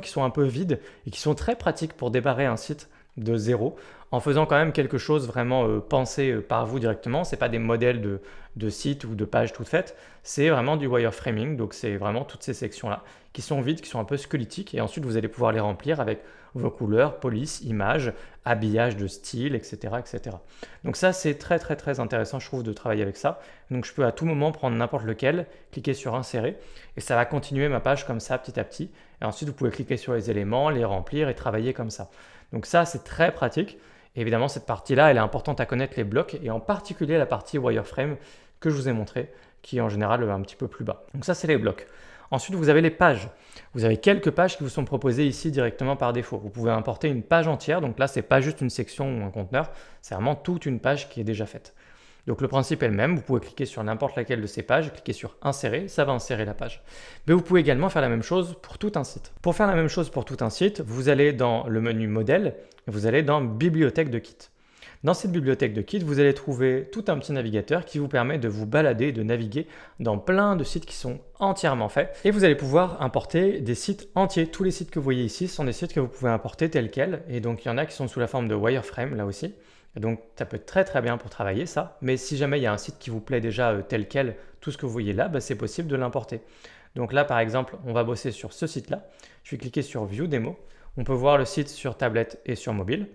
qui sont un peu vides et qui sont très pratiques pour démarrer un site de zéro en faisant quand même quelque chose vraiment pensé par vous directement. Ce n'est pas des modèles de sites ou de pages toutes faites, c'est vraiment du wireframing. Donc c'est vraiment toutes ces sections-là qui sont vides, qui sont un peu squelettiques et ensuite vous allez pouvoir les remplir avec vos couleurs, police, images, habillage de style, etc. etc. Donc ça c'est très très très intéressant je trouve de travailler avec ça. Donc je peux à tout moment prendre n'importe lequel, cliquer sur insérer et ça va continuer ma page comme ça petit à petit. Et ensuite vous pouvez cliquer sur les éléments, les remplir et travailler comme ça. Donc ça c'est très pratique. Et évidemment cette partie-là elle est importante à connaître, les blocs et en particulier la partie wireframe que je vous ai montré qui est en général un petit peu plus bas. Donc ça c'est les blocs. Ensuite, vous avez les pages. Vous avez quelques pages qui vous sont proposées ici directement par défaut. Vous pouvez importer une page entière. Donc là, ce n'est pas juste une section ou un conteneur, c'est vraiment toute une page qui est déjà faite. Donc le principe est le même. Vous pouvez cliquer sur n'importe laquelle de ces pages, cliquer sur insérer, ça va insérer la page. Mais vous pouvez également faire la même chose pour tout un site. Pour faire la même chose pour tout un site, vous allez dans le menu modèle, vous allez dans bibliothèque de kit. Dans cette bibliothèque de kit, vous allez trouver tout un petit navigateur qui vous permet de vous balader, de naviguer dans plein de sites qui sont entièrement faits. Et vous allez pouvoir importer des sites entiers. Tous les sites que vous voyez ici sont des sites que vous pouvez importer tels quels. Et donc, il y en a qui sont sous la forme de wireframe là aussi. Et donc, ça peut être très très bien pour travailler ça. Mais si jamais il y a un site qui vous plaît déjà tel quel, tout ce que vous voyez là, c'est possible de l'importer. Donc là, par exemple, on va bosser sur ce site-là. Je vais cliquer sur View Demo. On peut voir le site sur tablette et sur mobile.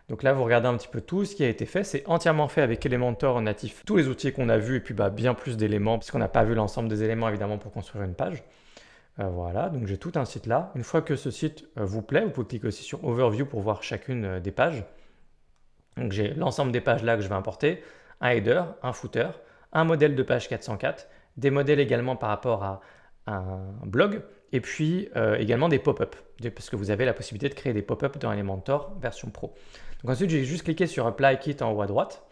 Donc là, vous regardez un petit peu tout ce qui a été fait. C'est entièrement fait avec Elementor natif. Tous les outils qu'on a vus et puis bien plus d'éléments puisqu'on n'a pas vu l'ensemble des éléments évidemment pour construire une page. Voilà, donc j'ai tout un site là. Une fois que ce site vous plaît, vous pouvez cliquer aussi sur Overview pour voir chacune des pages. Donc j'ai l'ensemble des pages là que je vais importer, un header, un footer, un modèle de page 404, des modèles également par rapport à un blog et puis également des pop-up parce que vous avez la possibilité de créer des pop-up dans Elementor version pro. Donc ensuite, j'ai juste cliqué sur Apply Kit en haut à droite,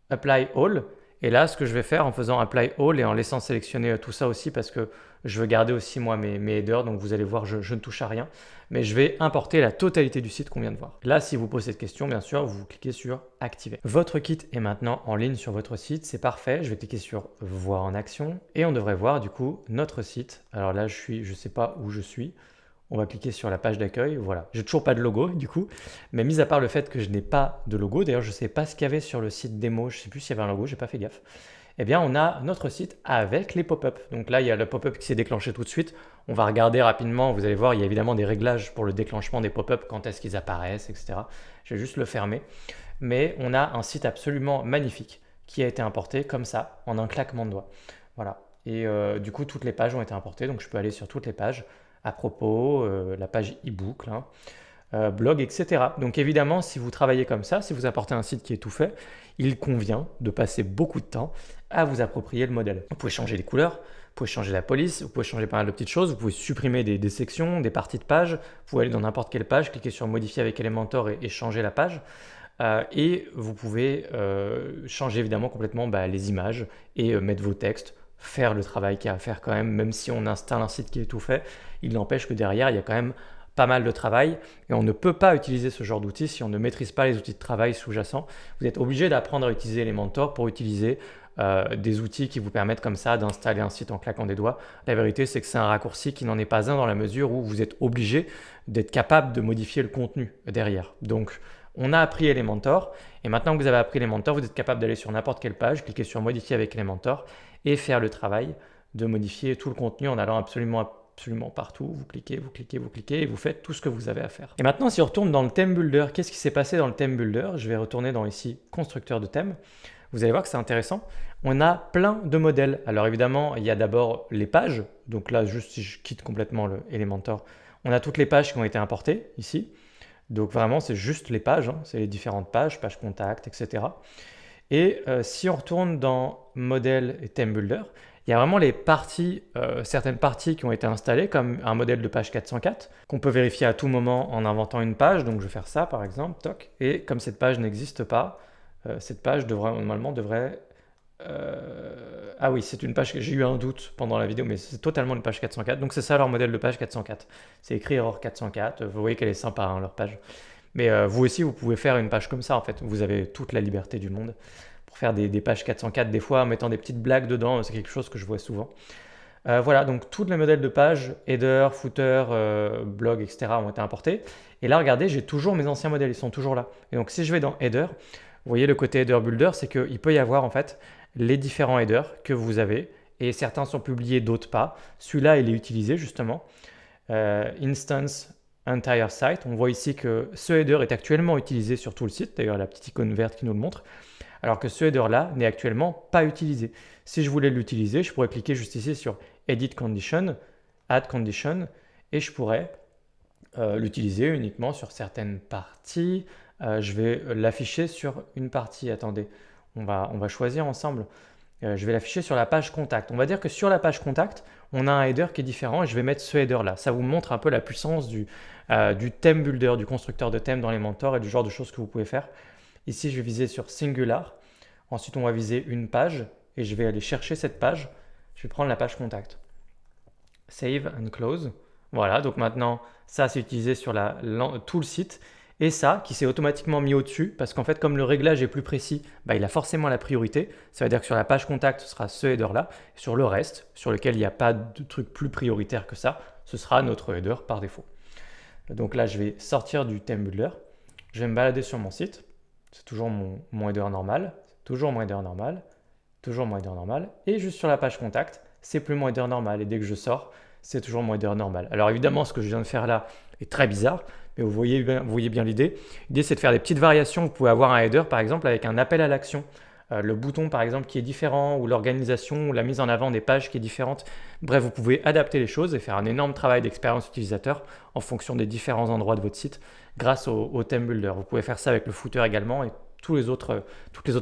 Apply All. Et là, ce que je vais faire en faisant Apply All et en laissant sélectionner tout ça aussi parce que je veux garder aussi moi mes headers. Donc vous allez voir, je ne touche à rien. Mais je vais importer la totalité du site qu'on vient de voir. Là, si vous posez cette question, bien sûr, vous cliquez sur Activer. Votre kit est maintenant en ligne sur votre site. C'est parfait. Je vais cliquer sur Voir en action. Et on devrait voir du coup notre site. Alors là, je ne sais pas où je suis. On va cliquer sur la page d'accueil, voilà. J'ai toujours pas de logo du coup, mais mis à part le fait que je n'ai pas de logo, d'ailleurs je ne sais pas ce qu'il y avait sur le site démo, je ne sais plus s'il y avait un logo, j'ai pas fait gaffe. Eh bien on a notre site avec les pop-up. Donc là il y a le pop-up qui s'est déclenché tout de suite. On va regarder rapidement, vous allez voir, il y a évidemment des réglages pour le déclenchement des pop-up, quand est-ce qu'ils apparaissent, etc. Je vais juste le fermer. Mais on a un site absolument magnifique qui a été importé comme ça, en un claquement de doigts. Voilà. Et du coup toutes les pages ont été importées, donc je peux aller sur toutes les pages. À propos, la page e-book, blog, etc. Donc évidemment, si vous travaillez comme ça, si vous apportez un site qui est tout fait, il convient de passer beaucoup de temps à vous approprier le modèle. Vous pouvez changer les couleurs, vous pouvez changer la police, vous pouvez changer pas mal de petites choses, vous pouvez supprimer des sections, des parties de page, vous pouvez aller dans n'importe quelle page, cliquer sur modifier avec Elementor et changer la page. Et vous pouvez changer évidemment complètement les images et mettre vos textes, faire le travail qu'il y a à faire quand même si on installe un site qui est tout fait, il n'empêche que derrière, il y a quand même pas mal de travail et on ne peut pas utiliser ce genre d'outils si on ne maîtrise pas les outils de travail sous-jacents. Vous êtes obligé d'apprendre à utiliser Elementor pour utiliser des outils qui vous permettent comme ça d'installer un site en claquant des doigts. La vérité, c'est que c'est un raccourci qui n'en est pas un dans la mesure où vous êtes obligé d'être capable de modifier le contenu derrière. Donc, on a appris Elementor et maintenant que vous avez appris Elementor, vous êtes capable d'aller sur n'importe quelle page, cliquer sur modifier avec Elementor et faire le travail de modifier tout le contenu en allant absolument partout. Vous cliquez et vous faites tout ce que vous avez à faire. Et maintenant, si on retourne dans le theme builder, qu'est-ce qui s'est passé dans le theme builder? Je vais retourner dans ici constructeur de thème. vous allez voir que c'est intéressant. On a plein de modèles. Alors évidemment, il y a d'abord les pages. Donc là, juste si je quitte complètement le Elementor, on a toutes les pages qui ont été importées ici. Donc vraiment, c'est juste les pages, hein. C'est les différentes pages, page contact, etc. Et si on retourne dans modèle et theme builder, il y a vraiment les parties, certaines parties qui ont été installées, comme un modèle de page 404, qu'on peut vérifier à tout moment en inventant une page. Donc je vais faire ça par exemple, toc. Et comme cette page n'existe pas, cette page normalement devrait... Ah oui, c'est une page que j'ai eu un doute pendant la vidéo, mais c'est totalement une page 404. Donc c'est ça leur modèle de page 404. C'est écrit error 404. Vous voyez qu'elle est sympa, hein, leur page. Mais vous aussi, vous pouvez faire une page comme ça en fait. Vous avez toute la liberté du monde pour faire des pages 404 des fois en mettant des petites blagues dedans. C'est quelque chose que je vois souvent. Voilà, donc tous les modèles de pages, header, footer, blog, etc. ont été importés. Et là, regardez, j'ai toujours mes anciens modèles, ils sont toujours là. Et donc si je vais dans header, vous voyez le côté header builder, c'est qu'il peut y avoir en fait les différents headers que vous avez. Et certains sont publiés, d'autres pas. Celui-là, il est utilisé justement. Instance Entire Site. On voit ici que ce header est actuellement utilisé sur tout le site. D'ailleurs, la petite icône verte qui nous le montre. Alors que ce header-là n'est actuellement pas utilisé. Si je voulais l'utiliser, je pourrais cliquer juste ici sur Edit Condition, Add Condition, et je pourrais l'utiliser uniquement sur certaines parties. Je vais l'afficher sur une partie. Attendez, on va choisir ensemble. Je vais l'afficher sur la page contact. On va dire que sur la page contact, on a un header qui est différent et je vais mettre ce header-là. Ça vous montre un peu la puissance du theme builder, du constructeur de thème dans Elementor et du genre de choses que vous pouvez faire. Ici, je vais viser sur Singular. Ensuite, on va viser une page et je vais aller chercher cette page. Je vais prendre la page contact. Save and close. Voilà, donc maintenant, ça c'est utilisé sur tout le site. Et ça, qui s'est automatiquement mis au-dessus, parce qu'en fait, comme le réglage est plus précis, il a forcément la priorité. Ça veut dire que sur la page contact, ce sera ce header-là. Sur le reste, sur lequel il n'y a pas de truc plus prioritaire que ça, ce sera notre header par défaut. Donc là, je vais sortir du theme builder. Je vais me balader sur mon site. C'est toujours mon header normal. Toujours mon header normal. Toujours mon header normal. Et juste sur la page contact, c'est plus mon header normal. Et dès que je sors, c'est toujours mon header normal. Alors évidemment, ce que je viens de faire là est très bizarre. Mais vous voyez bien l'idée. L'idée, c'est de faire des petites variations. Vous pouvez avoir un header, par exemple, avec un appel à l'action. Le bouton, par exemple, qui est différent, ou l'organisation, ou la mise en avant des pages qui est différente. Bref, vous pouvez adapter les choses et faire un énorme travail d'expérience utilisateur en fonction des différents endroits de votre site grâce au theme builder. Vous pouvez faire ça avec le footer également et toutes les autres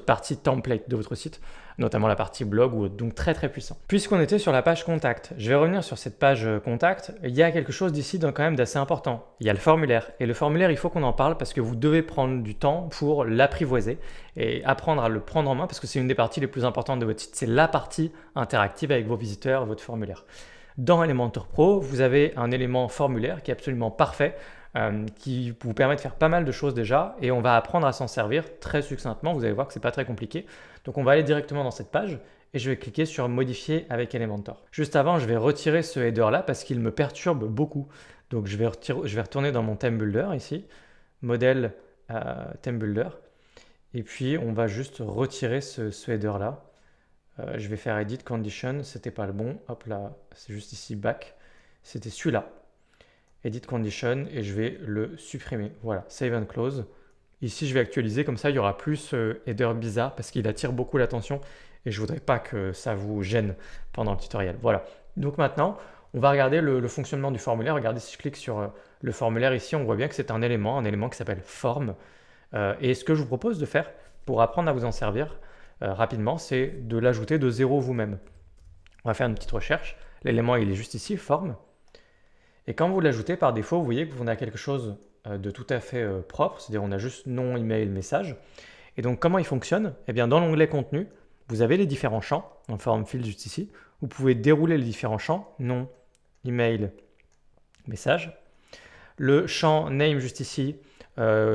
parties template de votre site, notamment la partie blog, ou donc très très puissant. Puisqu'on était sur la page contact, je vais revenir sur cette page contact. Il y a quelque chose d'ici quand même d'assez important. Il y a le formulaire. Et le formulaire, il faut qu'on en parle parce que vous devez prendre du temps pour l'apprivoiser et apprendre à le prendre en main parce que c'est une des parties les plus importantes de votre site. C'est la partie interactive avec vos visiteurs, votre formulaire. Dans Elementor Pro, vous avez un élément formulaire qui est absolument parfait, qui vous permet de faire pas mal de choses déjà et on va apprendre à s'en servir très succinctement. Vous allez voir que c'est pas très compliqué. Donc on va aller directement dans cette page et je vais cliquer sur modifier avec Elementor. Juste avant, je vais retirer ce header là parce qu'il me perturbe beaucoup. Donc je vais retourner dans mon theme builder ici, modèle theme builder, et puis on va juste retirer ce header là. Je vais faire edit condition, c'était pas le bon. Hop là, c'est juste ici back. C'était celui-là. Edit condition et je vais le supprimer. Voilà, save and close. Ici, je vais actualiser, comme ça, il y aura plus ce header bizarre parce qu'il attire beaucoup l'attention et je voudrais pas que ça vous gêne pendant le tutoriel. Voilà. Donc maintenant, on va regarder le fonctionnement du formulaire. Regardez, si je clique sur le formulaire ici, on voit bien que c'est un élément qui s'appelle form. Et ce que je vous propose de faire pour apprendre à vous en servir rapidement, c'est de l'ajouter de zéro vous-même. On va faire une petite recherche. L'élément, il est juste ici, form. Et quand vous l'ajoutez par défaut, vous voyez que vous avez quelque chose de tout à fait propre, c'est-à-dire on a juste nom, email, message. Et donc comment il fonctionne? Eh bien dans l'onglet contenu, vous avez les différents champs, en form field juste ici. Vous pouvez dérouler les différents champs, nom, email, message. Le champ name juste ici,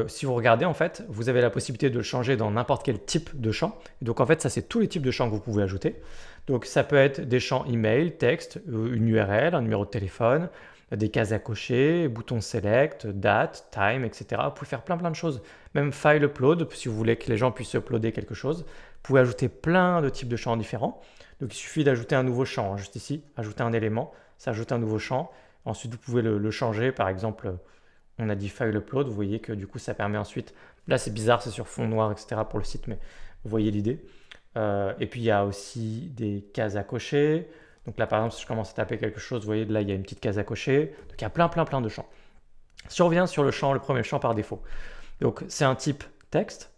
si vous regardez en fait, vous avez la possibilité de le changer dans n'importe quel type de champ. Et donc en fait ça c'est tous les types de champs que vous pouvez ajouter. Donc ça peut être des champs email, texte, une URL, un numéro de téléphone, des cases à cocher, bouton select, date, time, etc. Vous pouvez faire plein de choses. Même file upload, si vous voulez que les gens puissent uploader quelque chose. Vous pouvez ajouter plein de types de champs différents. Donc il suffit d'ajouter un nouveau champ, juste ici, ajouter un élément, ça ajoute un nouveau champ. Ensuite vous pouvez le changer, par exemple, on a dit file upload, vous voyez que du coup ça permet ensuite, là c'est bizarre, c'est sur fond noir, etc. pour le site, mais vous voyez l'idée. Et puis il y a aussi des cases à cocher. Donc là par exemple si je commence à taper quelque chose, vous voyez là il y a une petite case à cocher. Donc il y a plein de champs. Si on revient sur le premier champ par défaut. Donc c'est un type texte.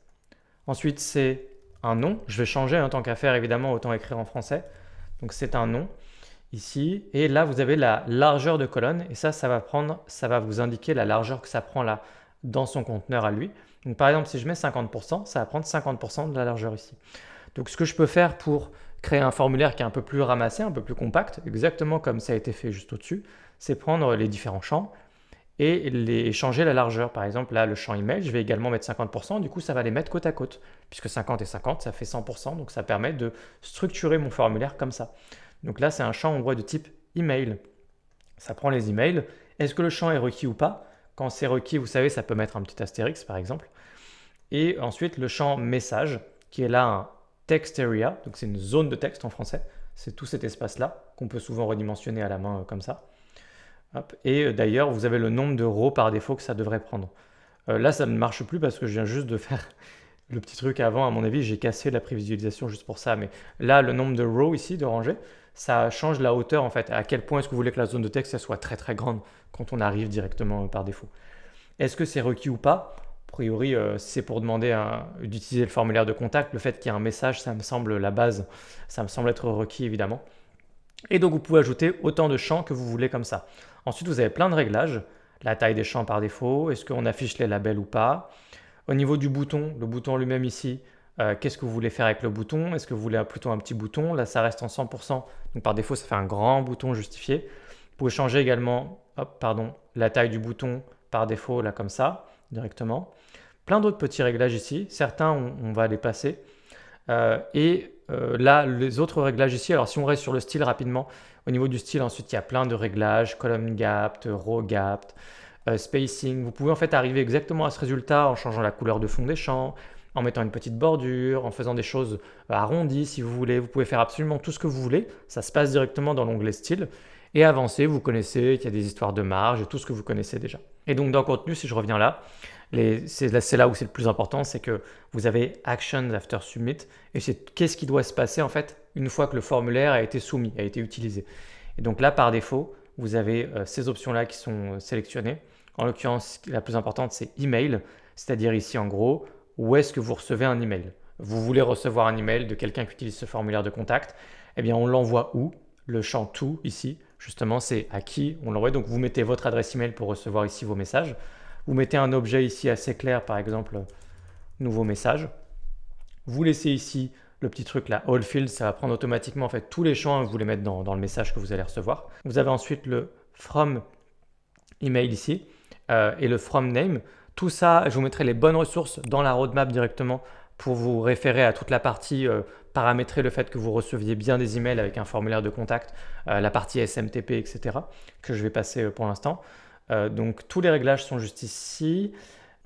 Ensuite c'est un nom. Je vais changer tant qu'à faire évidemment, autant écrire en français. Donc c'est un nom ici. Et là vous avez la largeur de colonne. Et ça va vous indiquer la largeur que ça prend là dans son conteneur à lui. Donc par exemple si je mets 50%, ça va prendre 50% de la largeur ici. Donc ce que je peux faire pour créer un formulaire qui est un peu plus ramassé, un peu plus compact, exactement comme ça a été fait juste au-dessus, c'est prendre les différents champs et changer la largeur. Par exemple, là, le champ email, je vais également mettre 50%, du coup, ça va les mettre côte à côte, puisque 50 et 50, ça fait 100%, donc ça permet de structurer mon formulaire comme ça. Donc là, c'est un champ, on voit, de type email. Ça prend les emails. Est-ce que le champ est requis ou pas? Quand c'est requis, vous savez, ça peut mettre un petit astérix, par exemple. Et ensuite, le champ message, qui est là un text area, donc c'est une zone de texte en français. C'est tout cet espace-là qu'on peut souvent redimensionner à la main comme ça. Hop. Et d'ailleurs, vous avez le nombre de rows par défaut que ça devrait prendre. Là, ça ne marche plus parce que je viens juste de faire le petit truc avant. À mon avis, j'ai cassé la prévisualisation juste pour ça. Mais là, le nombre de rows ici, de rangées, ça change la hauteur en fait. À quel point est-ce que vous voulez que la zone de texte ça soit très grande quand on arrive directement par défaut. Est-ce que c'est requis ou pas? A priori, c'est pour demander d'utiliser le formulaire de contact. Le fait qu'il y ait un message, ça me semble la base. Ça me semble être requis évidemment. Et donc, vous pouvez ajouter autant de champs que vous voulez comme ça. Ensuite, vous avez plein de réglages. La taille des champs par défaut, est-ce qu'on affiche les labels ou pas? Au niveau du bouton, le bouton lui-même ici, qu'est-ce que vous voulez faire avec le bouton? Est-ce que vous voulez plutôt un petit bouton? Là, ça reste en 100%. Donc, par défaut, ça fait un grand bouton justifié. Vous pouvez changer également la taille du bouton par défaut, là, comme ça, directement. Plein d'autres petits réglages ici. Certains, on va les passer. Là, les autres réglages ici, alors si on reste sur le style rapidement, au niveau du style, ensuite, il y a plein de réglages, column gapped, row gapped, spacing. Vous pouvez en fait arriver exactement à ce résultat en changeant la couleur de fond des champs, en mettant une petite bordure, en faisant des choses arrondies si vous voulez. Vous pouvez faire absolument tout ce que vous voulez. Ça se passe directement dans l'onglet style. Et avancer, vous connaissez qu'il y a des histoires de marge et tout ce que vous connaissez déjà. Et donc dans le contenu, si je reviens là, c'est là où c'est le plus important, c'est que vous avez Actions After Submit et c'est qu'est-ce qui doit se passer en fait une fois que le formulaire a été soumis, a été utilisé. Et donc là, par défaut, vous avez ces options-là qui sont sélectionnées. En l'occurrence, la plus importante, c'est Email, c'est-à-dire ici en gros, où est-ce que vous recevez un email? Vous voulez recevoir un email de quelqu'un qui utilise ce formulaire de contact, eh bien on l'envoie où? Le champ To ici, justement, c'est à qui on l'envoie. Donc vous mettez votre adresse email pour recevoir ici vos messages. Vous mettez un objet ici assez clair, par exemple, nouveau message. Vous laissez ici le petit truc là, All Fields, ça va prendre automatiquement en fait tous les champs et vous les mettre dans le message que vous allez recevoir. Vous avez ensuite le From Email ici et le From Name. Tout ça, je vous mettrai les bonnes ressources dans la roadmap directement pour vous référer à toute la partie paramétrer le fait que vous receviez bien des emails avec un formulaire de contact, la partie SMTP, etc. que je vais passer pour l'instant. Donc tous les réglages sont juste ici.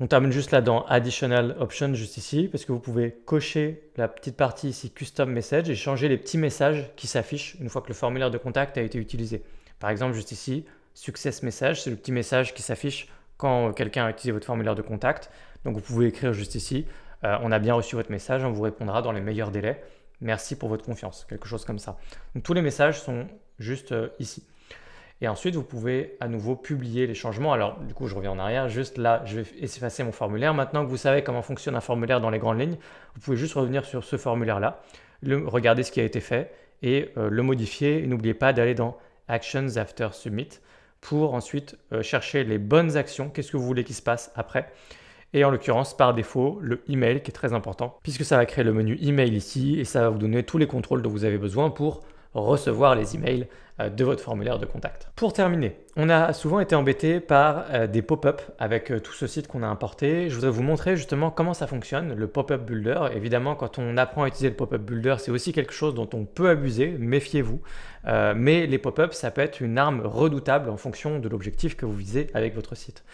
On termine juste là dans Additional Options, juste ici, parce que vous pouvez cocher la petite partie ici Custom Message et changer les petits messages qui s'affichent une fois que le formulaire de contact a été utilisé. Par exemple, juste ici, Success Message, c'est le petit message qui s'affiche quand quelqu'un a utilisé votre formulaire de contact. Donc vous pouvez écrire juste ici, on a bien reçu votre message, on vous répondra dans les meilleurs délais. Merci pour votre confiance, quelque chose comme ça. Donc tous les messages sont juste ici. Et ensuite, vous pouvez à nouveau publier les changements. Alors, du coup, je reviens en arrière. Juste là, je vais effacer mon formulaire. Maintenant que vous savez comment fonctionne un formulaire dans les grandes lignes, vous pouvez juste revenir sur ce formulaire-là, regarder ce qui a été fait et le modifier. Et n'oubliez pas d'aller dans Actions After Submit pour ensuite chercher les bonnes actions. Qu'est-ce que vous voulez qu'il se passe après? Et en l'occurrence, par défaut, le email qui est très important puisque ça va créer le menu email ici et ça va vous donner tous les contrôles dont vous avez besoin pour recevoir les emails de votre formulaire de contact. Pour terminer, on a souvent été embêté par des pop-up avec tout ce site qu'on a importé. Je voudrais vous montrer justement comment ça fonctionne, le pop-up builder. Évidemment, quand on apprend à utiliser le pop-up builder, c'est aussi quelque chose dont on peut abuser, méfiez-vous. Mais les pop-up, ça peut être une arme redoutable en fonction de l'objectif que vous visez avec votre site.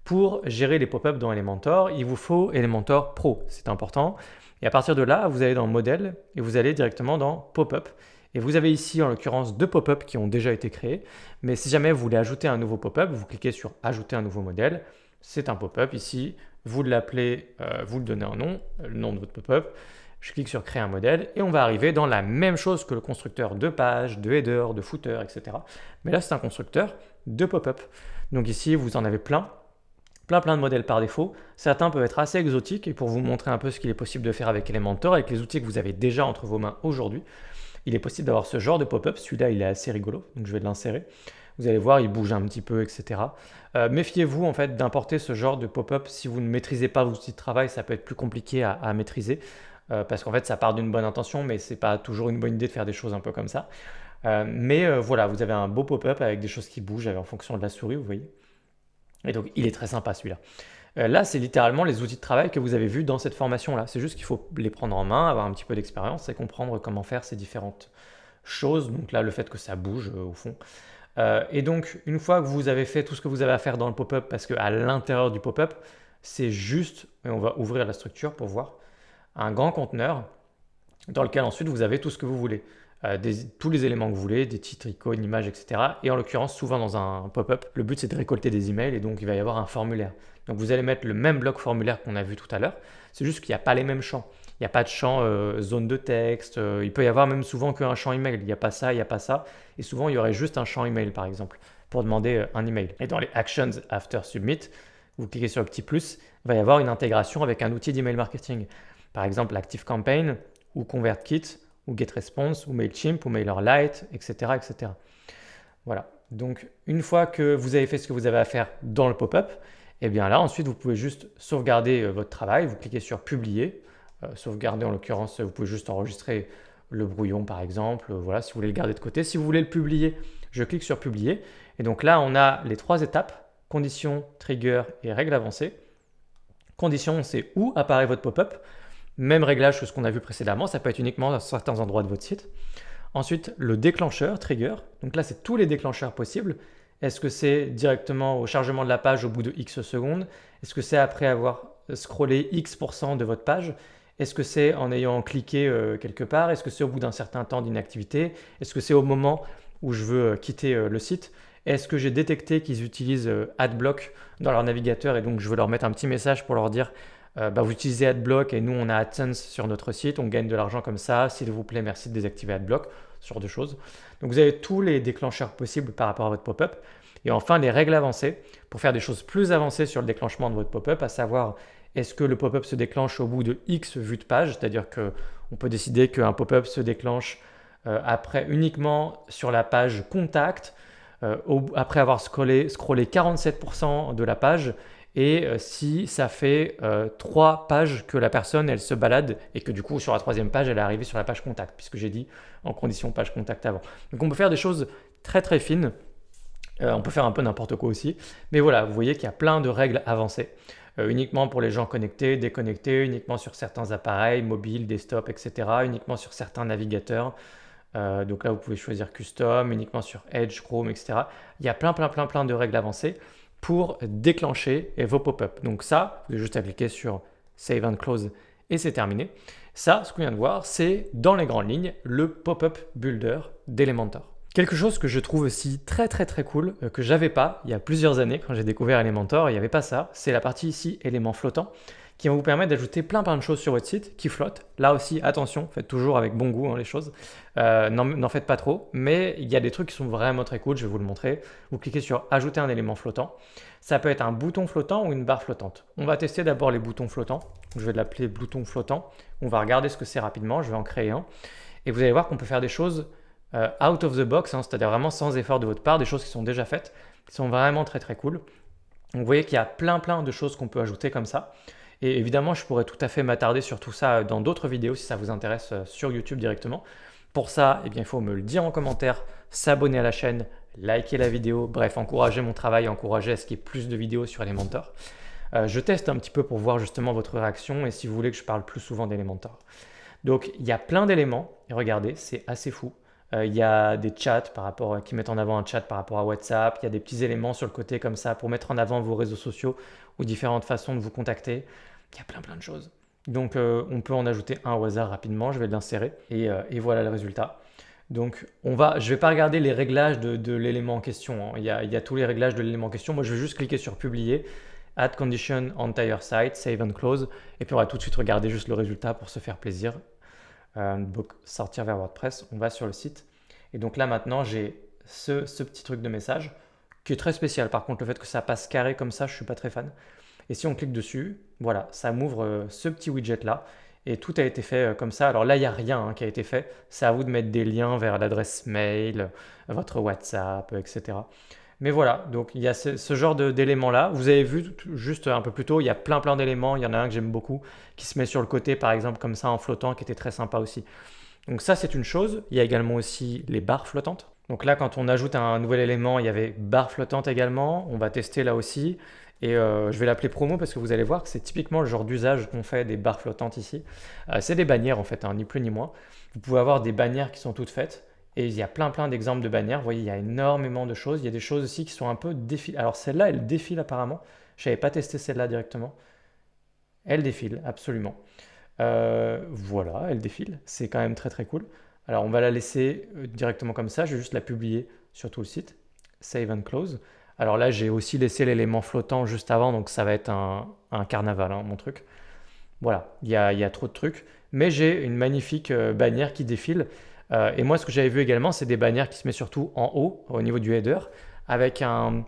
Pour gérer les pop-up dans Elementor, il vous faut Elementor Pro, c'est important. Et à partir de là, vous allez dans Modèle et vous allez directement dans Pop-up. Et vous avez ici en l'occurrence deux pop-up qui ont déjà été créés. Mais si jamais vous voulez ajouter un nouveau pop-up, vous cliquez sur Ajouter un nouveau modèle. C'est un pop-up ici. Vous l'appelez, vous le donnez un nom, le nom de votre pop-up. Je clique sur créer un modèle et on va arriver dans la même chose que le constructeur de page, de header, de footer, etc. Mais là, c'est un constructeur de pop-up. Donc ici, vous en avez plein de modèles par défaut. Certains peuvent être assez exotiques et pour vous montrer un peu ce qu'il est possible de faire avec Elementor, avec les outils que vous avez déjà entre vos mains aujourd'hui, il est possible d'avoir ce genre de pop-up. Celui-là, il est assez rigolo, donc je vais l'insérer. Vous allez voir, il bouge un petit peu, etc. Méfiez-vous en fait d'importer ce genre de pop-up si vous ne maîtrisez pas vos outils de travail. Ça peut être plus compliqué à maîtriser parce qu'en fait, ça part d'une bonne intention, mais c'est pas toujours une bonne idée de faire des choses un peu comme ça. Voilà, vous avez un beau pop-up avec des choses qui bougent en fonction de la souris, vous voyez. Et donc, il est très sympa celui-là. Là, c'est littéralement les outils de travail que vous avez vus dans cette formation-là. C'est juste qu'il faut les prendre en main, avoir un petit peu d'expérience et comprendre comment faire ces différentes choses. Donc là, le fait que ça bouge au fond. Et donc, une fois que vous avez fait tout ce que vous avez à faire dans le pop-up, parce qu'à l'intérieur du pop-up, c'est juste, et on va ouvrir la structure pour voir, un grand conteneur dans lequel ensuite vous avez tout ce que vous voulez. Tous les éléments que vous voulez, des titres, icônes, images, etc. Et en l'occurrence, souvent dans un pop-up, le but c'est de récolter des emails et donc il va y avoir un formulaire. Donc vous allez mettre le même bloc formulaire qu'on a vu tout à l'heure, c'est juste qu'il n'y a pas les mêmes champs. Il n'y a pas de champ zone de texte, il peut y avoir même souvent qu'un champ email, il n'y a pas ça, il n'y a pas ça. Et souvent il y aurait juste un champ email par exemple, pour demander un email. Et dans les Actions After Submit, vous cliquez sur le petit plus, il va y avoir une intégration avec un outil d'email marketing. Par exemple ActiveCampaign ou ConvertKit, ou GetResponse, ou MailChimp, ou MailerLite, etc., etc. Voilà. Donc, une fois que vous avez fait ce que vous avez à faire dans le pop-up, et bien là, ensuite, vous pouvez juste sauvegarder votre travail. Vous cliquez sur Publier. Sauvegarder, en l'occurrence, vous pouvez juste enregistrer le brouillon, par exemple. Voilà, si vous voulez le garder de côté. Si vous voulez le publier, je clique sur Publier. Et donc là, on a les 3 étapes, conditions, trigger et règles avancées. Conditions, c'est où apparaît votre pop-up. Même réglage que ce qu'on a vu précédemment, ça peut être uniquement à certains endroits de votre site. Ensuite, le déclencheur, trigger. Donc là, c'est tous les déclencheurs possibles. Est-ce que c'est directement au chargement de la page au bout de X secondes? Est-ce que c'est après avoir scrollé X% de votre page? Est-ce que c'est en ayant cliqué quelque part? Est-ce que c'est au bout d'un certain temps d'inactivité? Est-ce que c'est au moment où je veux quitter le site? Est-ce que j'ai détecté qu'ils utilisent AdBlock dans leur navigateur et donc je veux leur mettre un petit message pour leur dire vous utilisez AdBlock et nous on a AdSense sur notre site, on gagne de l'argent comme ça, s'il vous plaît merci de désactiver AdBlock, ce genre de choses. Donc vous avez tous les déclencheurs possibles par rapport à votre pop-up. Et enfin les règles avancées pour faire des choses plus avancées sur le déclenchement de votre pop-up, à savoir est-ce que le pop-up se déclenche au bout de X vues de page, c'est-à-dire qu'on peut décider qu'un pop-up se déclenche après uniquement sur la page contact, après avoir scrollé 47% de la page. Et si ça fait 3 pages que la personne elle se balade et que du coup sur la 3e page elle est arrivée sur la page contact puisque j'ai dit en condition page contact avant. Donc on peut faire des choses très très fines, on peut faire un peu n'importe quoi aussi, mais voilà vous voyez qu'il y a plein de règles avancées, uniquement pour les gens connectés, déconnectés, uniquement sur certains appareils, mobiles, desktop, etc., uniquement sur certains navigateurs. Donc là vous pouvez choisir custom, uniquement sur Edge, Chrome, etc. Il y a plein de règles avancées pour déclencher vos pop-up. Donc ça, vous avez juste à cliquer sur Save and Close et c'est terminé. Ça, ce qu'on vient de voir, c'est dans les grandes lignes le pop-up builder d'Elementor. Quelque chose que je trouve aussi très cool, que j'avais pas il y a plusieurs années quand j'ai découvert Elementor, il n'y avait pas ça, c'est la partie ici éléments flottants qui va vous permettre d'ajouter plein de choses sur votre site qui flottent. Là aussi, attention, faites toujours avec bon goût les choses. N'en faites pas trop, mais il y a des trucs qui sont vraiment très cool, je vais vous le montrer. Vous cliquez sur Ajouter un élément flottant. Ça peut être un bouton flottant ou une barre flottante. On va tester d'abord les boutons flottants. Je vais l'appeler bouton flottant. On va regarder ce que c'est rapidement, je vais en créer un. Et vous allez voir qu'on peut faire des choses out of the box, c'est-à-dire vraiment sans effort de votre part, des choses qui sont déjà faites, qui sont vraiment très cool. Donc vous voyez qu'il y a plein de choses qu'on peut ajouter comme ça. Et évidemment, je pourrais tout à fait m'attarder sur tout ça dans d'autres vidéos si ça vous intéresse sur YouTube directement. Pour ça, il faut me le dire en commentaire, s'abonner à la chaîne, liker la vidéo, bref, encourager mon travail, encourager à ce qu'il y ait plus de vidéos sur Elementor. Je teste un petit peu pour voir justement votre réaction et si vous voulez que je parle plus souvent d'Elementor. Donc, il y a plein d'éléments et regardez, c'est assez fou. Il y a des chats qui mettent en avant un chat par rapport à WhatsApp. Il y a des petits éléments sur le côté comme ça pour mettre en avant vos réseaux sociaux ou différentes façons de vous contacter. Il y a plein de choses. Donc on peut en ajouter un au hasard rapidement. Je vais l'insérer et voilà le résultat. Donc je ne vais pas regarder les réglages de l'élément en question. Il y a tous les réglages de l'élément en question. Moi je vais juste cliquer sur publier Add condition entire site, save and close. Et puis on va tout de suite regarder juste le résultat pour se faire plaisir. Donc sortir vers WordPress, on va sur le site. Et donc là maintenant j'ai ce petit truc de message qui est très spécial. Par contre le fait que ça passe carré comme ça, je ne suis pas très fan. Et si on clique dessus, voilà, ça m'ouvre ce petit widget là. Et tout a été fait comme ça. Alors là, il n'y a rien qui a été fait. C'est à vous de mettre des liens vers l'adresse mail, votre WhatsApp, etc. Mais voilà, donc il y a ce genre d'éléments là. Vous avez vu juste un peu plus tôt, il y a plein d'éléments. Il y en a un que j'aime beaucoup qui se met sur le côté, par exemple, comme ça en flottant, qui était très sympa aussi. Donc ça, c'est une chose. Il y a également aussi les barres flottantes. Donc là, quand on ajoute un nouvel élément, il y avait barre flottante également. On va tester là aussi. Et je vais l'appeler promo parce que vous allez voir que c'est typiquement le genre d'usage qu'on fait des barres flottantes ici. C'est des bannières en fait, ni plus ni moins. Vous pouvez avoir des bannières qui sont toutes faites et il y a plein d'exemples de bannières. Vous voyez, il y a énormément de choses. Il y a des choses aussi qui sont un peu défilées. Alors celle-là, elle défile apparemment. Je n'avais pas testé celle-là directement. Elle défile, absolument. Voilà, elle défile. C'est quand même très cool. Alors on va la laisser directement comme ça. Je vais juste la publier sur tout le site. Save and close. Alors là, j'ai aussi laissé l'élément flottant juste avant, donc ça va être un carnaval, mon truc. Voilà, il y a trop de trucs. Mais j'ai une magnifique bannière qui défile. Et moi, ce que j'avais vu également, c'est des bannières qui se mettent surtout en haut, au niveau du header, avec un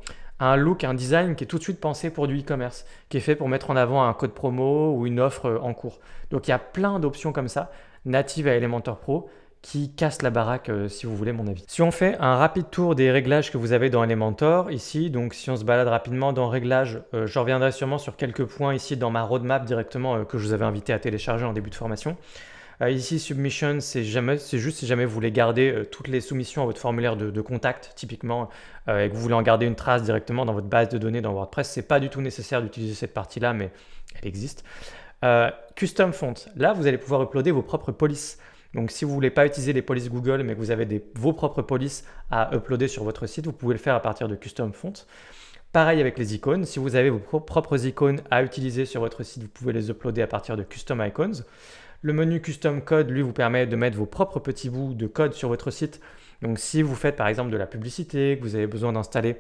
look, un design qui est tout de suite pensé pour du e-commerce, qui est fait pour mettre en avant un code promo ou une offre en cours. Donc il y a plein d'options comme ça, natives à Elementor Pro, qui casse la baraque si vous voulez mon avis. Si on fait un rapide tour des réglages que vous avez dans Elementor ici, donc si on se balade rapidement dans réglages, je reviendrai sûrement sur quelques points ici dans ma roadmap directement que je vous avais invité à télécharger en début de formation. Ici Submission, c'est juste si jamais vous voulez garder toutes les soumissions à votre formulaire de contact typiquement et que vous voulez en garder une trace directement dans votre base de données dans WordPress, c'est pas du tout nécessaire d'utiliser cette partie-là, mais elle existe. Custom Font, là vous allez pouvoir uploader vos propres polices. Donc si vous ne voulez pas utiliser les polices Google mais que vous avez vos propres polices à uploader sur votre site, vous pouvez le faire à partir de Custom Font. Pareil avec les icônes, si vous avez vos propres icônes à utiliser sur votre site, vous pouvez les uploader à partir de Custom Icons. Le menu Custom Code, lui, vous permet de mettre vos propres petits bouts de code sur votre site. Donc si vous faites par exemple de la publicité, que vous avez besoin d'installer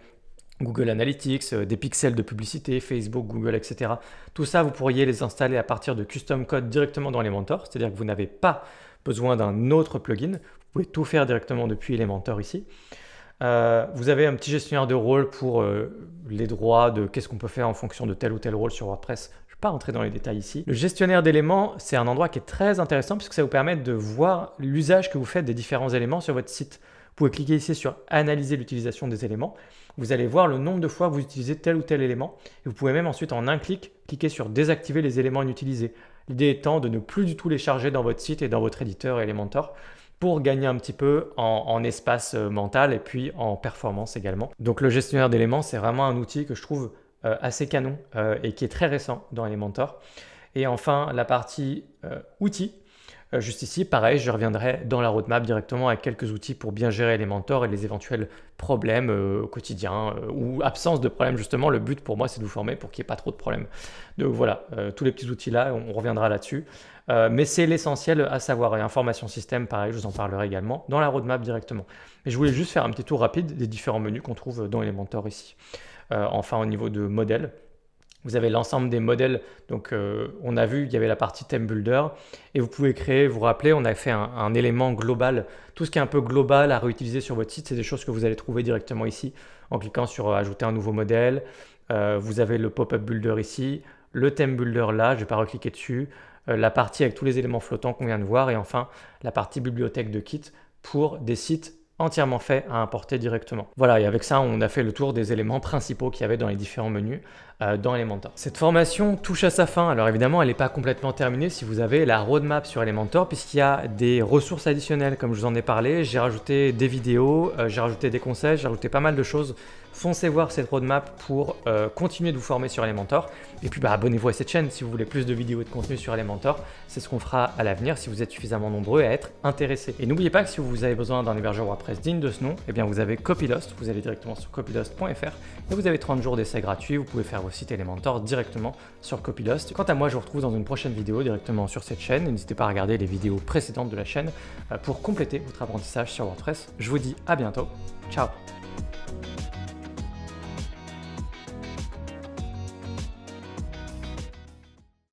Google Analytics, des pixels de publicité, Facebook, Google, etc. Tout ça, vous pourriez les installer à partir de Custom Code directement dans Elementor, c'est-à-dire que vous n'avez pas besoin d'un autre plugin. Vous pouvez tout faire directement depuis Elementor ici. Vous avez un petit gestionnaire de rôle pour les droits de qu'est-ce qu'on peut faire en fonction de tel ou tel rôle sur WordPress. Je ne vais pas rentrer dans les détails ici. Le gestionnaire d'éléments, c'est un endroit qui est très intéressant puisque ça vous permet de voir l'usage que vous faites des différents éléments sur votre site. Vous pouvez cliquer ici sur analyser l'utilisation des éléments. Vous allez voir le nombre de fois que vous utilisez tel ou tel élément. Et vous pouvez même ensuite en un clic cliquer sur désactiver les éléments inutilisés. L'idée étant de ne plus du tout les charger dans votre site et dans votre éditeur Elementor pour gagner un petit peu en espace mental et puis en performance également. Donc le gestionnaire d'éléments, c'est vraiment un outil que je trouve assez canon et qui est très récent dans Elementor. Et enfin, la partie outils. Juste ici, pareil, je reviendrai dans la roadmap directement avec quelques outils pour bien gérer Elementor et les éventuels problèmes au quotidien ou absence de problèmes justement. Le but pour moi, c'est de vous former pour qu'il n'y ait pas trop de problèmes. Donc voilà, tous les petits outils là, on reviendra là-dessus. Mais c'est l'essentiel à savoir. Et information système, pareil, je vous en parlerai également dans la roadmap directement. Mais je voulais juste faire un petit tour rapide des différents menus qu'on trouve dans Elementor ici. Enfin, au niveau de modèles. Vous avez l'ensemble des modèles, donc on a vu il y avait la partie Theme Builder et vous pouvez créer, vous vous rappelez, on a fait un élément global. Tout ce qui est un peu global à réutiliser sur votre site, c'est des choses que vous allez trouver directement ici en cliquant sur ajouter un nouveau modèle. Vous avez le Pop-up Builder ici, le Theme Builder là, je ne vais pas recliquer dessus, la partie avec tous les éléments flottants qu'on vient de voir et enfin la partie bibliothèque de kit pour des sites entièrement fait à importer directement. Voilà, et avec ça, on a fait le tour des éléments principaux qu'il y avait dans les différents menus dans Elementor. Cette formation touche à sa fin. Alors évidemment, elle n'est pas complètement terminée si vous avez la roadmap sur Elementor, puisqu'il y a des ressources additionnelles, comme je vous en ai parlé. J'ai rajouté des vidéos, j'ai rajouté des conseils, j'ai rajouté pas mal de choses. Foncez voir cette roadmap pour continuer de vous former sur Elementor. Et puis abonnez-vous à cette chaîne si vous voulez plus de vidéos et de contenu sur Elementor. C'est ce qu'on fera à l'avenir si vous êtes suffisamment nombreux à être intéressés. Et n'oubliez pas que si vous avez besoin d'un hébergeur WordPress digne de ce nom, eh bien vous avez Copylost. Vous allez directement sur copylost.fr et vous avez 30 jours d'essai gratuit. Vous pouvez faire vos sites Elementor directement sur Copylost. Quant à moi, je vous retrouve dans une prochaine vidéo directement sur cette chaîne. N'hésitez pas à regarder les vidéos précédentes de la chaîne pour compléter votre apprentissage sur WordPress. Je vous dis à bientôt. Ciao!